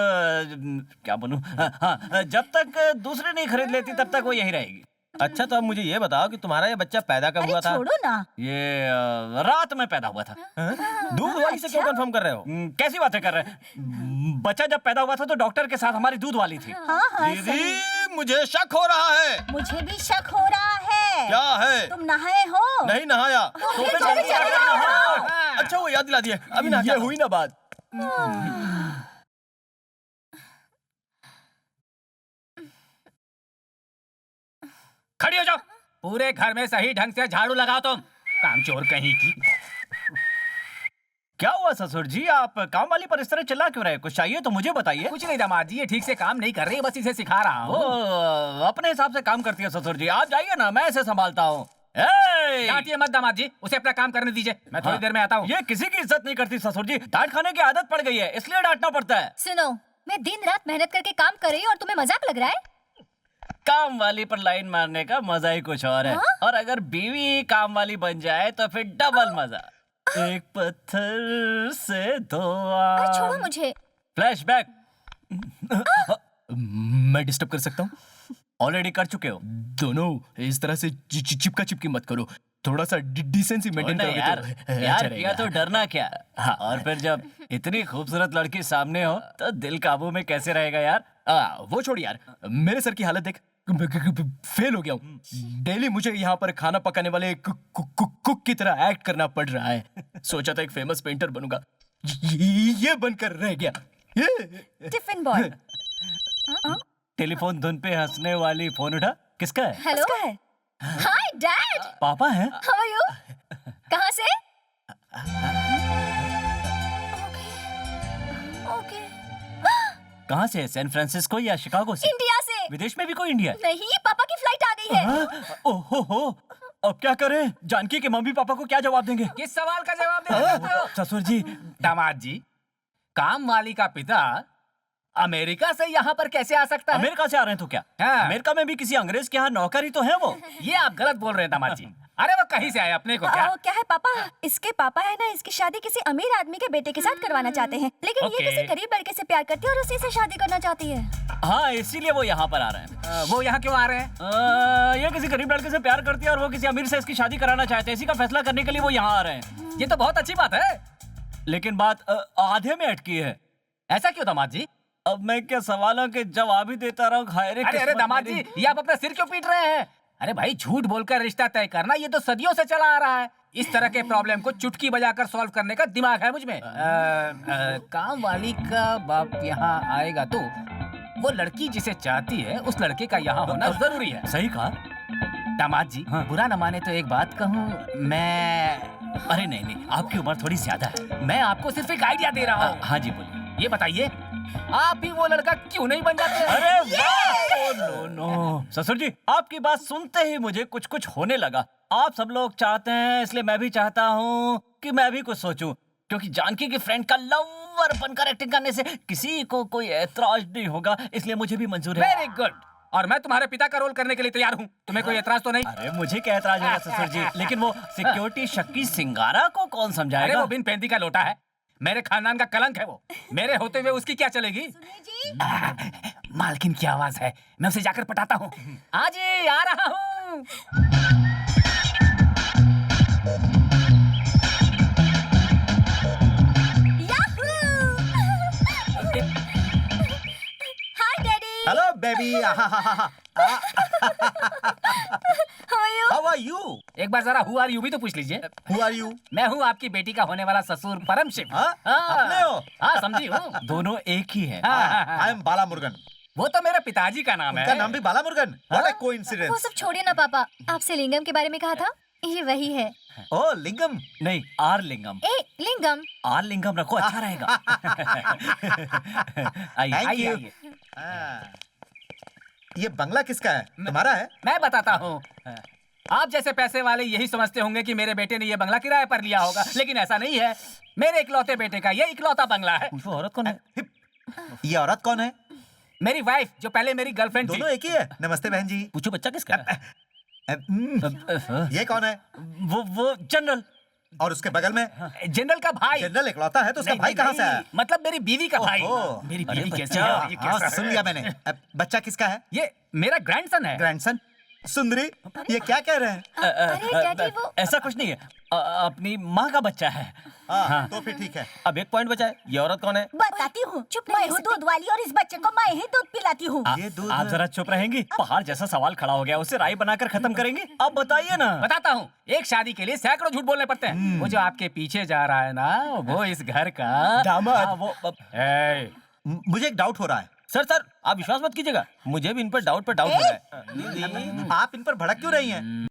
क्या बोलूं? हाँ, जब तक दूसरे नहीं खरीद लेती तब तक वो यही रहेगी। अच्छा, तो अब मुझे ये बताओ कि तुम्हारा ये बच्चा पैदा कब हुआ था? छोड़ो ना। ये रात में पैदा हुआ था। दूध वाली से क्यों कंफर्म कर रहे हो? कैसी बातें कर रहे हैं? बच्चा जब पैदा हुआ था तो डॉक्टर के साथ हमारी दूध वाली थी। हाँ, दीदी, मुझे शक हो रहा है। मुझे भी शक हो रहा है। क्या है? तुम नहाए हो? नहीं नहाया। तो फिर जल्दी नहाओ। अच्छा, वो याद दिला दिए। अभी नहा ये हुई ना बात। खड़ी हो जाओ। पूरे घर में सही ढंग से झाड़ू लगाओ तुम, कामचोर कहीं की। क्या हुआ ससुर जी, आप काम वाली पर इस तरह चिल्ला क्यों रहे? कुछ चाहिए तो मुझे बताइए। कुछ नहीं दामाद जी, ये ठीक से काम नहीं कर रही, बस इसे सिखा रहा वो हूँ। अपने हिसाब से काम करती है ससुर जी, आप जाइए ना, मैं इसे संभालता हूँ। डांटिए मत दामाद जी, उसे अपना काम करने दीजिए, मैं थोड़ी देर में आता हूँ। ये किसी की इज्जत नहीं करती ससुर जी, डांट खाने की आदत पड़ गई है, इसलिए डांटना पड़ता है। सुनो, मैं दिन रात मेहनत करके काम कर रही हूँ और तुम्हें मजाक लग रहा है? काम वाली पर लाइन मारने का मजा ही कुछ और है। और अगर बीवी काम वाली बन जाए तो फिर डबल मजा। एक पत्थर से दो अरे छोड़ो मुझे। फ्लैशबैक। मैं डिस्टर्ब कर सकता हूँ? ऑलरेडी कर चुके हो। दोनों इस तरह से चिपका चिपकी मत करो, थोड़ा सा डिसेंसी मेंटेन करोगे यार, तो यार अच्छा किया तो डरना क्या। और फिर जब इतनी खूबसूरत लड़की सामने हो तो दिल काबू में कैसे रहेगा यार। वो छोड़ यार, मेरे सर की हालत देख, फेल हो गया हूँ। डेली मुझे यहाँ पर खाना पकाने वाले कुक की तरह एक्ट करना पड़ रहा है। सोचा था एक फेमस पेंटर बनूंगा, ये बनकर रह गया। Tiffin boy. टेलीफोन धुन पे हंसने वाली फोन उठा, किसका है? हेलो। Hi dad. पापा है? How are you? कहाँ से? ओके। कहाँ से? सैन फ्रांसिस्को या शिकागो से? इंडिया से। विदेश में भी कोई इंडिया? नहीं, पापा की फ्लाइट आ गई है। ओहो हो, अब क्या करें? जानकी के मम्मी पापा को क्या जवाब देंगे? किस सवाल का जवाब दे? ससुर जी। दामाद जी, काम वाली का पिता अमेरिका से यहाँ पर कैसे आ सकता है? अमेरिका से आ रहे हैं तो क्या? हाँ। अमेरिका में भी किसी अंग्रेज के यहाँ नौकरी तो है वो। ये आप गलत बोल रहे हैं दामाद जी। अरे वो कहीं से आए, अपने को क्या? क्या है पापा, इसके पापा है ना, इसकी शादी किसी अमीर आदमी के बेटे के साथ करवाना चाहते हैं, लेकिन ये किसी गरीब लड़के से प्यार करती है और उसी से शादी करना चाहती है। हाँ, इसीलिए वो यहाँ पर आ रहे हैं। वो यहाँ क्यों आ रहे हैं? ये किसी गरीब लड़के से प्यार करती है और वो किसी अमीर से इसकी शादी कराना चाहते हैं, इसी का फैसला करने के लिए वो यहाँ आ रहे हैं। ये तो बहुत अच्छी बात है। लेकिन बात आधे में अटकी है। ऐसा क्यों दामाद जी? अब मैं क्या सवालों के जवाब ही देता रहूं? अरे अरे दामाद जी, ये आप अपना सिर क्यों पीट रहे हैं? अरे भाई, झूठ बोलकर रिश्ता तय करना ये तो सदियों से चला आ रहा है। इस तरह के प्रॉब्लम को चुटकी बजाकर सॉल्व करने का दिमाग है मुझ में। काम वाली का बाप यहाँ आएगा तो वो लड़की जिसे चाहती है उस लड़के का यहाँ होना जरूरी है। सही कहा दामाद जी। हाँ। बुरा न माने तो एक बात कहूँ मैं। अरे नहीं नहीं, आपकी उम्र थोड़ी ज्यादा है। मैं आपको सिर्फ एक आइडिया दे रहा हूँ। हाँ जी बोलिए। ये बताइए, आप भी वो लड़का क्यों नहीं बन जाते? अरे वाह! नो नो ससुर जी, आपकी बात सुनते ही मुझे कुछ कुछ होने लगा। आप सब लोग चाहते हैं, इसलिए मैं भी चाहता हूँ कि मैं भी कुछ सोचूं, क्योंकि जानकी की फ्रेंड का लवर बनकर एक्टिंग करने से किसी को कोई ऐतराज नहीं होगा, इसलिए मुझे भी मंजूर है। Very good. और मैं तुम्हारे पिता का रोल करने के लिए तैयार हूँ। तुम्हें कोई ऐतराज तो नहीं? अरे मुझे क्या ऐतराज होगा ससुर जी, लेकिन वो सिक्योरिटी शक्की सिंगारा को कौन अरे समझाएगा? वो बिन पैंती का लोटा है, मेरे खानदान का कलंक है वो। मेरे होते हुए उसकी क्या चलेगी? मालकिन की आवाज है, मैं उसे जाकर पटाता हूँ। आज आ रहा हूँ। Hi daddy. Hello baby. How are you? एक बार जरा हु आर यू भी तो पूछ लीजिए। Who are you? मैं हूँ आपकी बेटी का होने वाला ससुर परम शिव। हाँ? अपने हो? हाँ समझी हूँ। दोनों एक ही है। आई एम बाला मुर्गन। वो तो मेरे पिताजी का नाम उनका है। नाम भी बाला मुर्गन? व्हाट अ वो कोइंसिडेंस। सब छोड़िए ना पापा, आपसे लिंगम के बारे में कहा था, ये वही है। ओह लिंगम। नहीं, are lingam. A lingam. Are लिंगम रखो, अच्छा रहेगा। आइए Thank आइए you. आइए। ये बंगला किसका है? तुम्हारा है? मैं बताता हूँ। आप जैसे पैसे वाले यही समझते होंगे कि मेरे बेटे ने ये बंगला किराए पर लिया होगा, लेकिन ऐसा नहीं है। मेरे इकलौते बेटे का ये इकलौता बंगला है। पूछो औरत कौन है? ये औरत कौन है? मेरी वाइफ, जो पहले मेरी गर्लफ्रेंड थी। दोनों एक ही है। नमस्ते बहन जी। पूछो बच्चा किसका है? ये कौन है? वो जनरल। और उसके बगल में? जनरल का भाई। जनरल इकलौता है तो उसका नहीं, भाई नहीं, कहाँ से नहीं, आया? मतलब मेरी बीवी का भाई। ओहो। मेरी अरे बीवी कैसी बच्चा, है? ये कैसा हाँ, सुन है? लिया मैंने। बच्चा किसका है? ये मेरा ग्रैंडसन है। ग्रैंडसन? सुंदरी, ये क्या कह रहे हैं? अरे डैडी वो ऐसा कुछ नहीं है, अपनी माँ का बच्चा है। हाँ, तो फिर ठीक है। अब एक पॉइंट बचा है, ये औरत कौन है? बताती हूँ। चुप, मैं हूँ दूध वाली और इस बच्चे को मैं ही दूध पिलाती हूँ। ये दूध आप जरा चुप रहेंगी? पहाड़ जैसा सवाल खड़ा हो गया, उसे राई बनाकर खत्म करेंगे। आप बताइए ना। बताता हूँ। एक शादी के लिए सैकड़ों झूठ बोलने पड़ते हैं। वो जो आपके पीछे जा रहा है ना, वो इस घर का दामाद। हाँ, वो ए, मुझे एक डाउट हो रहा है। सर आप विश्वास मत कीजिएगा, मुझे भी इन पर डाउट हो रहा है। दीदी, आप इन पर भड़क क्यों रही हैं?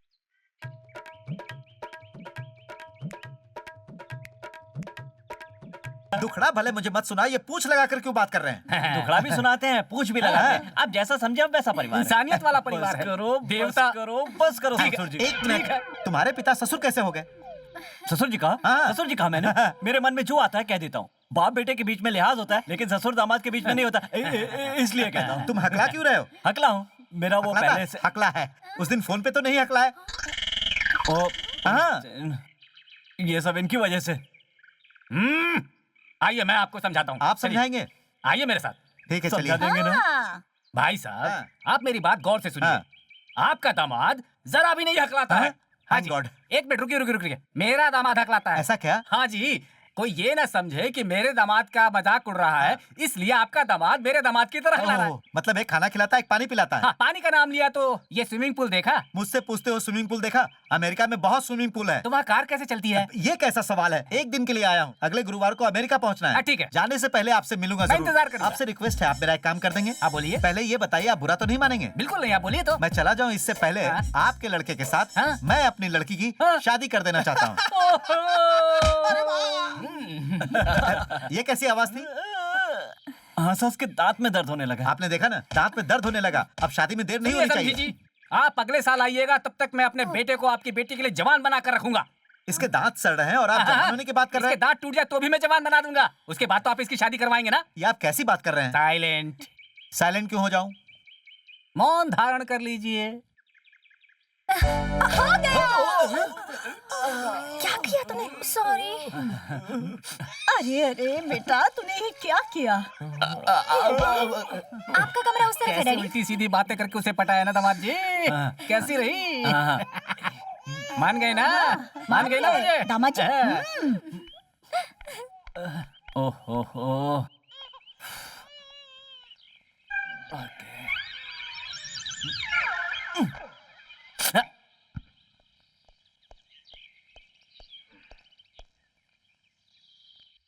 दुखड़ा भले मुझे मत सुना, ये पूछ लगा कर क्यों बात कर रहे हैं? दुखड़ा भी सुनाते हैं, पूछ भी लगाते हैं। आप जैसा समझे आप वैसा परिवार है। इंसानियत वाला परिवार बस है। करो, देवता। बस करो ठीक है, ससुर जी। एक मिनट, तुम्हारे पिता ससुर कैसे हो गए? ससुर जी कहा? हाँ। ससुर जी कहा मैंने? मेरे मन में जो आता है कह देता हूँ। बाप बेटे के बीच में लिहाज होता है, लेकिन ससुर दामाद के बीच में नहीं होता, इसलिए कहता हूँ। तुम हकला क्यों रहे हो? हकला हूँ, मेरा वो हकला पहले से। हकला है। उस दिन फोन पे तो नहीं हकला है? ओ, हाँ। ये सब इनकी वजह से। आइए मैं आपको समझाता हूँ। आप चलिए, समझाएंगे? आइए मेरे साथ। ठीक है, समझा चलिए। देंगे ना? हाँ। भाई साहब, हाँ। आप मेरी बात गौर से सुनिए। हाँ। आपका दामाद जरा भी नहीं हकलाता है। हाँ Thank जी। God। एक मिनट रुकिए। मेरा दामाद हकलाता है। ऐसा क्या? हाँ जी। कोई ये ना समझे कि मेरे दामाद का मजाक उड़ रहा है, इसलिए आपका दामाद मेरे दामाद की तरह हकला रहा है। ओह, मतलब एक खाना खिलाता है, एक पानी पिलाता है। हाँ, पानी का नाम लिया तो ये स्विमिंग पूल देखा? मुझसे पूछते हो स्विमिंग पूल देखा? अमेरिका में बहुत स्विमिंग पूल है। तो वहाँ कार कैसे चलती है? ये कैसा सवाल है? एक दिन के लिए आया हूँ, अगले गुरुवार को अमेरिका पहुँचना है। हाँ, ठीक है। जाने से पहले आपसे मिलूंगा मैं जरूर। इंतजार करूंगा। आपसे रिक्वेस्ट है, आप मेरा एक काम कर देंगे? आप बोलिए। पहले ये बताइए, आप बुरा तो नहीं मानेंगे? बिल्कुल नहीं, आप बोलिए तो। मैं चला जाऊँ इससे पहले हाँ। आपके लड़के के साथ हाँ। मैं अपनी लड़की की हाँ। शादी कर देना चाहता हूँ। ये कैसी आवाज थी? हाँ सस के दांत में दर्द होने लगा। आपने देखा ना, दांत में दर्द होने लगा। अब शादी में देर नहीं होनी सुनिए, चाहिए। जी, आप अगले साल आइएगा, तब तक मैं अपने बेटे को आपकी बेटी के लिए जवान बना कर रखूंगा। इसके दांत सड़ रहे हैं और आप जवान होने की बात कर रहे इसके हैं। दांत टूट जाए तो भी मैं जवान बना दूंगा। उसके बाद तो आप इसकी शादी करवाएंगे ना? ये आप कैसी बात कर रहे हैं? साइलेंट। साइलेंट क्यों हो जाऊं? मौन धारण कर लीजिए। क्या किया तूने? सॉरी। अरे बेटा, तूने ये क्या किया? आपका कमरा उस तरफ है कैसे डैडी। उल्टी सीधी बातें करके उसे पटाया ना दामाद जी? कैसी रही? मान गए ना? मान गए ना मुझे? दामाद जी, ओहो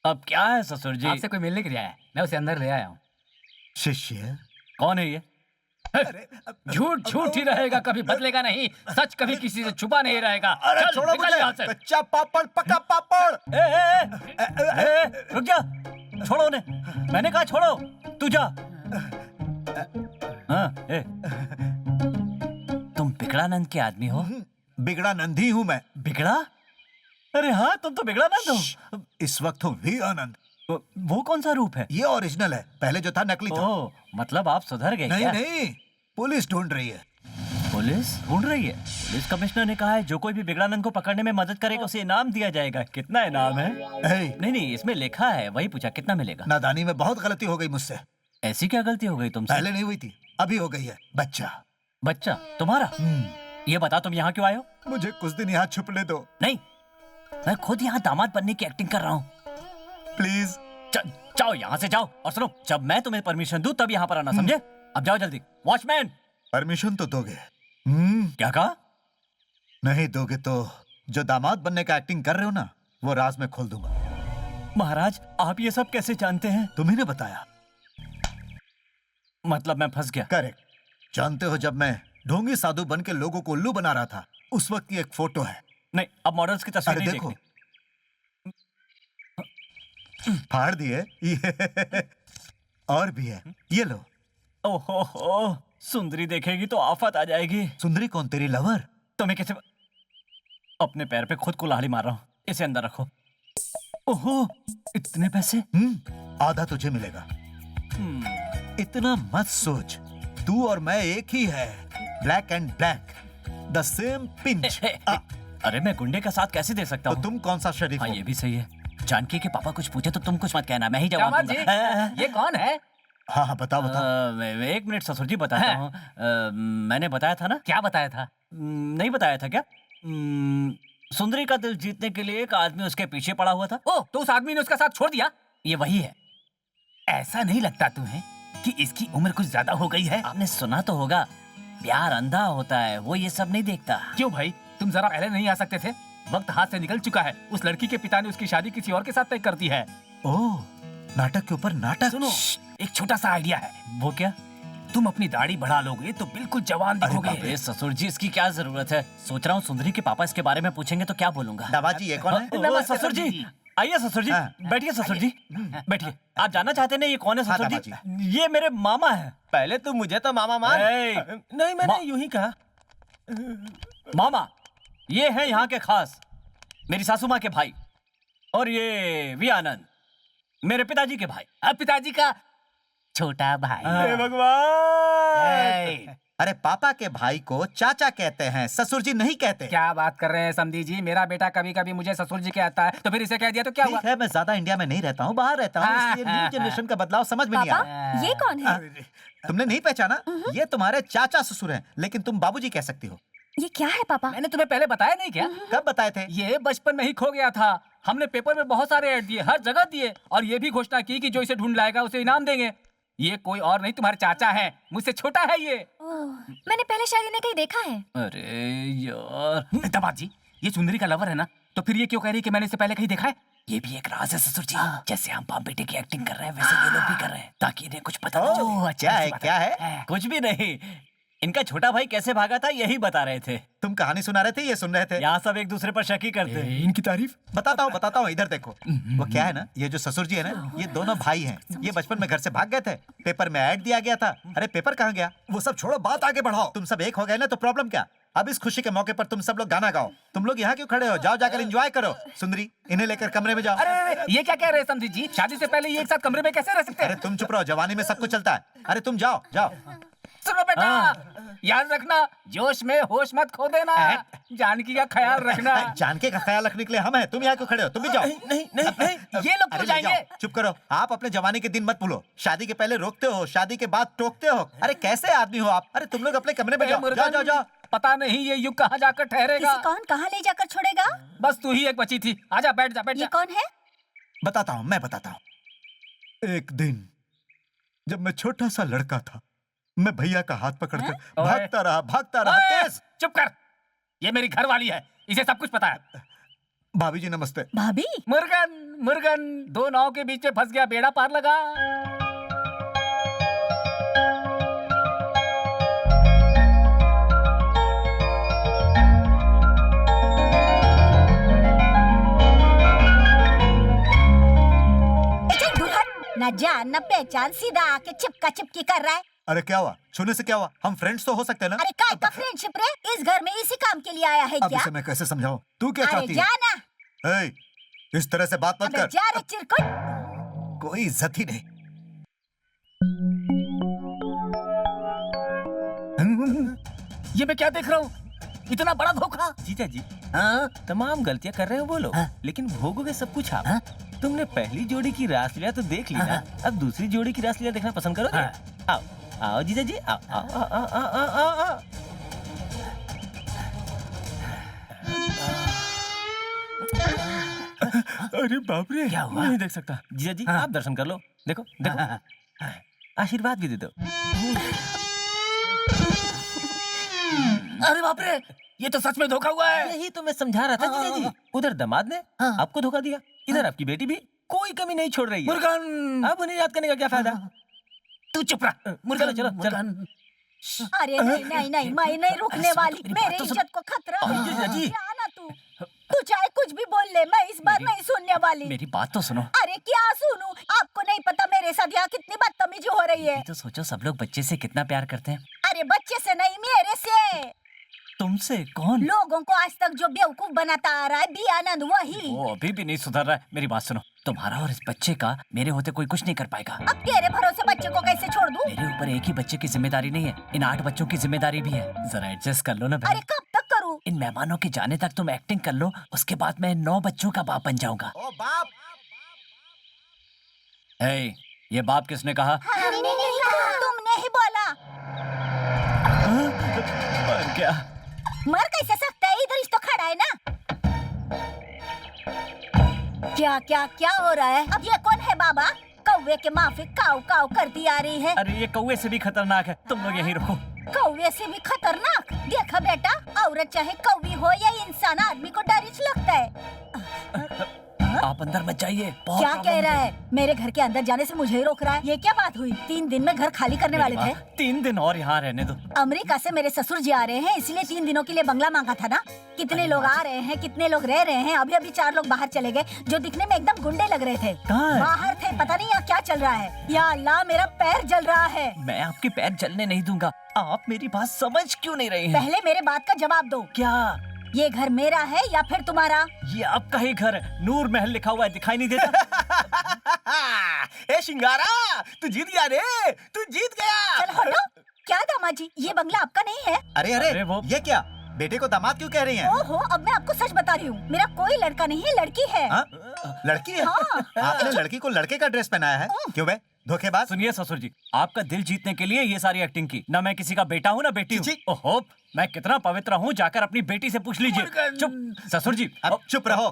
अब क्या है ससुर जी? आपसे कोई मिलने के लिए आया है, मैं उसे अंदर ले आया हूँ। शिष्य कौन है ये? झूठ झूठ ही रहेगा, कभी बदलेगा नहीं। सच कभी किसी से छुपा नहीं रहेगा। अरे चल, छोड़ो निकल यहाँ मुझे, से। कच्चा पापड़ पका पापड़। रुक जा, छोड़ो उन्हें। मैंने कहा छोड़ो, तू जा। हाँ, तुम बिगड़ानंद के आदमी हो? बिगड़ा नंदी हूँ मैं। बिगड़ा? अरे हाँ, तुम तो बिगड़ानंद हो। इस वक्त हूँ वी आनंद। वो कौन सा रूप है? ये ओरिजिनल है, पहले जो था नकली था। ओह, मतलब आप सुधर गए नहीं क्या? नहीं, पुलिस ढूंढ रही है। पुलिस ढूंढ रही है? पुलिस कमिश्नर ने कहा है जो कोई भी बिगड़ानंद को पकड़ने में मदद करेगा उसे इनाम दिया जाएगा। कितना इनाम है? नहीं नहीं, इसमें लिखा है, वही पूछा कितना मिलेगा। नादानी में बहुत गलती हो गई मुझसे। ऐसी क्या गलती हो गई तुमसे? पहले नहीं हुई थी, अभी हो गई है। बच्चा। बच्चा तुम्हारा? ये बता, तुम यहाँ क्यों आए हो? मुझे कुछ दिन यहाँ छुपने दो। नहीं, मैं खुद यहाँ दामाद बनने की एक्टिंग कर रहा हूँ। प्लीज जाओ यहाँ से, जाओ। और सुनो, जब मैं तुम्हें परमिशन दूं तब यहाँ पर आना, समझे? अब जाओ जल्दी। वॉचमैन! परमिशन तो दोगे? क्या कहा? नहीं दोगे तो जो दामाद बनने का एक्टिंग कर रहे हो ना, वो राज में खोल दूंगा। महाराज, आप ये सब कैसे जानते हैं? तुम्ही ने बताया। मतलब मैं फंस गया? करेक्ट। जानते हो, जब मैं ढोंगी साधु बन के लोगों को उल्लू बना रहा था, उस वक्त की एक फोटो है। नहीं, अब मॉडल्स की तस्वीर नहीं देखो, देखनी। फाड़ दिए ये। और भी है, ये लो। ओहो, सुंदरी देखेगी तो आफत आ जाएगी। सुंदरी कौन, तेरी लवर? तुम्हें कैसे? अपने पैर पे खुद कुल्हाड़ी मार रहा हूँ। इसे अंदर रखो। ओहो, इतने पैसे? आधा तुझे मिलेगा। इतना मत सोच, तू और मैं एक ही है। Black and black, the same pinch. अरे मैं गुंडे का साथ कैसे दे सकता हूँ? तो तुम कौन सा शरीफ हो? ये भी सही है। जानकी के पापा कुछ पूछे तो तुम कुछ मत कहना, मैं ही जवाब दामाद जी, दूंगा। ये कौन है? हाँ हाँ, बताओ बताओ। एक मिनट ससुर जी, बताता हूँ। मैंने बताया था ना? क्या बताया था? नहीं बताया था क्या? सुंदरी का दिल जीतने के लिए एक आदमी उसके पीछे पड़ा हुआ था। ओह, तो उस आदमी ने उसका साथ छोड़ दिया? ये वही है। ऐसा नहीं लगता तुम्हें कि इसकी उम्र कुछ ज्यादा हो गई है? आपने सुना तो होगा, प्यार अंधा होता है, वो ये सब नहीं देखता। क्यों भाई, तुम जरा पहले नहीं आ सकते थे? वक्त हाथ से निकल चुका है। उस लड़की के पिता ने उसकी शादी किसी और के साथ तय कर दी है। ओह, नाटक के ऊपर नाटक। सुनो, एक छोटा सा आइडिया है। वो क्या? तुम अपनी दाढ़ी बढ़ा लोगे तो बिल्कुल जवान दिखोगे। अरे ससुर जी, इसकी क्या जरूरत है? सोच रहा हूँ सुंदरी के पापा इसके बारे में पूछेंगे तो क्या बोलूंगा। दामाद जी, ये कौन है? नमस्ते ससुर जी, आइए ससुर जी, बैठिए ससुर जी, बैठिए। आप जानना चाहते हैं ये कौन है ससुर हाँ, जी? ये मेरे मामा है। पहले तू मुझे तो मामा मान। नहीं, मैंने यूं ही कहा। मामा, ये है यहाँ के खास, मेरी सासू माँ के भाई। और ये वी आनंद, मेरे पिताजी के भाई। अब पिताजी का छोटा भाई। हे भगवान! अरे पापा के भाई को चाचा कहते हैं, ससुर जी नहीं कहते। क्या बात कर रहे हैं समधी जी? मेरा बेटा कभी कभी मुझे ससुर जी कहता है, तो फिर इसे कह दिया तो क्या हुआ? ठीक है, मैं ज्यादा इंडिया में नहीं रहता हूँ, बाहर रहता हूँ, इसलिए न्यू जनरेशन का बदलाव समझ में नहीं आ रहा। ये कौन है? तुमने नहीं पहचाना? ये तुम्हारे चाचा ससुर हैं, लेकिन तुम बाबूजी कह सकती हो। ये क्या है पापा? मैंने तुम्हें पहले बताया नहीं क्या? कब बताए थे? ये बचपन में ही खो गया था। हमने पेपर में बहुत सारे ऐड दिए, हर जगह दिए, और ये भी घोषणा की कि जो इसे ढूंढ लाएगा उसे इनाम देंगे। ये कोई और नहीं, तुम्हारे चाचा हैं, मुझसे छोटा है ये। मैंने पहले शायद इन्हें कहीं देखा है। अरे यार, दामाद जी, ये सुंदरी का लवर है ना? तो फिर ये क्यों कह रही है कि मैंने इसे पहले कहीं देखा है? ये भी एक राज है ससुर जी। जैसे हम बाप बेटे की एक्टिंग कर रहे हैं वैसे ये लोग भी कर रहे हैं, ताकि इन्हें कुछ पता न चले। अच्छा, क्या है, क्या है? कुछ भी नहीं, इनका छोटा भाई कैसे भागा था यही बता रहे थे। तुम कहानी सुना रहे थे, ये सुन रहे थे। यहाँ सब एक दूसरे पर शक ही करते हैं। इनकी तारीफ बताता हूँ, इधर देखो। वो क्या है ना, ये जो ससुर जी है ना, ये दोनों भाई हैं। ये बचपन में घर से भाग गए थे, पेपर में ऐड दिया गया था। अरे पेपर कहाँ गया? वो सब छोड़ो, बात आगे बढ़ाओ। तुम सब एक हो गए ना, तो प्रॉब्लम क्या? अब इस खुशी के मौके पर तुम सब लोग गाना गाओ। तुम लोग यहाँ क्यों खड़े हो? जाओ जाकर एंजॉय करो। सुंदरी, इन्हें लेकर कमरे में जाओ। अरे ये क्या कह रहे हैं समधी जी? शादी से पहले ये एक साथ कमरे में कैसे रह सकते हैं? अरे तुम चुप रहो, जवानी में सब कुछ चलता है। अरे तुम जाओ जाओ। सुनो बेटा, याद रखना, जोश में होश मत खो देना। जानकी का ख्याल रखना। जानकी का ख्याल रखने के लिए हम हैं, तुम यहाँ क्यों खड़े हो? तुम भी जाओ। नहीं, ये लोग क्यों जाएंगे? चुप करो, आप अपने जवानी के दिन मत भूलो। शादी के पहले रोकते हो, शादी के बाद टोकते हो। अरे कैसे आदमी हो आप? अरे तुम लोग अपने कमरे में जाओ, जाओ जाओ जाओ। पता नहीं ये युग कहाँ जाकर ठहरेगा। किसी कौन कहाँ ले जाकर छोड़ेगा? बस तू ही एक बची थी। आजा, बैठ जा, बैठ ये जा। कौन है? बताता हूँ, मैं बताता हूँ। एक दिन जब मैं छोटा सा लड़का था, मैं भैया का हाथ पकड़कर भागता रहा तेज। चुप कर, ये मेरी घर वाली है, इसे सब कुछ पता है। भाभी जी नमस्ते। भाभी मुर्गन मुर्गन, दो नाव के बीच में फंस गया, बेड़ा पार लगा। न जान न पहचान, सीधा आके चिपका चिपकी कर रहा है। अरे क्या हुआ? छूने से क्या हुआ? हम फ्रेंड्स तो हो सकते हैं ना? अरे काय का फ्रेंडशिप रे? इस घर में इसी काम के लिए आया है अब क्या? इसे मैं कैसे समझाऊं? तू क्या अरे चाहती जाना। है? इस तरह से बात मत अबे कर। जा रे चिरकुट। कोई इज्जत ही नहीं। ये मैं क्या देख रहा हूँ? इतना बड़ा धोखा। जीजा जी, हाँ? तमाम गलतियां कर रहे हो वो लोग, लेकिन भोगोगे सब कुछ आप। तुमने पहली जोड़ी की रासलीला तो देख ली ना, अब दूसरी जोड़ी की रासलीला देखना पसंद करोगे? आओ आओ जीजा जी, आओ आओ आओ आओ आओ आओ आओ। अरे बाप रे, क्या हुआ? नहीं देख सकता। जीजा जी आप दर्शन कर लो, देखो देखो, आशीर्वाद भी दे दो। अरे बाप रे, ये तो सच में धोखा हुआ है। यही तो मैं समझा रहा था जीजा जी। उधर दामाद ने आपको धोखा दिया, इधर आपकी बेटी भी कोई कमी नहीं छोड़ रही है। मुर्गन, अब उन्हें याद करने का क्या फायदा? तू चुप रह। चलो चलो चलो। अरे नहीं नहीं नहीं, मैं नहीं रुकने वाली। मेरे इज्जत को खतरा है। जीजा जी। जाना तू चाहे कुछ भी बोल ले, मैं इस बार नहीं सुनने वाली। मेरी बात तो सुनो। अरे क्या सुनूं? आपको नहीं पता मेरे साथ यहाँ कितनी बदतमीजी हो रही है। तो सोचो सब लोग बच्चे से कितना प्यार करते हैं। अरे बच्चे से नहीं, मेरे से। तुमसे? कौन? लोगों को आज तक जो बेवकूफ बनाता आ रहा है बी आनंद, वही। वो अभी भी नहीं सुधर रहा है। मेरी बात सुनो, तुम्हारा और इस बच्चे का मेरे होते कोई कुछ नहीं कर पाएगा। अब तेरे भरोसे बच्चे को कैसे छोड़ दूं? मेरे ऊपर एक ही बच्चे की जिम्मेदारी नहीं है, इन 8 बच्चों की जिम्मेदारी भी है। जरा एडजस्ट कर लो ना अरे बहन। कब तक करूं? इन मेहमानों के जाने तक तुम एक्टिंग कर लो, उसके बाद मैं 9 बच्चों का बाप बन जाऊंगा। ओ बाप! ये बाप किसने कहा? हमने नहीं कहा। तुमने ही बोला। पर क्या? मर कैसे सकता है? इधर ही तो खड़ा है ना। क्या क्या क्या हो रहा है? अब ये कौन है बाबा? कौवे के माफिक काव काव करती आ रही है। अरे ये कौवे से भी खतरनाक है, तुम लोग यहीं रुको। कौवे से भी खतरनाक? देखा बेटा, औरत चाहे कौवी हो या इंसान, आदमी को डर ही लगता है। आप अंदर मत जाइए। क्या कह रहा है? मेरे घर के अंदर जाने से मुझे ही रोक रहा है। ये क्या बात हुई? 3 दिन में घर खाली करने वाले थे। 3 दिन और यहाँ रहने दो। अमेरिका से मेरे ससुर जी आ रहे हैं, इसलिए 3 दिनों के लिए बंगला मांगा था ना। कितने लोग आ रहे हैं, कितने लोग रह रहे हैं। अभी अभी 4 लोग बाहर चले गए, जो दिखने में एकदम गुंडे लग रहे थे। बाहर थे, पता नहीं यहाँ क्या चल रहा है। या अल्लाह, मेरा पैर जल रहा है। मैं आपके पैर जलने नहीं दूंगा। आप मेरी बात समझ क्यों नहीं रही हैं? पहले मेरे बात का जवाब दो। क्या ये घर मेरा है या फिर तुम्हारा? ये आपका ही घर है। नूर महल लिखा हुआ है, दिखाई नहीं देता? ए शिंगारा, तू जीत गया रे, तू जीत गया। चल हटो। क्या दामाद जी, ये बंगला आपका नहीं है? अरे अरे वो- ये क्या? बेटे को दामाद क्यों कह रही हैं? ओहो, अब मैं आपको सच बता रही हूँ। मेरा कोई लड़का नहीं है, लड़की है। हाँ? लड़की है? आपने लड़की को लड़के का ड्रेस पहनाया है? क्यों बे? धोखेबाज। सुनिए ससुर जी, आपका दिल जीतने के लिए ये सारी एक्टिंग की। ना मैं किसी का बेटा हूँ ना बेटी हूँ। ओहो, मैं कितना पवित्र हूँ, जाकर अपनी बेटी से पूछ लीजिए। चुप ससुर जी। अब चुप रहो।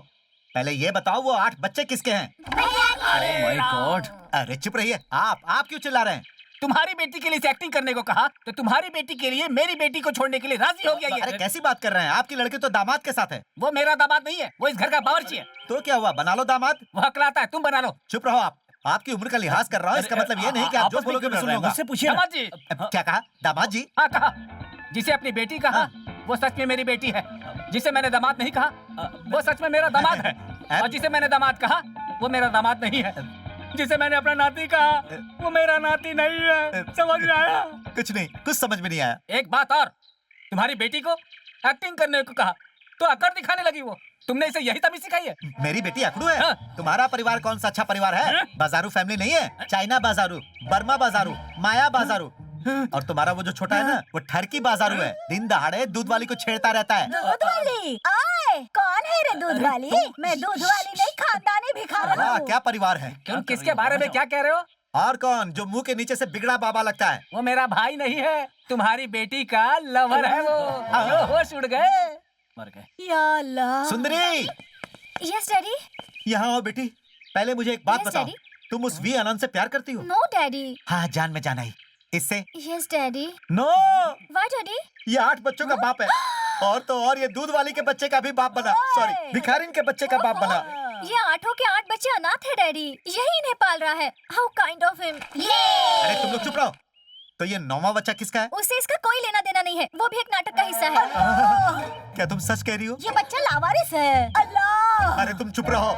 पहले ये बताओ, वो 8 बच्चे किसके हैं? My God. अरे चुप रहिए। आप क्यों चिल्ला रहे हैं? तुम्हारी बेटी के लिए इसे एक्टिंग करने को कहा, तो तुम्हारी बेटी के लिए मेरी बेटी को छोड़ने के लिए राजी हो गया। अरे ये कैसी बात कर रहे हैं? आपकी लड़की तो दामाद के साथ है। वो मेरा दामाद नहीं है, वो इस घर का बावर्ची है। तो क्या हुआ? बना लो दामाद। वो हकलाता है, तुम बना लो। चुप रहो आप। आपकी उम्र का लिहाज कर रहा हूँ, इसका मतलब ये नहीं कि आप जो बोलोगे मैं सुन लूंगा। मुझसे पूछिए ना। दामाद जी। क्या कहा? दामाद जी? हाँ कहा। जिसे अपनी बेटी कहा वो सच में मेरी बेटी है। जिसे मैंने दामाद नहीं कहा वो सच में मेरा दामाद है। और जिसे मैंने दामाद कहा वो मेरा दामाद नहीं है। जिसे मैंने अपना नाती कहा वो मेरा नाती नहीं है। समझ में आया? कुछ नहीं, कुछ समझ में नहीं आया। एक बात और, तुम्हारी बेटी को एक्टिंग करने को कहा तो अकड़ दिखाने लगी वो। तुमने इसे यही तमीज सिखाई है? मेरी बेटी अकड़ू है? हाँ। तुम्हारा परिवार कौन सा अच्छा परिवार है? बाजारू फैमिली नहीं है? चाइना बाजारू, बर्मा बाजारू, माया बाजारू। और तुम्हारा वो जो छोटा है ना, वो ठरकी बाजारू है। दिन दहाड़े दूध वाली को छेड़ता रहता है। दूध वाली? आए, कौन है रे दूध वाली? मैं दूध वाली नहीं, खानदानी भिखारन हाँ, हूँ। क्या परिवार है? तुम किसके बारे में क्या कह रहे हो? और कौन, जो मुंह के नीचे से बिगड़ा बाबा लगता है? वो मेरा भाई नहीं है, तुम्हारी बेटी का लवर है वो। जो होश उड़ गए, मर गए। या अल्लाह। सुंदरी, यस डैडी। यहाँ आओ बेटी। पहले मुझे एक बात Yes, बताओ, Daddy. तुम उस वी आनंद से प्यार करती हो? No daddy. हाँ, जान में जाना ही। इससे? Yes daddy. No, why daddy? ये 8 बच्चों का बाप है। और तो और ये दूध वाली के बच्चे का भी बाप बना, सॉरी, भिखारिन के बच्चे का बाप बना। ये 8 के 8 बच्चे अनाथ है डैडी, यही इन्हें पाल रहा है। How kind of him. अरे तुम लोग चुप रहो। तो ये 9वां बच्चा किसका है? उससे इसका कोई लेना देना नहीं है, वो भी एक नाटक का हिस्सा है। क्या तुम सच कह रही हो? ये बच्चा लावारिस है। अल्लाह। अरे तुम चुप रहो।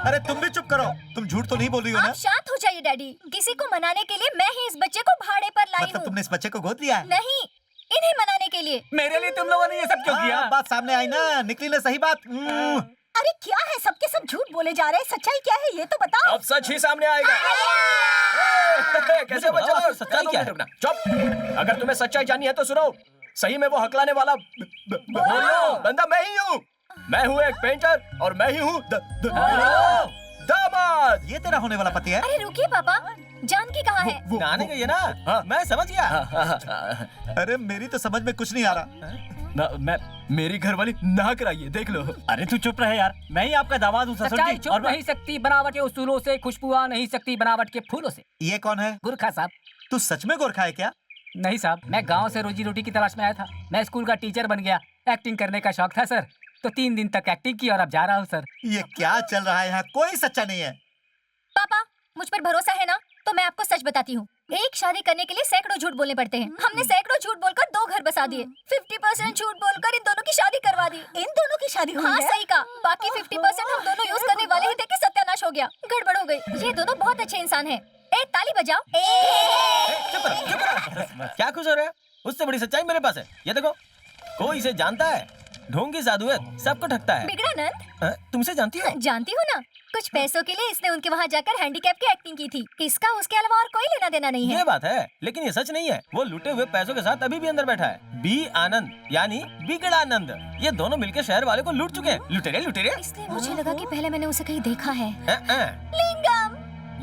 अरे तुम भी चुप करो। तुम झूठ तो नहीं बोल रही हो ना? आप शांत हो जाइए डैडी। किसी को मनाने के लिए मैं ही इस बच्चे को भाड़े पर लाई मतलब हूँ। तुमने इस बच्चे को गोद लिया है? नहीं, इन्हें मनाने के लिए। मेरे लिए तुम लोगों ने ये सब क्यों किया? बात सामने आई ना, निकली ना सही बात। अरे क्या है, सबके सब झूठ बोले जा रहे हैं, सच्चाई क्या है ये तो बताओ। अब सच ही सामने आएगा। कैसे बचा? सच्चाई क्या है? चुप। अगर तुम्हें सच्चाई जाननी है तो सुनो। सही में वो हकलाने वाला बंदा मैं ही हूँ। मैं हूँ एक पेंटर और मैं ही हूँ दामाद। ये तेरा होने वाला पति है? अरे रुकिए पापा, जानकी कहाँ है? नाने का ये ना, मैं समझ गया। अरे मेरी तो समझ में कुछ नहीं आ रहा। मैं मेरी घरवाली ना कराइए, देख लो। अरे तू चुप रहे यार, मैं ही आपका दामाद हूँ ससुर सच्चाई जी। छुप नहीं सकती बनावट के उसूलों से, खुशबू आ नहीं सकती बनावट के फूलों से। ये कौन है? गुरखा साहब। तू सच में गोरखा है क्या? नहीं साहब, मैं गांव से रोजी रोटी की तलाश में आया था। मैं स्कूल का टीचर बन गया, एक्टिंग करने का शौक था सर, तो 3 दिन तक एक्टिंग की और अब जा रहा हूँ सर। ये क्या चल रहा है यहाँ? कोई सच्चा नहीं है। पापा, मुझ पर भरोसा है ना? तो मैं आपको सच बताती हूँ। एक शादी करने के लिए सैकड़ों झूठ बोलने पड़ते हैं। हमने सैकड़ों झूठ बोलकर 2 घर बसा दिए। 50% झूठ बोलकर इन दोनों की शादी करवा दी। इन दोनों की शादी हुई हाँ है? सही कहा। बाकी 50% हम दोनों यूज करने वाले ही थे कि सत्यानाश हो गया, गड़बड़ हो गई। ये दोनों बहुत अच्छे इंसान हैं। ताली बजाओ। चुप रहो। क्या खुश हो रहे हो? उससे बड़ी सच्चाई मेरे पास है। ये देखो, कोई इसे जानता है, ढोंगी साधु है, सबको ठगता है। बिगड़ानंद, तुमसे जानती हो? जानती हूँ ना। कुछ पैसों के लिए इसने उनके वहाँ जाकर हैंडीकैप की एक्टिंग की थी। इसका उसके अलावा और कोई लेना देना नहीं है। ये बात है, लेकिन ये सच नहीं है। वो लुटे हुए पैसों के साथ अभी भी अंदर बैठा है। बी आनंद यानी बिगड़ानंद। ये दोनों मिलकर शहर वाले को लूट चुके हैं। लुटेरे। इसलिए मुझे लगा कि पहले मैंने उसे कहीं देखा है। लिंगम।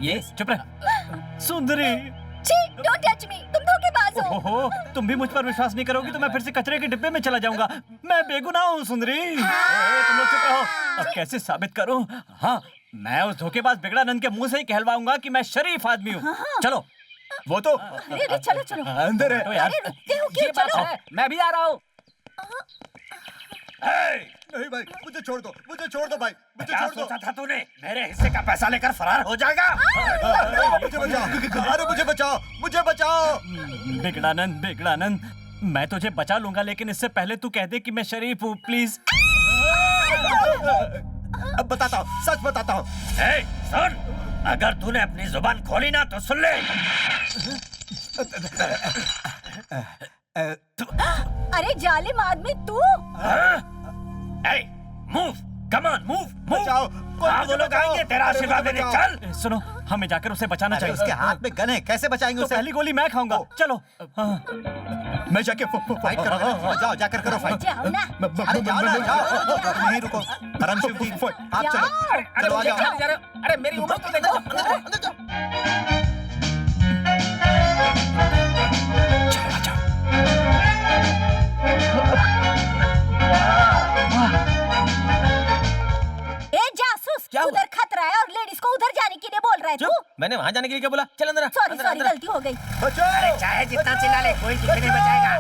ये चुप रह। सुंदरी। डोंट टच मी, तुम धोखेबाज हो। ओहो, तुम भी मुझ पर विश्वास नहीं करोगी तो मैं फिर से कचरे के डिब्बे में चला जाऊंगा। मैं बेगुनाह हूँ सुंदरी। तुम लोग चुप रहो। अब कैसे साबित करूँ? हाँ, मैं उस धोखेबाज बिगड़ानंद के मुंह से ही कहलवाऊंगा कि मैं शरीफ आदमी हूँ। चलो। वो तो अरे चलो अंदर है। तो यार, अरे रुकते हो क्यों? चलो। मैं भी आ रहा हूँ। नहीं भाई, मुझे छोड़ दो भाई, मुझे क्या छोड़ दो। सोचा था तूने? मेरे हिस्से का पैसा लेकर फरार हो जाएगा? मुझे बचाओ। बिगड़ानंद, मैं तुझे बचा लूंगा, लेकिन इससे पहले तू कह दे कि मैं शरीफ हूँ, प्लीज। अब बताता हूँ, सच बताता हूँ। सुन, अगर तूने अपनी जुबान खोली ना तो सुन ले। अरे जालिम आदमी तू। Move, come on, move. बचाओ। वो लोग आएंगे तेरा आशीर्वाद देने। चल। सुनो, हमें जाकर उसे बचाना चाहिए। उसके हाथ में गन है, कैसे बचाएंगे तो उसे? पहली गोली मैं खाऊंगा। चलो। मैं जाके फाइट करो। जाओ, जाकर करो फाइट। जाओ ना। अरे जाओ ना, जाओ। नहीं रुको। परमशिव जी, आप चलो, आ जाओ। अरे मेरी उम्र तो देखो। जासूस, क्या हुआ? उधर खतरा है और लेडीज को उधर जाने के लिए बोल रहा है तू। मैंने वहाँ जाने के लिए क्या बोला? चल अंदर। सॉरी गलती हो गई। अरे चाहे जितना चिल्ला ले, कोई किसी नहीं बचाएगा।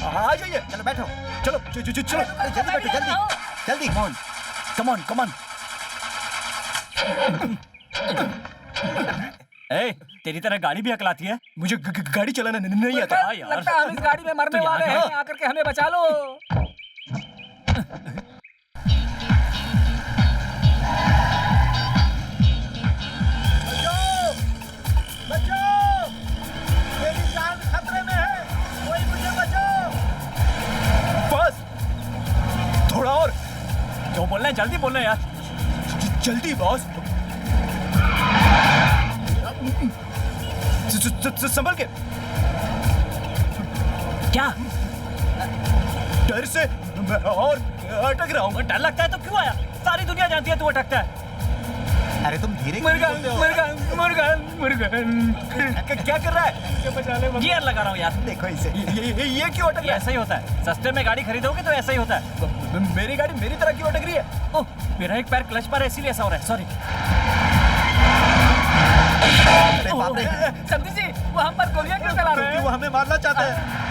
आ जाइए, चलो बैठो। चलो चलो, अरे जल्दी बैठो, जल्दी। Come on. ए, तेरी तरह गाड़ी भी हकलाती है? मुझे गाड़ी चलाना नहीं आता। हाँ यार। लगता है हम इस गाड़ी में मरने तो वाले यहाँ हैं। आकर के हमें बचा लो। बचाओ! मेरी जान खतरे में है, कोई मुझे बचाओ! बस थोड़ा और। जो बोलना है जल्दी बोलना है यार। जल्दी बॉस। संभल के। क्या? डर से मैं और अटक रहा हूँ। डर लगता है तो क्यों आया? सारी दुनिया जानती है तू अटकता है। अरे तुम धीरे मुर्गन मुर्गन मुर्गन मुर्गन क्या कर रहा है? गियर लगा रहा हूँ यार। देखो इसे। ये क्यों अटक ये ऐसा ही होता है, सस्ते में गाड़ी खरीदोगे तो ऐसा ही होता है। रहा है? मेरी गाड़ी मेरी तरह क्यों अटक रही है? ओह, मेरा एक पैर क्लच पर है इसीलिए ऐसा हो रहा है, सॉरी। अरे बाप रे, समझी जी, वो हम पर गोलियां क्यों चला रहे क्योंकि हैं? वो हमें मारना चाहता है।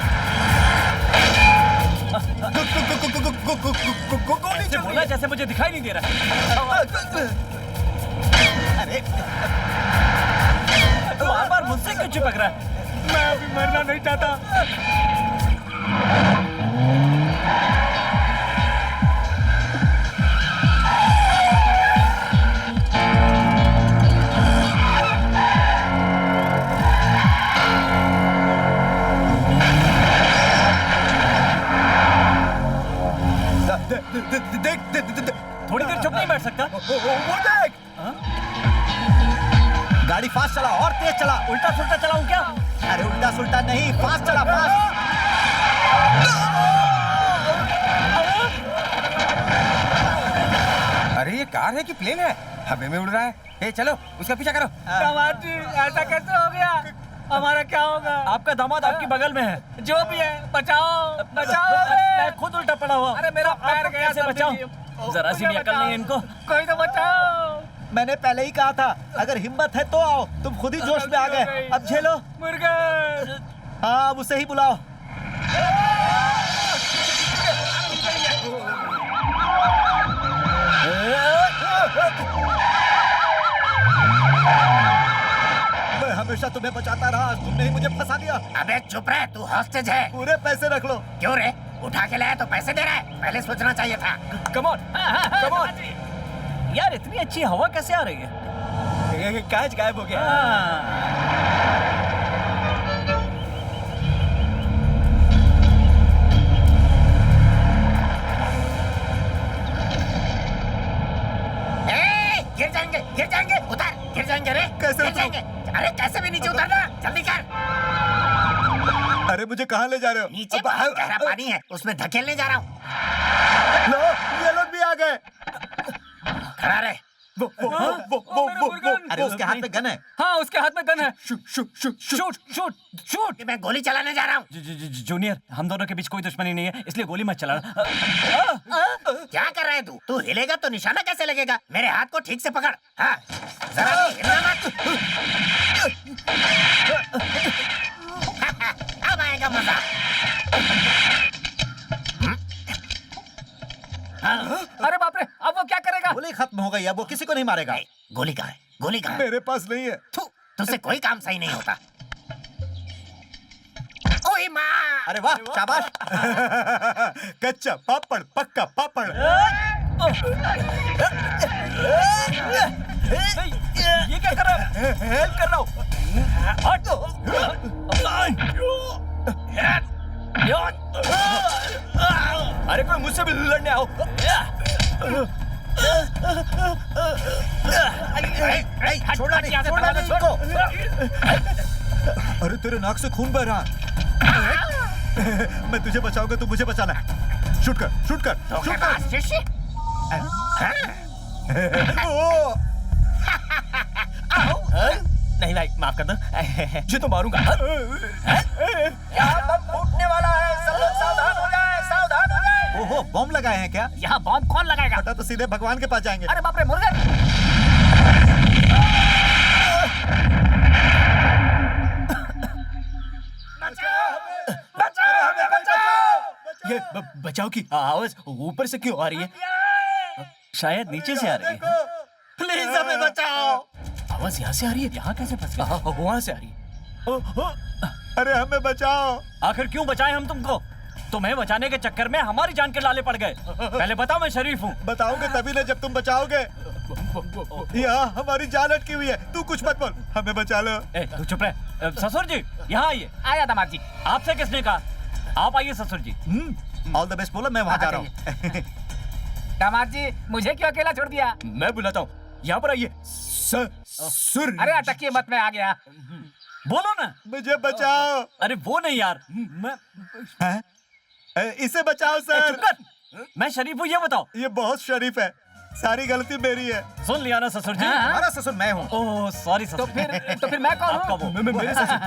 गोली ऐसे चल बोला जैसे मुझे दिखाई नहीं दे रहा है। अरे बार बार मुझसे क्यों चिपक रहा है? मैं अभी मरना नहीं चाहता। देख थोड़ी देर चुप नहीं बैठ सकता? वो देख। गाड़ी फास्ट चला और तेज चला। उल्टा सुल्टा चलाऊं क्या? अरे उल्टा सुल्टा नहीं, फास्ट चला, फास्ट। अरे ये कार है कि प्लेन है? हवा में उड़ रहा है। ए चलो उसका पीछा करो। दामाद जी, ऐसा कैसे हो गया? हमारा क्या होगा? आपका दामाद आपकी बगल में है। जो भी है, बचाओ बचाओ। मैं खुद उल्टा पड़ा हुआ। अरे मेरा पैर गया, कैसे बचाऊं? जरा सी भी अकल नहीं है इनको। कोई तो बचाओ। मैंने पहले ही कहा था, अगर हिम्मत है तो आओ। तुम खुद ही जोश में आ गए, अब झेलो। मुर्गन हाँ, अब उसे ही बुलाओ। मैं हमेशा तुम्हें बचाता रहा, तुमने ही मुझे फंसा दिया। अबे चुप रहे, तू हॉस्टेज है। पूरे पैसे रख लो। क्यों रे? उठा के लाया तो पैसे दे रहा है, पहले सोचना चाहिए था। Come on, come on. यार इतनी अच्छी हवा कैसे आ रही है? कांच गायब हो गया। गिर जाएंगे, उतर, गिर जाएंगे रे। कैसे गिर उतरूं? जाएंगे? अरे कैसे भी नीचे उतरना, जल्दी कर। अरे मुझे कहाँ ले जा रहे हो? नीचे बहुत गहरा पानी है, उसमें धकेलने जा रहा हूँ। लो, ये लोग भी आ गए। खड़ा रहे। वो अरे उसके हाथ में गन है। हाँ, उसके हाथ में गन है। Shoot shoot shoot. मैं गोली चलाने जा रहा हूँ। जूनियर, हम दोनों के बीच कोई दुश्मनी नहीं है, इसलिए गोली मत चला। क्या कर रहा है तू? तू हिलेगा तो निशाना कैसे लगेगा? मेरे हाथ को ठीक से पकड़। हाँ, जरा भी हिलना मत। अब आएगा मजा। अरे बाप रे, अब वो क्या करेगा? गोली खत्म हो गई, अब वो किसी को नहीं मारेगा। गोली कहाँ है? गोली कहाँ है? मेरे पास नहीं है। तुझसे कोई काम सही नहीं होता। ओए माँ! अरे वाह, शाबाश। कच्चा पापड़, पक्का पापड़। ये क्या कर रहा है? हेल्प कर रहा हूँ। अरे कोई मुझसे भी लड़ने आओ। छोड़ना नहीं, छोड़ना नहीं इसको। अरे तेरे नाक से खून बह रहा है। मैं तुझे बचाऊंगा, तू मुझे बचाना। शूट कर, शूट कर, शूट कर। शिष्य? नहीं भाई माफ कर दो। ये तो मारूंगा। यहाँ बम फूटने वाला है, सब लोग सावधान हो जाए, सावधान हो जाए। ओहो, बम लगाए हैं क्या? यहाँ बॉम्ब कौन लगाएगा? पता तो सीधे भगवान के पास जाएंगे। अरे बाप रे, मुर्गन! ये बचाओ की आवाज ऊपर से क्यों आ रही है? शायद नीचे से आ रही है। प्लीज हमें बचाओ। आवाज यहाँ से आ रही है। यहाँ कैसे फंस गए? वहाँ से आ रही है। अरे हमें बचाओ। आखिर क्यों बचाए हम तुमको? तुम्हें बचाने के चक्कर में हमारी जान के लाले पड़ गए। पहले बताओ, मैं शरीफ हूँ। बताओगे तभी ना जब तुम बचाओगे। यहाँ हमारी जान अटकी हुई है, तू कुछ मत बोल, हमें बचा लो। ए, तू चुप रहे। ससुर जी, यहाँ आइए। आया दामाद जी। आपसे किसने कहा? आप आइए ससुर जी। ऑल द बेस्ट बोलो, मैं वहाँ जा रहा हूँ। दामाद जी, मुझे क्यों अकेला छोड़ दिया? मैं बुलाता हूँ, यहाँ पर आइए। सुर। अरे अटकिए मत, मैं आ गया। बोलो ना। मुझे बचाओ। अरे वो नहीं यार, मैं इसे बचाओ चुप सर। कर। मैं शरीफ हूँ, ये बताओ। ये बहुत शरीफ है। सारी गलती मेरी है। सुन लिया ना ससुर जी? हमारा ससुर मैं हूँ। ओह सॉरी ससुर। तो फिर मैं कौन आपका हूँ? वो मेरे ससुर।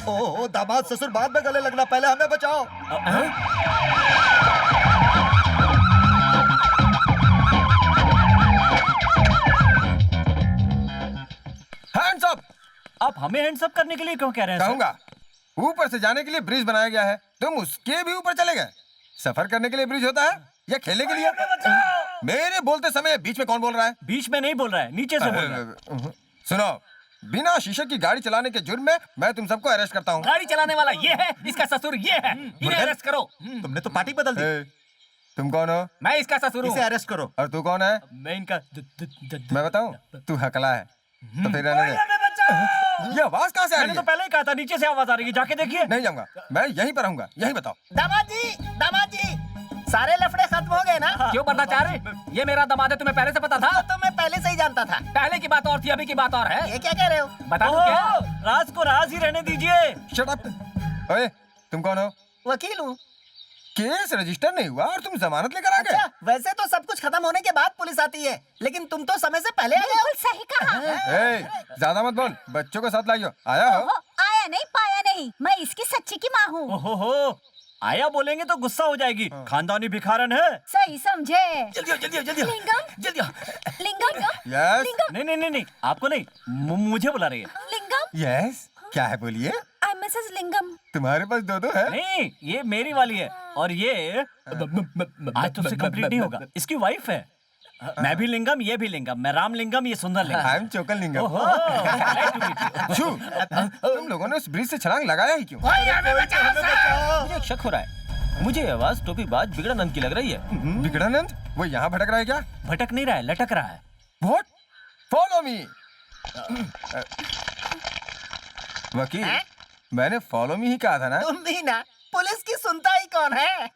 ओह दामाद ससुर बाद में गले लगना, पहले हमें बचाओ। Hands up. आप हमें हैंड्स अप करने के लिए क्यों कह रहे हैं सर? कहूंगा, ऊपर से जाने के लिए ब्रिज बनाया गया है, तुम उसके भी ऊपर चले गए। सफर करने के लिए ब्रिज होता है या खेलने के लिए? मेरे बोलते समय बीच में कौन बोल रहा है? बीच में नहीं बोल रहा है, नीचे से बोल रहा है। सुनो, बिना शीशे की गाड़ी चलाने के जुर्म में मैं तुम सबको अरेस्ट करता हूँ। गाड़ी चलाने वाला ये है, इसका ससुर ये है, इन्हें अरेस्ट करो। तुमने तो पार्टी बदल दी। तुम कौन हो? मैं इसका ससुर हूँ। इसे अरेस्ट करो। और तू कौन है? मैं इनका मैं बताऊं? तू हकला है। तो फिर रहने दे। ये आवाज कहाँ से आ रही मैंने तो है? पहले ही कहा था नीचे से आवाज आ रही है, जाके देखिए। नहीं जाऊंगा, मैं यहीं पर रहूंगा। यहीं बताओ। दामाद जी, सारे लफड़े खत्म हो गए ना? क्यों बनना चाह रहे? ये मेरा दामाद है, तुम्हें पहले से पता था? तो मैं पहले से ही जानता था। पहले की बात और थी, अभी की बात और है। ये क्या कह रहे हो? बता दूं क्या? राज को राज ही रहने दीजिए। Shut up. ओए, तुम कौन हो? वकील हूँ। केस रजिस्टर नहीं हुआ और तुम जमानत लेकर आ गए? अच्छा, वैसे तो सब कुछ खत्म होने के बाद पुलिस आती है, लेकिन तुम तो समय से पहले आ गए हो। सही कहा। ए, ज्यादा मत बोल, बच्चों को साथ लाइयो। आया हो? आया नहीं पाया नहीं, मैं इसकी सच्ची की माँ हूँ। ओहो, आया बोलेंगे तो गुस्सा हो जाएगी। खानदानी भिखारन है। सही समझे। जल्दी लिंगम, लिंगम, यस। नहीं, आपको नहीं, मुझे बुला रही है। लिंगम। यस, क्या है बोलिए? आई मिसेस लिंगम। तुम्हारे पास दो है? नहीं, ये मेरी वाली है और ये आज तुमसे कंप्लीट नहीं होगा। इसकी वाइफ है। मैं भी लिंगम, ये भी लिंगम। मैं राम लिंगम, ये सुंदर लिंगम। आई एम चोकन लिंगम। ओहो, glad to meet you। छू, तुम लोगों ने उस ब्रिज से छलांग लगाया ही क्यों? मुझे एक शक हो रहा है। मुझे ये आवाज टोपीबाज बिगड़ानंद की लग रही है। बिगड़ानंद? वो यहाँ भटक रहा है क्या? भटक नहीं रहा है, लटक रहा है। What? Follow me। वकील, मैंने फॉलो मी ही कहा था ना? तुम भी ना, पुलिस की सुनता ही कौन है?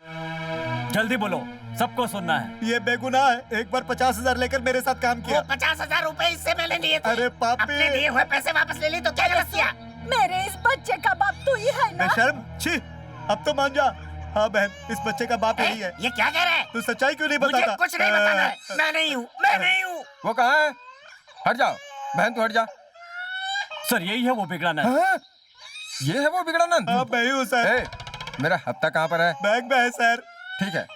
जल्दी बोलो, सबको सुनना है। ये बेगुनाह है, एक बार 50,000 लेकर मेरे साथ काम किया। 50,000 रुपए इससे मैंने लिए थे। अरे पापी। अपने दिए हुए पैसे वापस ले ली तो क्या गलत किया? मेरे इस बच्चे का बाप तू ही है ना? बेशर्म, छी, अब तो मान जा। हाँ बहन, इस बच्चे का बाप यही है। ये क्या कह रहा है? तू सच्चाई क्यों नहीं मुझे बताता? कुछ नहीं बताना है। मैं नहीं हूँ, मैं नहीं हूँ। वो कहाँ है? हट जाओ, बहन तू हट जा। सर यही है वो बिगड़ानंद। हाँ? ये है वो बिगड़ानंद? हाँ मैं ही हूँ सर। ए, मेरा हफ्ता कहाँ पर है? बैंक में है सर। ठीक है,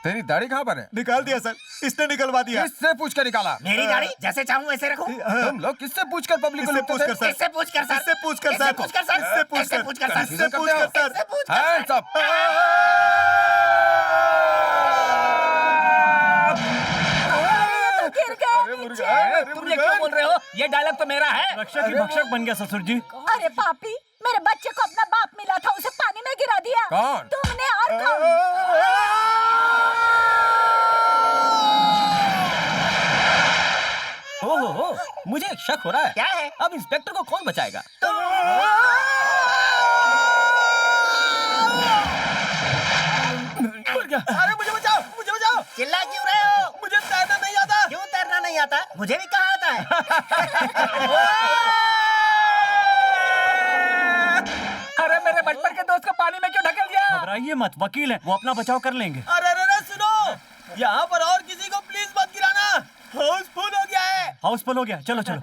तेरी दाढ़ी कहाँ पर है? निकाल दिया सर, इसने निकलवा दिया। किससे पूछ कर निकाला? मेरी गाड़ी जैसे चाहूँ वैसे रखूँ। तुम लोग किससे पूछ कर पब्लिक को इससे लूटते पूछ कर थे? सर। इससे पूछ कर सर। इससे पूछ कर इससे सर। पूछ कर सर। इससे पूछ इससे कर। पूछ कर सर। इससे पूछ कर सर। इससे पूछ कर Hands सर। up! गिर गए नीचे। तुम ये क्यों बोल रहे हो? ये डायलॉग तो मेरा है। रक्षक ही भक्षक बन गया ससुर जी। अरे पापी, मेरे बच्चे को अपना बाप मिला था, उसे पानी में गिरा दिया। कौन? तुमने और कौन? ओहो, मुझे एक शक हो रहा है। क्या है? अब इंस्पेक्टर को कौन बचाएगा? अरे मुझे बचाओ, मुझे बचाओ। चिल्ला क्यों रहे हो? मुझे तैरना नहीं आता। क्यों तैरना नहीं आता? मुझे भी कहाँ आता है? अरे मेरे बचपन के दोस्त को पानी में क्यों ढकेल दिया? घबराइए मत, वकील है, वो अपना बचाव कर लेंगे। अरे सुनो, यहाँ पर और किसी को प्लीज मत गिराना, हाउसफुल हो गया है। हाउसफुल हो गया, चलो चलो।